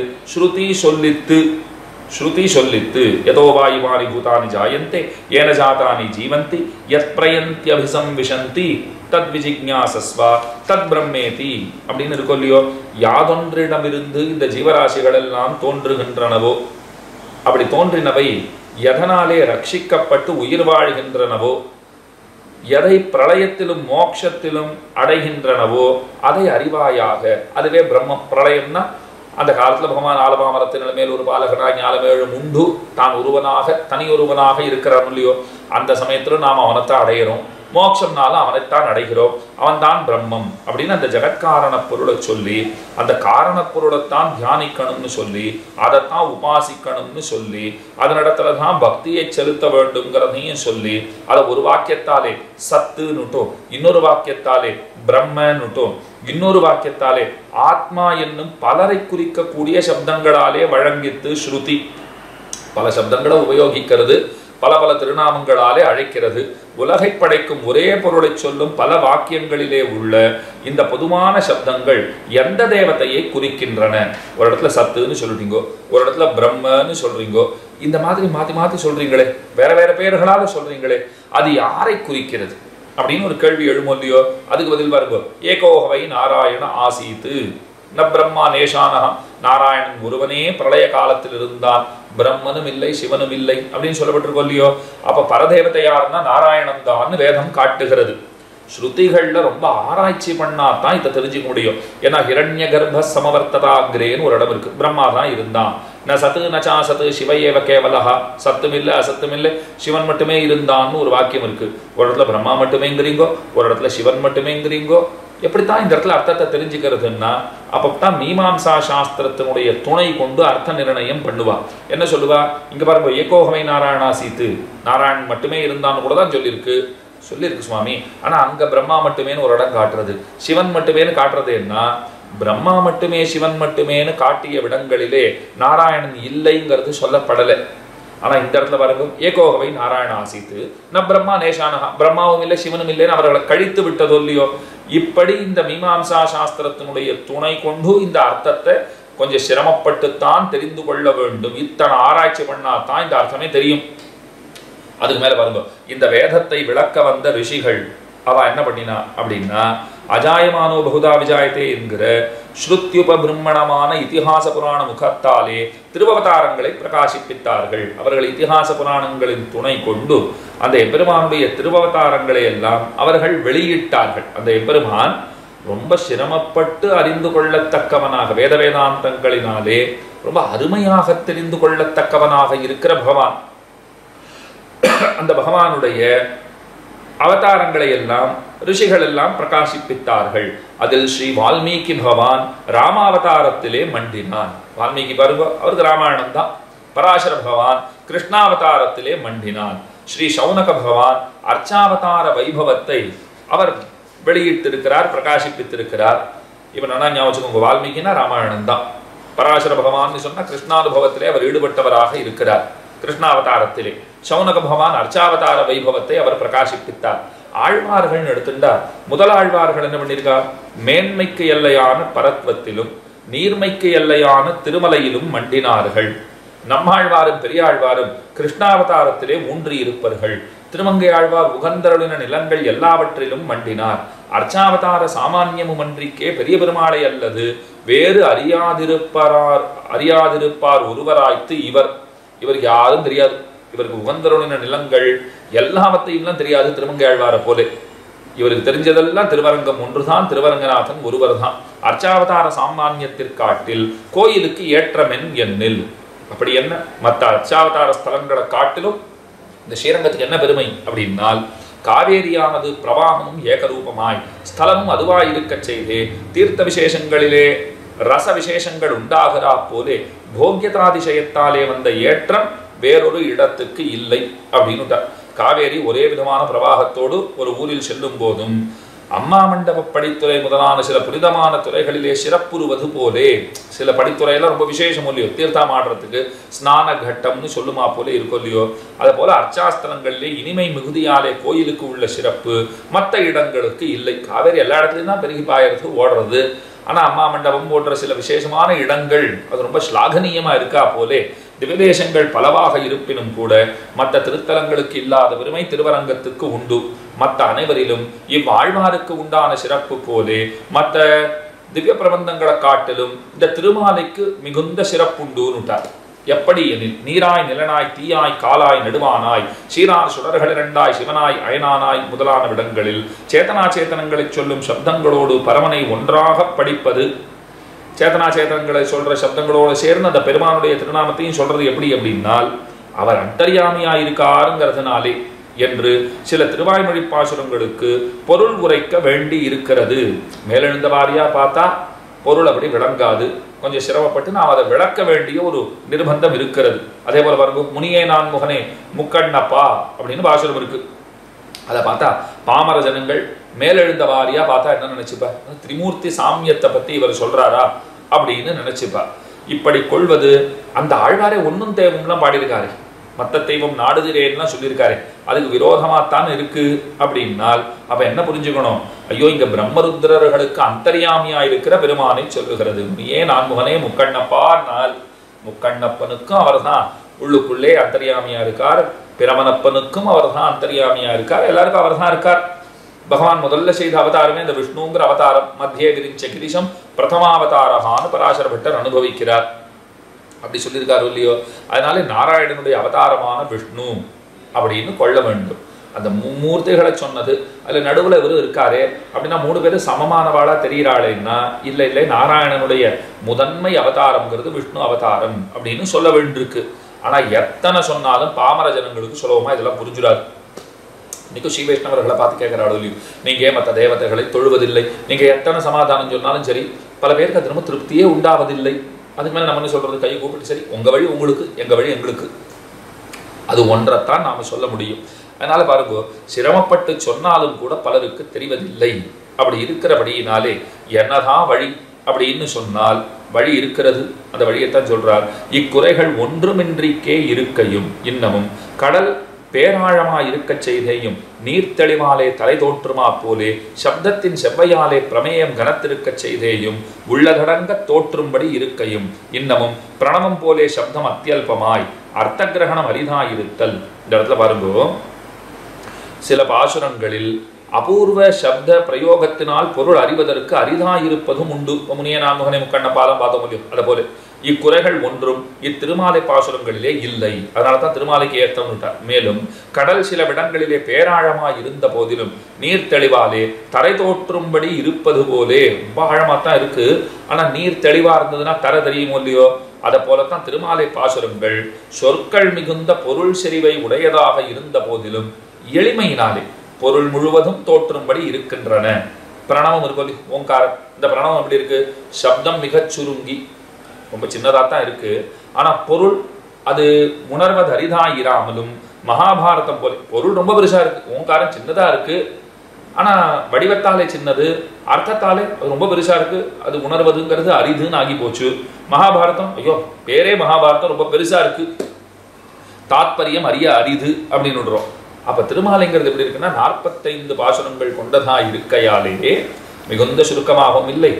ஸ்ருதி சொல்லித்து யதோவா இவானி பூதானி ஜாயந்தே ஏன ஜாதானி ஜீவந்தி யத் பிரயந்த்யபிசம்விஷந்தி தத் விஜிக்ஞாசஸ்வா தத் பிரம்மேதி அப்படின்னு இருக்கும் இல்லையோ, யாதொன்றிடமிருந்து இந்த ஜீவராசிகள் எல்லாம் தோன்றுகின்றனவோ, அப்படி தோன்றினவை எதனாலே ரட்சிக்கப்பட்டு உயிர் வாழ்கின்றனவோ, எதை பிரளயத்திலும் மோட்சத்திலும் அடைகின்றனவோ அதை அறிவாயாக. அதுவே பிரம்ம பிரளயம்னா அந்த காலத்துல பகவான் ஆலபாமரத்தின் மேல் ஒரு பாலகனாக ஞாலமேழும் உண்டு தான் ஒருவனாக தனியொருவனாக இருக்கிறான் இல்லையோ, அந்த சமயத்துல நாம் அவனைத்தான் அடைகிறோம். மோட்சம்னாலும் அவனைத்தான் அடைகிறோம். அவன் தான் பிரம்மம் அப்படின்னு அந்த ஜெகத்காரண பொருளை சொல்லி அந்த காரண பொருளைத்தான் தியானிக்கணும்னு சொல்லி அதைத்தான் உபாசிக்கணும்னு சொல்லி அதனிடத்துல தான் பக்தியை செலுத்த வேண்டும்ங்கிறதையும் சொல்லி அதை ஒரு வாக்கியத்தாலே சத்துன்னுட்டும், இன்னொரு வாக்கியத்தாலே பிரம்மன்னுட்டும், இன்னொரு வாக்கியத்தாலே ஆத்மா என்னும் பலரை குறிக்கக்கூடிய சப்தங்களாலே வழங்கித்து ஸ்ருதி பல சப்தங்களை உபயோகிக்கிறது, பல பல திருநாமங்களாலே அழைக்கிறது. உலகை படைக்கும் ஒரே பொருளை சொல்லும் பல வாக்கியங்களிலே உள்ள இந்த பொதுவான சப்தங்கள் எந்த தேவதையை குறிக்கின்றன? ஒரு இடத்துல சத்துன்னு சொல்றீங்கோ, ஒரு இடத்துல பிரம்மன்னு சொல்றீங்கோ, இந்த மாதிரி மாத்தி மாத்தி சொல்றீங்களே, வேற வேற பெயர்களால சொல்றீங்களே, அது யாரை குறிக்கிறது அப்படின்னு ஒரு கேள்வி எழுமோ இல்லையோ? அதுக்கு பதில் பாருங்க, ஏகோகவை நாராயண ஆசீத்து ந பிரம்மா நேஷானஹா, நாராயணன் ஒருவனே பிரளய காலத்தில் இருந்தான், பிரம்மனும் இல்லை சிவனும் இல்லை அப்படின்னு சொல்லப்பட்டிருக்கோம் இல்லையோ? அப்ப பரதேவதை யாருன்னா நாராயணன் தான் வேதம் காட்டுகிறது. ஸ்ருதிகள்ல ரொம்ப ஆராய்ச்சி பண்ணாதான் இதை தெரிஞ்சுக்க முடியும். ஏன்னா ஹிரண்ய கர்ப்ப சமவர்த்ததாகிரேன்னு ஒரு இடம் இருக்கு, பிரம்மா தான் இருந்தான், ந சத்து நச்சா சத்து சிவையேவ கேவலஹா, சத்தும் இல்லை அசத்தும் இல்லை, சிவன் மட்டுமே இருந்தான்னு ஒரு வாக்கியம் இருக்கு. ஒரு இடத்துல பிரம்மா மட்டுமேங்கிறீங்கோ, ஒரு இடத்துல சிவன் மட்டுமேங்கிறீங்கோ. எப்படித்தான் இந்த இடத்துல அர்த்தத்தை தெரிஞ்சுக்கிறதுன்னா, அப்பதான் மீமாம்சா சாஸ்திரத்தினுடைய துணை கொண்டு அர்த்த நிர்ணயம் பண்ணுவா. என்ன சொல்லுவா? இங்க பாருங்க, ஏகோகமை நாராயணா சீத்து, நாராயணன் மட்டுமே இருந்தான்னு கூட தான் சொல்லியிருக்கு சுவாமி. ஆனா அங்க பிரம்மா மட்டுமேன்னு ஒரு இடம் காட்டுறது, சிவன் மட்டுமேன்னு காட்டுறது. என்ன பிரம்மா மட்டுமே சிவன் மட்டுமேன்னு காட்டிய விடங்களிலே நாராயணன் இல்லைங்கிறது சொல்லப்படலை. ஆனா இந்த இடத்துல பாருங்க, ஏகோகவை நாராயண ஆசித்து ந பிரம்மா நேஷானஹா, பிரம்மாவும் இல்லை சிவனும் இல்லைன்னு அவர்களை கழித்து விட்டதோ இல்லையோ. இப்படி இந்த மீமாம்சா சாஸ்திரத்தினுடைய துணை கொண்டு இந்த அர்த்தத்தை கொஞ்சம் சிரமப்பட்டுத்தான் தெரிந்து கொள்ள வேண்டும். இத்தனை ஆராய்ச்சி பண்ணாதான் இந்த அர்த்தமே தெரியும். அதுக்கு மேல பாருங்க, இந்த வேதத்தை விளக்க வந்த ரிஷிகள் அவ என்ன பண்ணினா அப்படின்னா, அஜாயமானோ பகுதா விஜாயத்தே என்கிற ஸ்ருத்யுபபிரம்மணமான இதிகாச புராண முகத்தாலே திருவவதாரங்களை பிரகாசிப்பித்தார்கள். அவர்கள் இதிகாச புராணங்களின் துணை கொண்டு அந்த எம்பெருமானுடைய திருவவதாரங்களை எல்லாம் அவர்கள் வெளியிட்டார்கள். அந்த எம்பெருமான் ரொம்ப சிரமப்பட்டு அறிந்து கொள்ளத்தக்கவனாக, வேத வேதாந்தங்களினாலே ரொம்ப அருமையாக தெரிந்து கொள்ளத்தக்கவனாக இருக்கிற பகவான். அந்த பகவானுடைய அவதாரங்களை எல்லாம் ரிஷிகள் எல்லாம் பிரகாசிப்பித்தார்கள். அதில் ஸ்ரீ வால்மீகி பகவான் ராமாவதாரத்திலே மண்டினான். வால்மீகி பாருங்க, அவருக்கு ராமாயணம் தான். பராசர பகவான் கிருஷ்ணாவதாரத்திலே மண்டினான். ஸ்ரீ சௌனக பகவான் அர்ச்சாவதார வைபவத்தை அவர் வெளியிட்டிருக்கிறார், பிரகாசிப்பித்திருக்கிறார். இப்ப நான் ஞாபகம், வால்மீகினா ராமாயணம் தான். பராசர பகவான் சொன்னா கிருஷ்ணானுபவத்திலே அவர் ஈடுபட்டவராக இருக்கிறார். கிருஷ்ணாவதாரத்திலே சௌனக பகவான் அர்ச்சாவதார வைபவத்தை அவர் பிரகாசிப்பித்தார். ஆழ்வார்கள் எடுத்துட்டார். முதல் ஆழ்வார்கள் என்ன பண்ணியிருக்கார்? மேன்மைக்கு எல்லையான பரத்வத்திலும் நீர்மைக்கு எல்லையான திருமலையிலும் மண்டினார்கள். நம்மாழ்வாரும் பெரியாழ்வாரும் கிருஷ்ணாவதாரத்திலே ஊன்றி இருப்பர்கள். திருமங்கை ஆழ்வார் உகந்தருளின நிலங்கள் எல்லாவற்றிலும் மண்டினார். அர்ச்சாவதார சாமான்யமும் அன்றிக்கே பெரிய பெருமாளை அல்லது வேறு அறியாதிருப்பார் ஒருவராய்த்து இவருக்கு யாரும் தெரியாது. இவருக்கு உகந்தருளின நிலங்கள் எல்லாவற்றையும் தெரியாது. திருமங்கை ஆழ்வாரை போலே இவருக்கு தெரிஞ்சதெல்லாம் திருவரங்கம் ஒன்றுதான், திருவரங்கநாதன் ஒருவர் தான். அர்ச்சாவதார சாமானியத்திற்காட்டில் கோயிலுக்கு ஏற்றமென் எண்ணில். அப்படி என்ன, மற்ற அர்ச்சாவதார ஸ்தலங்களை காட்டிலும் இந்த ஸ்ரீரங்கத்துக்கு என்ன பெருமை அப்படின்னால், காவேரியானது பிரவாகமும் ஏகரூபமாய் ஸ்தலமும் அதுவாய் இருக்க செய்தே தீர்த்த விசேஷங்களிலே ரச விசேஷங்கள் உண்டாகிறா போலே போக்கியதாதிசயத்தாலே வந்த ஏற்றம் வேறொரு இடத்துக்கு இல்லை அப்படின்னு. காவேரி ஒரே விதமான பிரவாகத்தோடு ஒரு ஊரில் செல்லும் போதும் அம்மா மண்டப படித்துறை முதலான சில புனிதமான துறைகளிலே சிறப்புறுவது போலே, சில படித்துறையெல்லாம் ரொம்ப விசேஷம் இல்லையோ, தீர்த்தம் ஆடுறதுக்கு ஸ்நான கட்டம்னு சொல்லுமா போலே இருக்கும் இல்லையோ, அதே போல அர்ச்சாஸ்தலங்களிலே இனிமை மிகுதியாலே கோயிலுக்கு உள்ள சிறப்பு மற்ற இடங்களுக்கு இல்லை. காவேரி எல்லா இடத்துலையும் தான் பெருகி பாயறது ஓடுறது. ஆனா அம்மா மண்டபம் போன்ற சில விசேஷமான இடங்கள் அது ரொம்ப ஸ்லாகனீயமா இருக்கா போலே திவ்யதேசங்கள் பலவாக இருப்பினும் கூட மற்ற திருத்தலங்களுக்கு இல்லாத பெருமை திருவரங்கத்துக்கு உண்டு. மற்ற அனைவரிலும் இவ்வாழ்வாருக்கு உண்டான சிறப்பு போலே மற்ற திவ்ய பிரபந்தங்களை காட்டிலும் இந்த திருமாலைக்கு மிகுந்த சிறப்புண்டுன்னுட்டார். எப்படி எனில், நீராய் நிலனாய் தீயாய் காலாய் நெடுவானாய் சீரார் சுடர்கள் இரண்டாய் சிவனாய் அயனானாய் முதலான விடங்களில் சேத்தனா சேத்தனங்களை சொல்லும் சப்தங்களோடு பரமனை ஒன்றாக படிப்பது. சேத்தனா சேத்தனங்களை சொல்ற சப்தங்களோடு சேர்ந்து அந்த பெருமானுடைய திருநாமத்தையும் சொல்றது எப்படி அப்படின்னால், அவர் அந்தர்யாமியாய் இருக்காருங்கிறதுனாலே என்று சில திருவாய்மொழி பாசுரங்களுக்கு பொருள் உரைக்க வேண்டி இருக்கிறது. மேலெழுந்த வாரியா பார்த்தா பொருள் அப்படி விளங்காது, கொஞ்சம் சிரமப்பட்டு நாம் அதை விளக்க வேண்டிய ஒரு நிர்பந்தம் இருக்கிறது. அதே போல பாருங்க, முனியே நான் முகனே முக்கண்ணப்பா அப்படின்னு பாசுரம் இருக்கு. அதை பார்த்தா பாமர ஜனங்கள் மேலெழுந்த வாரியா பார்த்தா என்ன நினைச்சுப்பா, திரிமூர்த்தி சாமியத்தை பத்தி இவர் சொல்றாரா அப்படின்னு நினைச்சுப்பா. இப்படி கொள்வது அந்த ஆழ்வாரே ஒன்னும் தெய்வம்லாம் பாடியிருக்காரு, மற்ற தெய்வம் நாடுகிறேன்லாம் சொல்லியிருக்காரு, அதுக்கு விரோதமாத்தான் இருக்கு அப்படின்னால் அப்ப என்ன புரிஞ்சுக்கணும்? ஐயோ, இங்க பிரம்மருத்ரர்களுக்கு அந்தர்யாமியா இருக்கிற பெருமானை சொல்லுகிறது. நீயே நான்முகனே முக்கண்ணப்பானால் முக்கண்ணப்பனுக்கும் அவர் தான் உள்ளுக்குள்ளே அந்தர்யாமியா இருக்கார், பிரமனப்பனுக்கும் அவர் தான் அந்தர்யாமியா இருக்கார், எல்லாருக்கும் அவர் தான் இருக்கார். பகவான் முதல்ல செய்த அவதாரமே இந்த விஷ்ணுங்கிற அவதாரம். மத்திய விரிஞ்ச கிரிஷம் பிரதமாவதாரகான்னு பராசர பட்டர் அனுபவிக்கிறார். அப்படி சொல்லியிருக்காரு இல்லையோ. அதனால நாராயணனுடைய அவதாரமான விஷ்ணு அப்படின்னு கொள்ள வேண்டும். அந்த மும்மூர்த்திகளை சொன்னது. அதுல நடுவுல இவரு இருக்காரே அப்படின்னா 3 பேரும் சமமானவாளா தெரிகிறாளேன்னா இல்லை நாராயணனுடைய முதன்மை அவதாரம்ங்கிறது விஷ்ணு அவதாரம் அப்படின்னு சொல்ல வேண்டியிருக்கு. ஆனா எத்தனை சொன்னாலும் பாமர ஜனங்களுக்கு சுலபமா இதெல்லாம் புரிஞ்சுடாது. இன்னைக்கும் ஸ்ரீ வைஷ்ணவர்களை பார்த்து கேட்கிறாள், நீங்க ஏன் மற்ற தேவதைகளை தொழுவதில்லை? நீங்க எத்தனை சமாதானம் சொன்னாலும் சரி பல பேருக்கு அது ரொம்ப திருப்தியே உண்டாவதில்லை. அதுக்கு மேல நம்ம என்ன சொல்றது, கையை கூப்பிட்டு சரி உங்க வழி உங்களுக்கு எங்க வழி எங்களுக்கு, அது ஒன்றைத்தான் நாம சொல்ல முடியும். அதனால பாருங்க, சிரமப்பட்டு சொன்னாலும் கூட பலருக்கு தெரிவதில்லை. அப்படி இருக்கிறபடியினாலே என்னதான் வழி அப்படின்னு சொன்னால் வழி இருக்கிறது, அந்த வழியைத்தான் சொல்றார். இக்குறைகள் ஒன்றுமின்றிக்கே இருக்கையும் இன்னமும் கடல் பேராழமா இருக்க செய்தேயும் நீர்த்தெளிவாலே தலை தோற்றுமா போலே சப்தத்தின் செவ்வையாலே பிரமேயம் கனத்திருக்க செய்தேயும் உள்ளதடங்க தோற்றும்படி இருக்கையும் இன்னமும் பிரணவம் போலே சப்தம் அத்தியல்பமாய் அர்த்த கிரகணம் அரிதாயிருத்தல். இந்த இடத்துல பாருங்கோ, சில பாசுரங்களில் அபூர்வ சப்த பிரயோகத்தினால் பொருள் அறிவதற்கு அரிதாயிருப்பதும் உண்டு. முனிய நான்முகனை முக்கண்ண பாதம் பார்த்த முடியும். அதை போல இக்குறைகள் ஒன்றும் இத்திருமாலை பாசுரங்களிலே இல்லை. அதனால்தான் திருமாலைக்கு ஏற்றம் விட்டார். மேலும் கடல் சில இடங்களிலே பேராழமாய் இருந்த போதிலும் நீர் தெளிவாலே தரை தோற்றும்படி இருப்பது போலே, ரொம்ப ஆழமாத்தான் இருக்கு, ஆனா நீர் தெளிவா இருந்ததுன்னா தரை தெரியுமோ இல்லையோ, அதை போலத்தான் திருமாலை பாசுரங்கள் சொற்கள் மிகுந்த பொருள் செறிவை உடையதாக இருந்த போதிலும் எளிமையினாலே பொருள் முழுவதும் தோற்றும்படி இருக்கின்றன. பிரணவம் இருக்கும், ஓங்காரம், இந்த பிரணவம் எப்படி இருக்கு, சப்தம் மிகச் சுருங்கி ரொம்ப சின்னதாத்தான் இருக்கு, ஆனா பொருள் அது உணர்வது அரிதாயிராமலும் மகாபாரதம் போல பொருள் ரொம்ப பெருசா இருக்கு, ஓங்காரம் சின்னதா இருக்கு, ஆனா வடிவத்தாலே சின்னது, அர்த்தத்தாலே அது ரொம்ப பெருசா இருக்கு, அது உணர்வதுங்கிறது அரிதுன்னு ஆகி போச்சு. மகாபாரதம் ஐயோ பேரே மகாபாரதம் ரொம்ப பெருசா இருக்கு, தாத்பரியம் அறிய அரிது அப்படின்னு விடுறோம். அப்ப திருமாலைங்கிறது எப்படி இருக்குன்னா 45 பாசுரங்கள் கொண்டதா இருக்கையாலேயே மிகுந்த சுருக்கமாகவும் இல்லை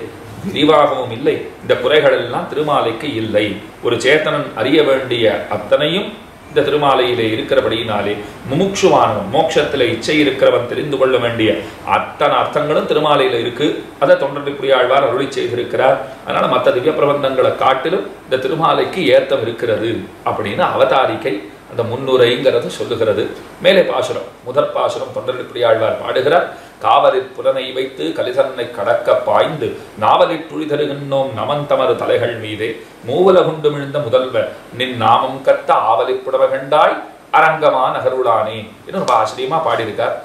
விரிவாகவும் இல்லை. இந்த குறைகள் எல்லாம் திருமாலைக்கு இல்லை. ஒரு சேத்தனன் அறிய வேண்டிய அத்தனையும் இந்த திருமாலையிலே இருக்கிறபடியினாலே முமுட்சுவானவன், மோட்சத்திலே இச்சை இருக்கிறவன் தெரிந்து கொள்ள வேண்டிய அத்தனை அர்த்தங்களும் திருமாலையில இருக்கு. அதை தொண்டர்புரி ஆழ்வார் அருளி செய்திருக்கிறார். அதனால மற்ற திவ்ய பிரபந்தங்களை காட்டிலும் இந்த திருமாலைக்கு ஏத்தம் இருக்கிறது அப்படின்னு அவதாரிக்கை அந்த முன்னுரைங்கிறத சொல்லுகிறது. மேலே பாசுரம், முதற் பாசுரம் தொண்டர்புரி ஆழ்வார் பாடுகிறார். காவலிற் புலனை வைத்து கலிதன்னை கடக்க பாய்ந்து நாவலிற் துளிதருகின்றோம் நமன் தமது தலைகள் மீதே மூவலகுண்டு மிழ்ந்த முதல்வ நின் நாமம் கத்த ஆவலிப் புடவகண்டாய் அரங்கமா நகருளானே. இன்னும் ரொம்ப ஆச்சரியமா பாடியிருக்கார்.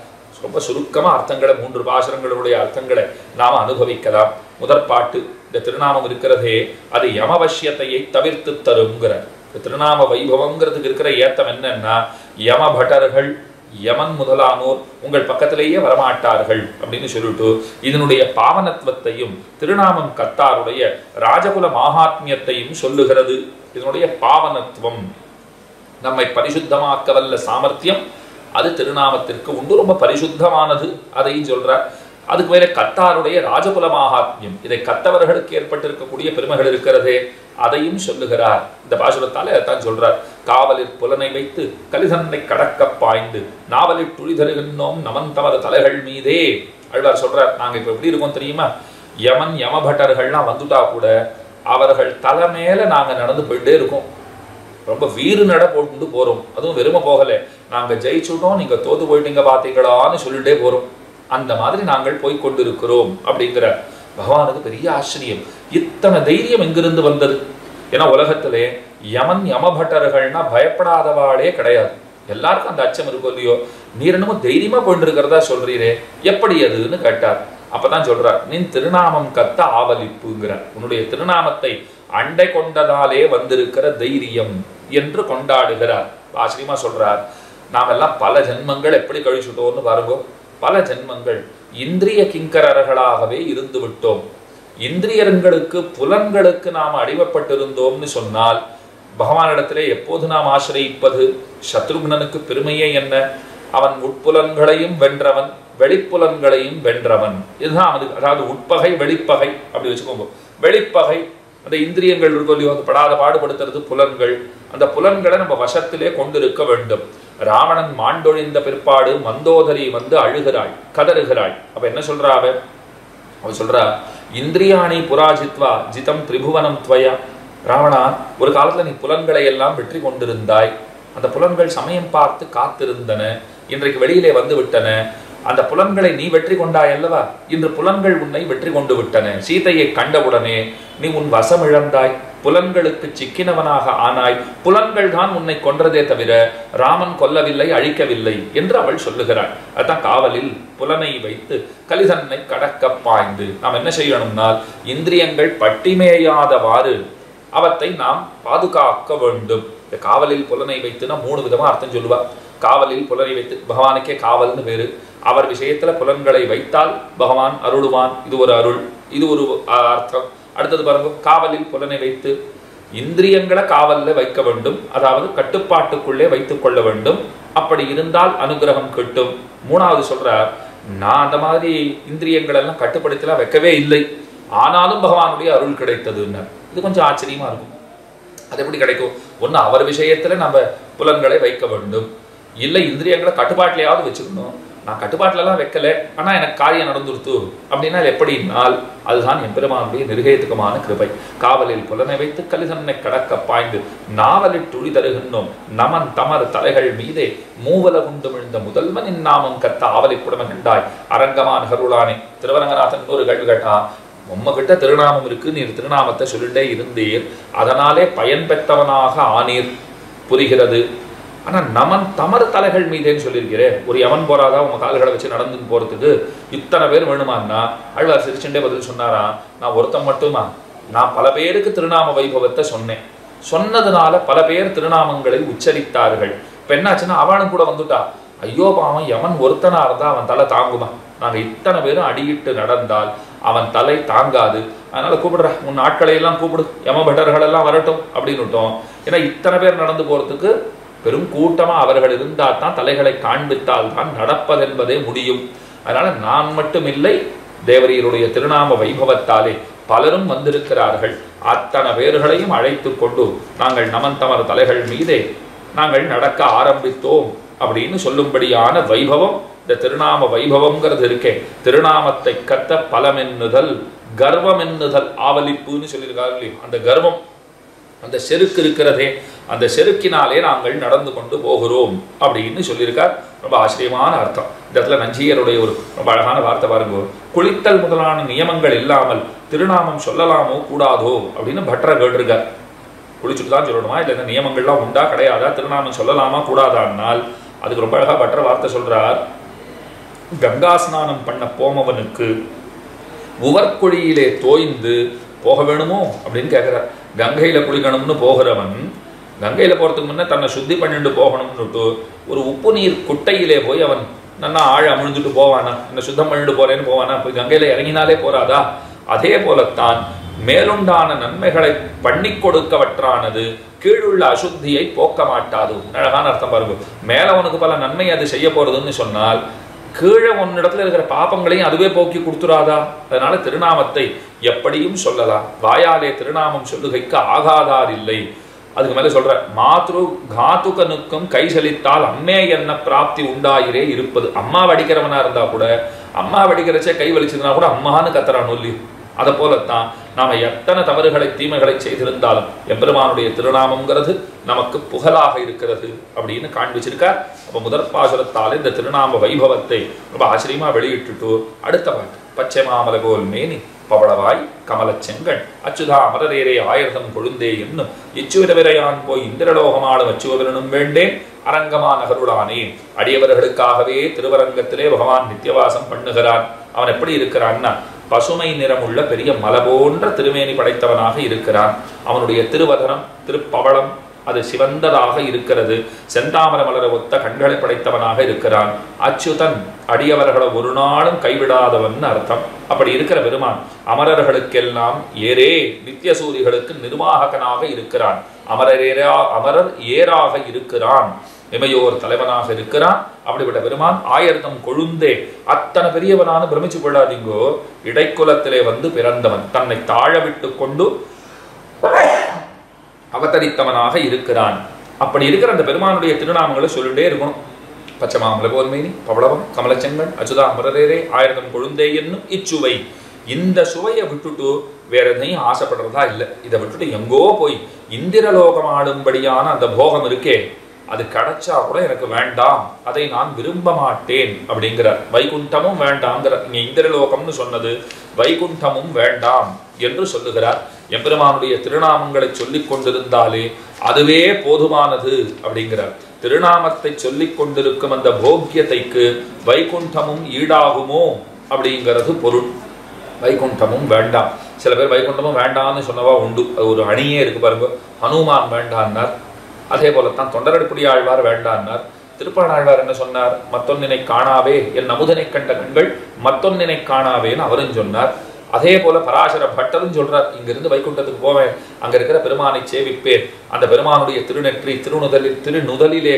ரொம்ப சுருக்கமா அர்த்தங்களை 3 பாசுரங்களுடைய அர்த்தங்களை நாம அனுபவிக்கலாம். முதற் பாட்டு, இந்த திருநாமம் இருக்கிறதே அது யமவசியத்தையை தவிர்த்து தருங்கிறார். திருநாம வைபவங்கிறதுக்கு இருக்கிற ஏத்தம் என்னன்னா, யம பட்டர்கள் யமன் முதலானோர் உங்கள் பக்கத்திலேயே வரமாட்டார்கள் அப்படின்னு சொல்லிட்டு இதனுடைய பாவனத்துவத்தையும் திருநாமம் கத்தாருடைய ராஜகுல மகாத்மியத்தையும் சொல்லுகிறது. இதனுடைய பாவனத்துவம், நம்மை பரிசுத்தமாக்க வல்ல சாமர்த்தியம் அது திருநாமத்திற்கு உண்டு, ரொம்ப பரிசுத்தமானது, அதையும் சொல்றார். அதுக்கு மேலே கத்தாருடைய ராஜகுல மகாத்மியம், இதை கத்தவர்களுக்கு ஏற்பட்டிருக்கக்கூடிய பெருமைகள் இருக்கிறதே அதையும் சொல்லுகிறார். இந்த பாசுரத்தாலே அதைத்தான் சொல்றார். காவலிற் புலனை வைத்து கலிதன்னை கடக்க பாய்ந்து நாவலிற் துளிதருகின்றோம் நமன் தமது தலைகள் மீதே. ஆழ்வார் சொல்றார், நாங்க இப்ப எப்படி இருக்கோம் தெரியுமா, யமன் யமபட்டர்கள்லாம் வந்துட்டா கூட அவர்கள் தலை மேல நாங்க நடந்து போயிட்டே இருக்கோம். ரொம்ப வீறு நட போட்டு போறோம். அதுவும் வெறுமை போகல, நாங்க ஜெயிச்சுட்டோம் நீங்க தோத்து போயிட்டீங்க பாத்தீங்களான்னு சொல்லிட்டே போறோம். அந்த மாதிரி நாங்கள் போய் கொண்டிருக்கிறோம் அப்படிங்கிற பகவானுக்கு பெரிய ஆச்சரியம். இத்தனை தைரியம் எங்கிருந்து வந்தது? ஏன்னா உலகத்திலே யமன் யமபட்டர்கள்னா பயப்படாதவாளே கிடையாது. எல்லாருக்கும் அந்த அச்சம் இருக்கும் இல்லையோ. நீர் என்னமோ தைரியமா போயிட்டு இருக்கிறதா சொல்றீரே, எப்படி அதுன்னு கேட்டார். அப்பதான் சொல்றார், நின் திருநாமம் கத்த ஆவலிப்புங்கிறார். உன்னுடைய திருநாமத்தை அண்டை கொண்டதாலே வந்திருக்கிற தைரியம் என்று கொண்டாடுகிறார். ஆச்சரியமா சொல்றார். நாம் எல்லாம் பல ஜென்மங்கள் எப்படி கழிச்சுட்டோம்னு பாருங்க. பல ஜென்மங்கள் இந்திரிய கிங்கரர்களாகவே இருந்து விட்டோம். இந்திரியங்களுக்கு புலன்களுக்கு நாம் அடிமைப்பட்டிருந்தோம்னு சொன்னால் பகவானிடத்திலே எப்போது நாம் ஆசிரியிப்பது? சத்ருக்னனுக்கு பெருமையே என்ன? அவன் உட்புலன்களையும் வென்றவன், வெளிப்புலன்களையும் வென்றவன். இதுதான் அது. அதாவது உட்பகை வெளிப்பகை அப்படி வச்சுக்கோங்க. வெளிப்பகை அந்த இந்திரியங்கள் இருக்கோ, அது படாத பாடுபடுத்துறது புலன்கள். அந்த புலன்களை நம்ம வசத்திலே கொண்டிருக்க வேண்டும். ராவணன் மாண்டொழிந்த பிற்பாடு மந்தோதரி வந்து அழுகிறாள், கதறுகிறாள். அப்ப என்ன சொல்றா அவ சொல்றா, இந்திரியாணி புராஜித்வா ஜிதம் திரிபுவனம் துவயா. ராவணா, ஒரு காலத்துல நீ புலன்களை எல்லாம் வெற்றி கொண்டிருந்தாய், அந்த புலன்கள் சமயம் பார்த்து காத்திருந்தன. இன்றைக்கு வெளியிலே வந்து விட்டன. அந்த புலன்களை நீ வெற்றி கொண்டாய் அல்லவா, இன்று புலன்கள் உன்னை வெற்றி கொண்டு விட்டன. சீதையை கண்டவுடனே நீ உன் வசம் இழந்தாய், புலன்களுக்கு சிக்கினவனாக ஆனாய். புலன்கள் தான் உன்னை கொன்றதே தவிர ராமன் கொல்லவில்லை, அழிக்கவில்லை என்று அவள் சொல்லுகிறாள். அதான் காவலில் புலனை வைத்து கலிதன்னை கடக்க பாய்ந்து. நாம் என்ன செய்யணும்னால் இந்திரியங்கள் பட்டிமேயாதவாறு அவத்தை நாம் பாதுகாக்க வேண்டும். இந்த காவலில் புலனை வைத்துனா 3 விதமா அர்த்தம் சொல்லுவா. காவலில் புலனை வைத்து, பகவானுக்கே காவல்னு பேரு. அவர் விஷயத்துல புலன்களை வைத்தால் பகவான் அருளுவான். இது ஒரு அருள், இது ஒரு அர்த்தம். அடுத்தது பாருங்க, காவலில் புலனை வைத்து இந்திரியங்களை காவல்ல வைக்க வேண்டும், அதாவது கட்டுப்பாட்டுக்குள்ளே வைத்துக் கொள்ள வேண்டும். அப்படி இருந்தால் அனுகிரகம் கிட்டும். 3வது சொல்றார், நான் அந்த மாதிரி இந்திரியங்கள் எல்லாம் கட்டுப்படுத்தலாம் வைக்கவே இல்லை, ஆனாலும் பகவானுடைய அருள் கிடைத்ததுன்னு. இது கொஞ்சம் ஆச்சரியமா இருக்கும். அது எப்படி கிடைக்கும்? ஒண்ணு அவர் விஷயத்துல நம்ம புலன்களை வைக்க வேண்டும், இல்லை இந்திரியங்களை கட்டுப்பாட்டிலையாவது வச்சுக்கணும். நான் கட்டுப்பாட்டிலலாம் வைக்கல, ஆனா எனக்கு காரியம் நடந்துருத்து அப்படின்னா எப்படினால் அதுதான் எம்பெருமானுடைய நிருகேதுகமான கிருபை. காவலில் புலனை வைத்து கலிதன்னை கடக்க பாய்ந்து நாவலில் துளி தருகின்றோம் நமன் தமர் தலைகள் மீதே மூவல குண்டு விழுந்த முதல்வன் இந்நாமம் கத்த ஆவலை புடமை கண்டாய் அரங்கமான கருளானே. திருவரங்கநாதன் ஒரு கேள்வி கேட்டா, உம்மகிட்ட திருநாமம் இருக்கு, நீர் திருநாமத்தை சொல்லிட்டே இருந்தீர், அதனாலே பயன் பெற்றவனாக ஆனீர் புரிகிறது. ஆனா நமன் தமர் தலைகள் மீதேன்னு சொல்லியிருக்கிறேன், ஒரு யமன் போறாதா உங்க கால்களை வச்சு நடந்து போறதுக்கு இத்தனை பேர் வேணுமான்னா? ஆழ்வார் சிரிச்சுட்டே பதில் சொன்னாரா, நான் ஒருத்தன் மட்டுமா, நான் பல பேருக்கு திருநாம வைபவத்தை சொன்னேன், சொன்னதுனால பல பேர் திருநாமங்களை உச்சரித்தார்கள். இப்ப என்னாச்சுன்னா அவனும் கூட வந்துட்டா, ஐயோ பாவன் யமன் ஒருத்தனா இருந்தா அவன் தலை தாங்குமா, நாங்க இத்தனை பேரும் அடியிட்டு நடந்தால் அவன் தலை தாங்காது, அதனால கூப்பிடுற உன் ஆட்களை எல்லாம் கூப்பிடு, யமபட்டர்கள் எல்லாம் வரட்டும் அப்படின்னு விட்டோம். ஏன்னா இத்தனை பேர் நடந்து போறதுக்கு பெரும் கூட்டமா அவர்கள் இருந்தால் தான் தலைகளை காண்பித்தால் தான் நடப்பதென்பதே முடியும். அதனால நான் மட்டும் இல்லை, தேவரீருடைய திருநாம வைபவத்தாலே பலரும் வந்திருக்கிறார்கள். அத்தனை பேர்களையும் அழைத்து கொண்டு நாங்கள் நமன் தமர் தலைகள் மீதே நாங்கள் நடக்க ஆரம்பித்தோம் அப்படின்னு சொல்லும்படியான வைபவம் இந்த திருநாம வைபவம்ங்கிறது இருக்கே. திருநாமத்தை கத்த பலமென்னுதல் கர்வம் என்னுதல் ஆவலிப்புன்னு சொல்லியிருக்காரு. அந்த கர்வம், அந்த செருக்கு இருக்கிறதே, அந்த செருக்கினாலே நாங்கள் நடந்து கொண்டு போகிறோம் அப்படின்னு சொல்லியிருக்கார். ரொம்ப ஆச்சரியமான அர்த்தம். இந்த இடத்துல நஞ்சியருடைய ஒரு ரொம்ப அழகான வார்த்தை பாருங்க, குளித்தல் முதலான நியமங்கள் இல்லாமல் திருநாமம் சொல்லலாமோ கூடாதோ அப்படின்னு பட்டரை கேட்டிருக்கார். குளிச்சுட்டு தான் சொல்லணுமா, இல்லை இந்த நியமங்கள்லாம் உண்டா கிடையாதா, திருநாமம் சொல்லலாமா கூடாதான்னால் அதுக்கு ரொம்ப அழகா பட்டர வார்த்தை சொல்றார். கங்கா ஸ்நானம் பண்ண போமவனுக்கு உவர்குழியிலே தோய்ந்து போக வேணுமோ அப்படின்னு கேட்கிறார். கங்கையில குளிக்கணும்னு போகிறவன் கங்கையில போறதுக்கு முன்ன தன்னை சுத்தி பண்ணிட்டு போகணும்னுட்டு ஒரு உப்பு நீர் குட்டையிலே போய் அவன் நல்லா ஆழ அமிழ்ந்துட்டு போவானா, என்ன சுத்தம் பண்ணிட்டு போறேன்னு போவானா, போய் கங்கையில இறங்கினாலே போறாதா? அதே போலத்தான் மேலுண்டான நன்மைகளை பண்ணி கொடுக்கவற்றானது கீழுள்ள அசுத்தியை போக்க மாட்டாது. அழகான அர்த்தம் பாருங்க. மேல உனக்கு பல நன்மை அது செய்ய போறதுன்னு சொன்னால் கீழே உன்னிடத்துல இருக்கிற பாப்பங்களையும் அதுவே போக்கி கொடுத்துறாதா? அதனால திருநாமத்தை எப்படியும் சொல்லலாம். வாயாலே திருநாமம் சொல்லுகைக்கு ஆகாதார் இல்லை. அதுக்கு மேல சொல்ற, மாத்ரு காத்துகனுக்கும் கை செலித்தால் அம்மே என்ன பிராப்தி உண்டாயிரே இருப்பது. அம்மா வடிக்கிறவனா இருந்தா கூட, அம்மா வடிக்கிறச்சே கை வலிச்சதுனா கூட அம்மான்னு கத்துறான் சொல்லி. அதை போலத்தான் நாம எத்தனை தவறுகளை தீமைகளை செய்திருந்தாலும் எம்பெருமானுடைய திருநாமம்ங்கிறது நமக்கு புகழாக இருக்கிறது அப்படின்னு காண்பிச்சிருக்கார். அப்ப முதற் பாசுரத்தால் இந்த திருநாம வைபவத்தை ரொம்ப ஆச்சரியமா வெளியிட்டுட்டு அடுத்த பாட்டு, பச்சை மாமலை போல் மேனி பவளவாய் கமலச் செங்கண் அச்சுதா அமரரேரே ஆயிரதம் கொழுந்தே என்னும் இச்சுவிரவிரையான் போய் இந்திரலோகமாடும் அச்சுவரனும் வேண்டேன் அரங்கமா நகருடானே. அடியவர்களுக்காகவே திருவரங்கத்திலே பகவான் நித்தியவாசம் பண்ணுகிறான். அவன் எப்படி இருக்கிறான்னா, பசுமை நிறமுள்ள பெரிய மலை போன்ற திருமேனி படைத்தவனாக இருக்கிறான். அவனுடைய திருவதனம் திருப்பவளம் அது சிவந்ததாக இருக்கிறது. செந்தாமர மலர ஒத்த கண்களை படைத்தவனாக இருக்கிறான். அச்சுதன் அடியவர்களை ஒரு நாளும் கைவிடாதவன் அர்த்தம். அப்படி இருக்கிற பெருமான் அமரர்களுக்கெல்லாம் ஏரே நித்தியசூரிகளுக்கு நிர்வாகனாக இருக்கிறான். அமரர் ஏராக இருக்கிறான். இமையோர் தலைவனாக இருக்கிறான். அப்படிப்பட்ட பெருமான் ஆயிரத்தம் கொழுந்தே, அத்தனை பெரியவனான பிரமிச்சு கொள்ளாதீங்கோ. இடைக்குலத்திலே வந்து பிறந்தவன், தன்னை தாழ விட்டு கொண்டு அவதரித்தவனாக இருக்கிறான். அப்படி இருக்கிற அந்த பெருமானுடைய திருநாமங்களை சொல்லிட்டே இருக்கணும். பச்சை மாமலை போல் மேனி பவளவம் கமலச்செங்கண் அச்சுதா அமரரேரே ஆயிரத்தம் கொழுந்தே என்னும் இச்சுவை. இந்த சுவையை விட்டுட்டு வேற எதையும் ஆசைப்படுறதா இல்லை. இதை விட்டுட்டு எங்கோ போய் இந்திரலோகம் ஆடும்படியான அந்த போகம் இருக்கே, அது கிடைச்சா கூட எனக்கு வேண்டாம், அதை நான் விரும்ப மாட்டேன் அப்படிங்கிறார். வைகுண்டமும் வேண்டாம்ங்கிறார். இங்க இந்திரலோகம்னு சொன்னது வைகுண்டமும் வேண்டாம் என்று சொல்லுகிறார். எம்பெருமானுடைய திருநாமங்களை சொல்லிக் கொண்டிருந்தாலே அதுவே போதுமானது அப்படிங்கிறார். திருநாமத்தை சொல்லிக் கொண்டிருக்கும் அந்த போக்கியத்தைக்கு வைகுண்டமும் ஈடாகுமோ அப்படிங்கிறது பொருள். வைகுண்டமும் வேண்டாம். சில பேர் வைகுண்டமும் வேண்டாம்னு சொன்னவா உண்டு. அது ஒரு அணியே இருக்கு பாருங்க. ஹனுமான் வேண்டான்னார், அதே போலத்தான் தொண்டரடிப்புடி ஆழ்வார் வேண்டான்னார். திருப்பாணாழ்வார் என்ன சொன்னார்? மத்தொன்னினை காணாவே என் அமுதனை கண்ட கண்கள் மத்தொன்னினை காணாவேன்னு அவரும் சொன்னார். அதே போல பராசர பட்டரும் சொல்றார், இங்கிருந்து வைகுண்டத்துக்கு போவேன், அங்க இருக்கிற பெருமானை சேவிப்பேன், அந்த பெருமானுடைய திருநெற்றி திருநுதலிலே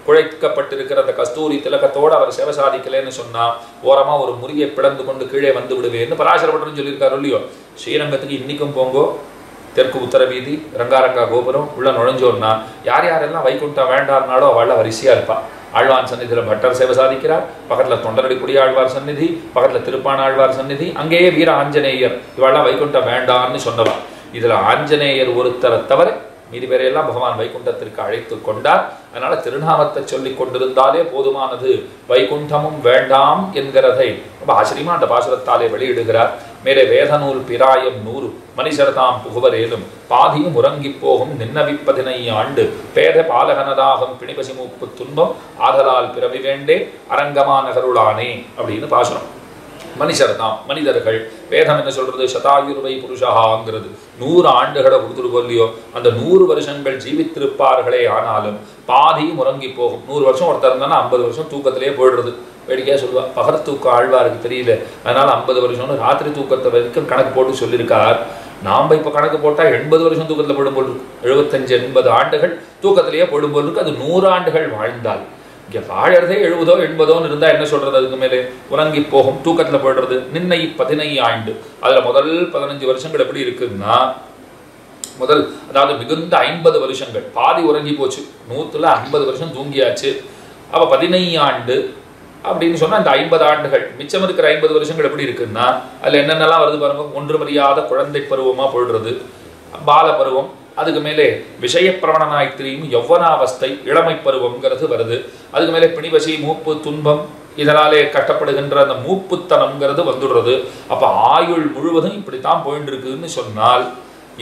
குழைக்கப்பட்டிருக்கிற அந்த கஸ்தூரி திலகத்தோடு அவர் சேவை சாதிக்கலன்னு சொன்னா ஓரமா ஒரு முறியை பிளந்து கொண்டு கீழே வந்து விடுவேன்னு பராசர பட்டரும் சொல்லியிருக்காரு இல்லையோ. ஸ்ரீரங்கத்துக்கு இன்னைக்கும் போங்கோ, தெற்கு உத்தர வீதி ரங்காரங்கா கோபுரம் உள்ள நுழைஞ்சோன்னா யார் யாரெல்லாம் வைகுண்டம் வேண்டாம்னாலும் அவள் வரிசையா இருப்பா. ஆழ்வான் சந்நிதியில் பட்டர் சேவை சாதிக்கிறார், பக்கத்துல தொண்டரடிப்புடி ஆழ்வார் சந்நிதி, பக்கத்துல திருப்பாண ஆழ்வார் சந்நிதி, அங்கேயே வீர ஆஞ்சநேயர், இவாள்லாம் வைகுண்டம் வேண்டாம்னு சொன்னவா. இதுல ஆஞ்சநேயர் ஒருத்தரை தவிர மீதி பேரையெல்லாம் பகவான் வைகுண்டத்திற்கு அழைத்து கொண்டார். அதனால திருநாமத்தை சொல்லிக் கொண்டிருந்தாலே போதுமானது, வைகுண்டமும் வேண்டாம் என்கிறதை ரொம்ப ஆச்சரியமா அந்த பாசுரத்தாலே வெளியிடுகிறார். மேலே வேதநூல் பிராயம் 100 மனிதர்தாம் புகுவரேலும் பாதியும் உறங்கி போகும் நின்னவிப்பதினை ஆண்டு பேத பாலகனதாகும் பிணிபசி மூப்பு துன்பம் ஆதலால் பிறவி வேண்டே அரங்கமா நகருளானே அப்படின்னு பாசுரம். மனுஷர்தாம் மனிதர்கள். வேதம் என்ன சொல்றது? சதாயுர்வை புருஷாங்கிறது 100 ஆண்டுகளை கொடுத்துருக்கோல்லையோ, அந்த 100 வருஷங்கள் ஜீவித்திருப்பார்களே ஆனாலும் பாதியும் உறங்கி போகும். 100 வருஷம் ஒருத்தர் இருந்தானா 50 வருஷம் தூக்கத்திலேயே போயிடுறது. வேடிக்கையா சொல்லுவா, பகல் தூக்கம் ஆழ்வாருக்கு தெரியல, அதனால 50 வருஷம்னு ராத்திரி தூக்கத்தை வரைக்கும் கணக்கு போட்டு சொல்லியிருக்கார். நாம இப்ப கணக்கு போட்டா 80 வருஷம் தூக்கத்துல போடும் போல் இருக்கு. 75-80 ஆண்டுகள் தூக்கத்திலேயே போடும் போல் இருக்கு. அது 100 ஆண்டுகள் வாழ்ந்தால். இங்க வாழறதே 70 80 இருந்தா என்ன சொல்றது? அதுக்கு மேலே உறங்கி போகும், தூக்கத்துல போயிடுறது. நின்னை 15 ஆண்டு, அதுல முதல் 15 வருஷங்கள் எப்படி இருக்குன்னா, முதல் அதாவது மிகுந்த 50 வருஷங்கள் பாதி உறங்கி போச்சு, 100ல 50 வருஷம் தூங்கியாச்சு. அப்ப 15 ஆண்டு அப்படின்னு சொன்னா இந்த 50 ஆண்டுகள் மிச்சம் இருக்கிற 50 வருஷங்கள் எப்படி இருக்குன்னா, அதுல என்னென்னலாம் வருது பாருங்க. ஒன்றுமறியாத குழந்தை பருவமா போயிடுறது, பால பருவம், அதுக்கு மேலே விஷய பிரவணனாய் திரியும் யௌவனாவஸ்தை இளமை பருவம்ங்கிறது வருது. அதுக்கு மேலே பிணிவசி மூப்பு துன்பம் இதனாலே கட்டப்படுகின்ற அந்த மூப்புத்தனம்ங்கிறது வந்துடுறது. அப்ப ஆயுள் முழுவதும் இப்படித்தான் போயிட்டு இருக்குன்னு சொன்னால்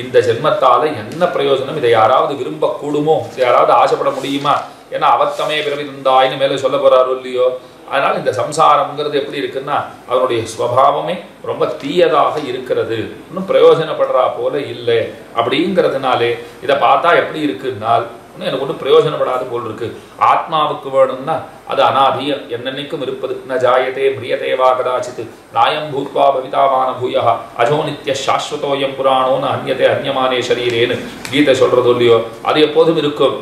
இந்த ஜென்மத்தால என்ன பிரயோஜனம்? இதை யாராவது விரும்ப கூடுமோ? இதை யாராவது ஆசைப்பட முடியுமா? ஏன்னா அவத்தமே பிறவி தந்தாயின்னு மேலே சொல்ல போறாரோ இல்லையோ. அதனால இந்த சம்சாரம்ங்கிறது எப்படி இருக்குன்னா அவனுடைய ஸ்வபாவமே ரொம்ப தீயதாக இருக்கிறது, இன்னும் பிரயோஜனப்படுறா போல இல்லை. அப்படிங்கிறதுனாலே இதை பார்த்தா எப்படி இருக்குன்னால் எனக்கு ஒன்றும் பிரயோஜனப்படாது போல் இருக்கு. ஆத்மாவுக்கு வேணும்னா அது அநாதிய என்னென்னைக்கும் இருப்பது. ந ஜாயத்தே மிரியதேவா கதாச்சித் நாயம் பூத்வா பவிதாமான பூயா அஜோ நித்ய சாஸ்வதோயம் புராணோன்னு அந்நியத்தை அந்நியமானே சரீரேன்னு கீதை சொல்றது இல்லையோ, அது எப்போதும் இருக்கும்.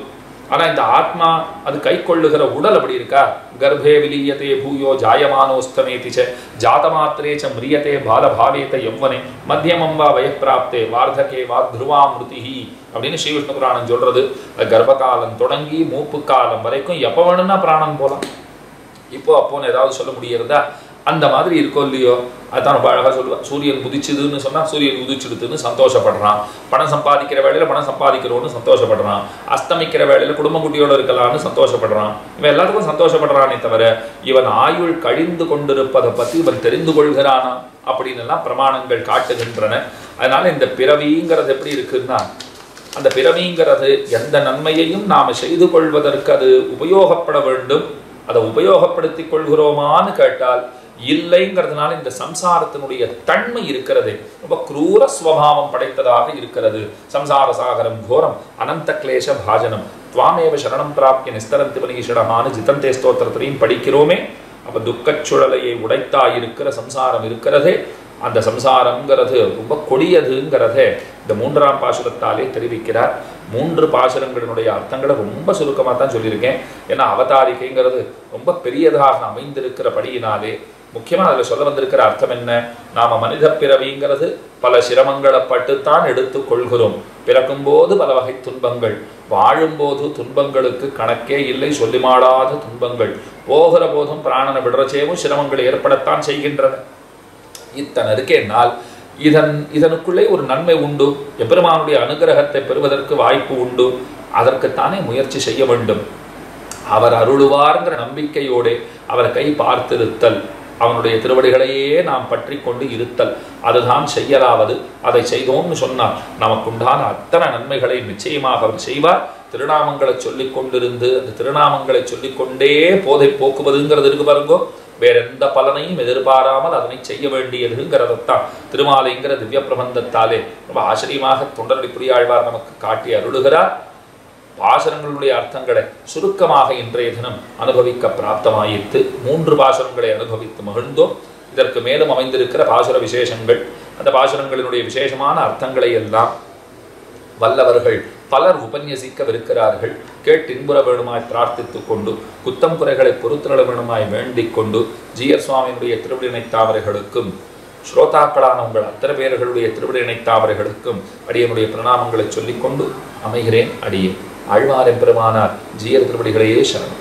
ஆனா இந்த ஆத்மா அது கை கொள்ளுகிற உடல் அப்படி இருக்கா? கர்ப்பே விலீயத்தே பூயோ ஜாயமானோஸ்தமேதிச்ச ஜாதமாத்திரேச்ச மிரியத்தே பாலபாவேத்த யௌவனே மத்தியமம் வா வயப்பிராப்தே வார்த்தகே வா துருவாமிருதிஹி அப்படின்னு ஸ்ரீ விஷ்ணு புராணம் சொல்றது. கர்ப்பகாலம் தொடங்கி மூப்பு காலம் வரைக்கும் எப்போ வேணும்னா பிராணம் போலாம். இப்போ அப்போன்னு ஏதாவது சொல்ல முடியறதா? அந்த மாதிரி இருக்கோ இல்லையோ. அதுதான் ரொம்ப அழகாக சொல்லுவாள். சூரியன் உதிச்சுதுன்னு சொன்னால் சூரியன் உதிச்சுடுதுன்னு சந்தோஷப்படுறான். பணம் சம்பாதிக்கிற வேலையில் பணம் சம்பாதிக்கிறோன்னு சந்தோஷப்படுறான். அஸ்தமிக்கிற வேலையில் குடும்ப குட்டியோடு இருக்கலாம்னு சந்தோஷப்படுறான். இவன் எல்லாத்துக்கும் சந்தோஷப்படுறானே தவிர இவன் ஆயுள் கழிந்து கொண்டிருப்பதை பற்றி இவன் தெரிந்து கொள்கிறானா அப்படின்னு எல்லாம் பிரமாணங்கள் காட்டுகின்றன. அதனால இந்த பிறவிங்கிறது எப்படி இருக்குன்னா, அந்த பிறவிங்கிறது எந்த நன்மையையும் நாம் செய்து கொள்வதற்கு அது உபயோகப்பட வேண்டும். அதை உபயோகப்படுத்திக் கொள்கிறோமான்னு கேட்டால் இல்லைங்கிறதுனால இந்த சம்சாரத்தினுடைய தன்மை இருக்கிறது ரொம்ப குரூர ஸ்வபாவம் படைத்ததாக இருக்கிறது. சம்சார சாகரம் கோரம் அனந்த கிளேச பாஜனம் துவாமேவ சரணம் பிராப்திய நிஸ்தரந்தி மனிஷடமான ஜிதந்தே ஸ்தோத்திரத்திலையும் படிக்கிறோமே. அப்ப துக்கச்சுழலையை உடைத்தாயிருக்கிற சம்சாரம் இருக்கிறதே, அந்த சம்சாரம்ங்கிறது ரொம்ப கொடியதுங்கிறதே இந்த 3ஆம் பாசுரத்தாலே தெரிவிக்கிறார். 3 பாசுரங்களினுடைய அர்த்தங்களை ரொம்ப சுருக்கமாக தான் சொல்லியிருக்கேன். ஏன்னா அவதாரிகைங்கிறது ரொம்ப பெரியதாக அமைந்திருக்கிறபடியினாலே முக்கியமாக அதில் சொல்ல வந்திருக்கிற அர்த்தம் என்ன? நாம மனித பிறவிங்கிறது பல சிரமங்களை பட்டுத்தான் எடுத்து கொள்கிறோம். பிறக்கும்போது பல வகை துன்பங்கள், வாழும்போது துன்பங்களுக்கு கணக்கே இல்லை, சொல்லி மாடாத துன்பங்கள், போகிற போதும் பிராணனை விடுறச்சேவும் சிரமங்கள் ஏற்படத்தான் செய்கின்றன. இத்தனை இருக்கேனால் இதனுக்குள்ளே ஒரு நன்மை உண்டு. எம்பெருமானுடைய அனுகிரகத்தை பெறுவதற்கு வாய்ப்பு உண்டு. அதற்குத்தானே முயற்சி செய்ய வேண்டும். அவர் அருளுவார்ங்கிற நம்பிக்கையோடு அவர் கை பார்த்திருத்தல், அவனுடைய திருவடிகளையே நாம் பற்றி கொண்டு இருத்தல், அதுதான் செய்யலாவது. அதை செய்தோம்னு சொன்னால் நமக்குண்டான அத்தனை நன்மைகளை நிச்சயமாக அவர் செய்வார். திருநாமங்களை சொல்லிக் கொண்டிருந்து அந்த திருநாமங்களை சொல்லிக்கொண்டே போதை போக்குவதுங்கிறது இருக்கு பாருங்கோ. வேற எந்த பலனையும் எதிர்பாராமல் அதனை செய்ய வேண்டியதுங்கிறதான் திருமாலைங்கிற திவ்ய பிரபந்தத்தாலே ரொம்ப ஆச்சரியமாக தொண்டரடி புரியாழ்வார் நமக்கு காட்டி அருளுகிறார். பாசுரங்களுடைய அர்த்தங்களை சுருக்கமாக இன்றைய தினம் அனுபவிக்க பிராப்தமாயிற்று. 3 பாசுரங்களை அனுபவித்து மகிழ்ந்தோம். இதற்கு மேலும் அமைந்திருக்கிற பாசுர விசேஷங்கள், அந்த பாசுரங்களினுடைய விசேஷமான அர்த்தங்களை எல்லாம் வல்லவர்கள் பலர் உபன்யசிக்கவிருக்கிறார்கள். கேட்டின்புற வேணுமாய் பிரார்த்தித்து கொண்டு குத்தம் குறைகளை பொறுத்துணர வேணுமாய் வேண்டிக் கொண்டு ஜீயர் சுவாமியினுடைய திருவிடை தாமரைகளுக்கும் ஸ்ரோதாக்களான உங்கள் அத்தனை பேர்களுடைய திருவிடை தாமரைகளுக்கும் அடியனுடைய பிரணாமங்களை சொல்லிக்கொண்டு அமைகிறேன். அடியே ஆழ்வார் எம்பெருமானார் ஜீயர் திருவடிகளையே சரணம்.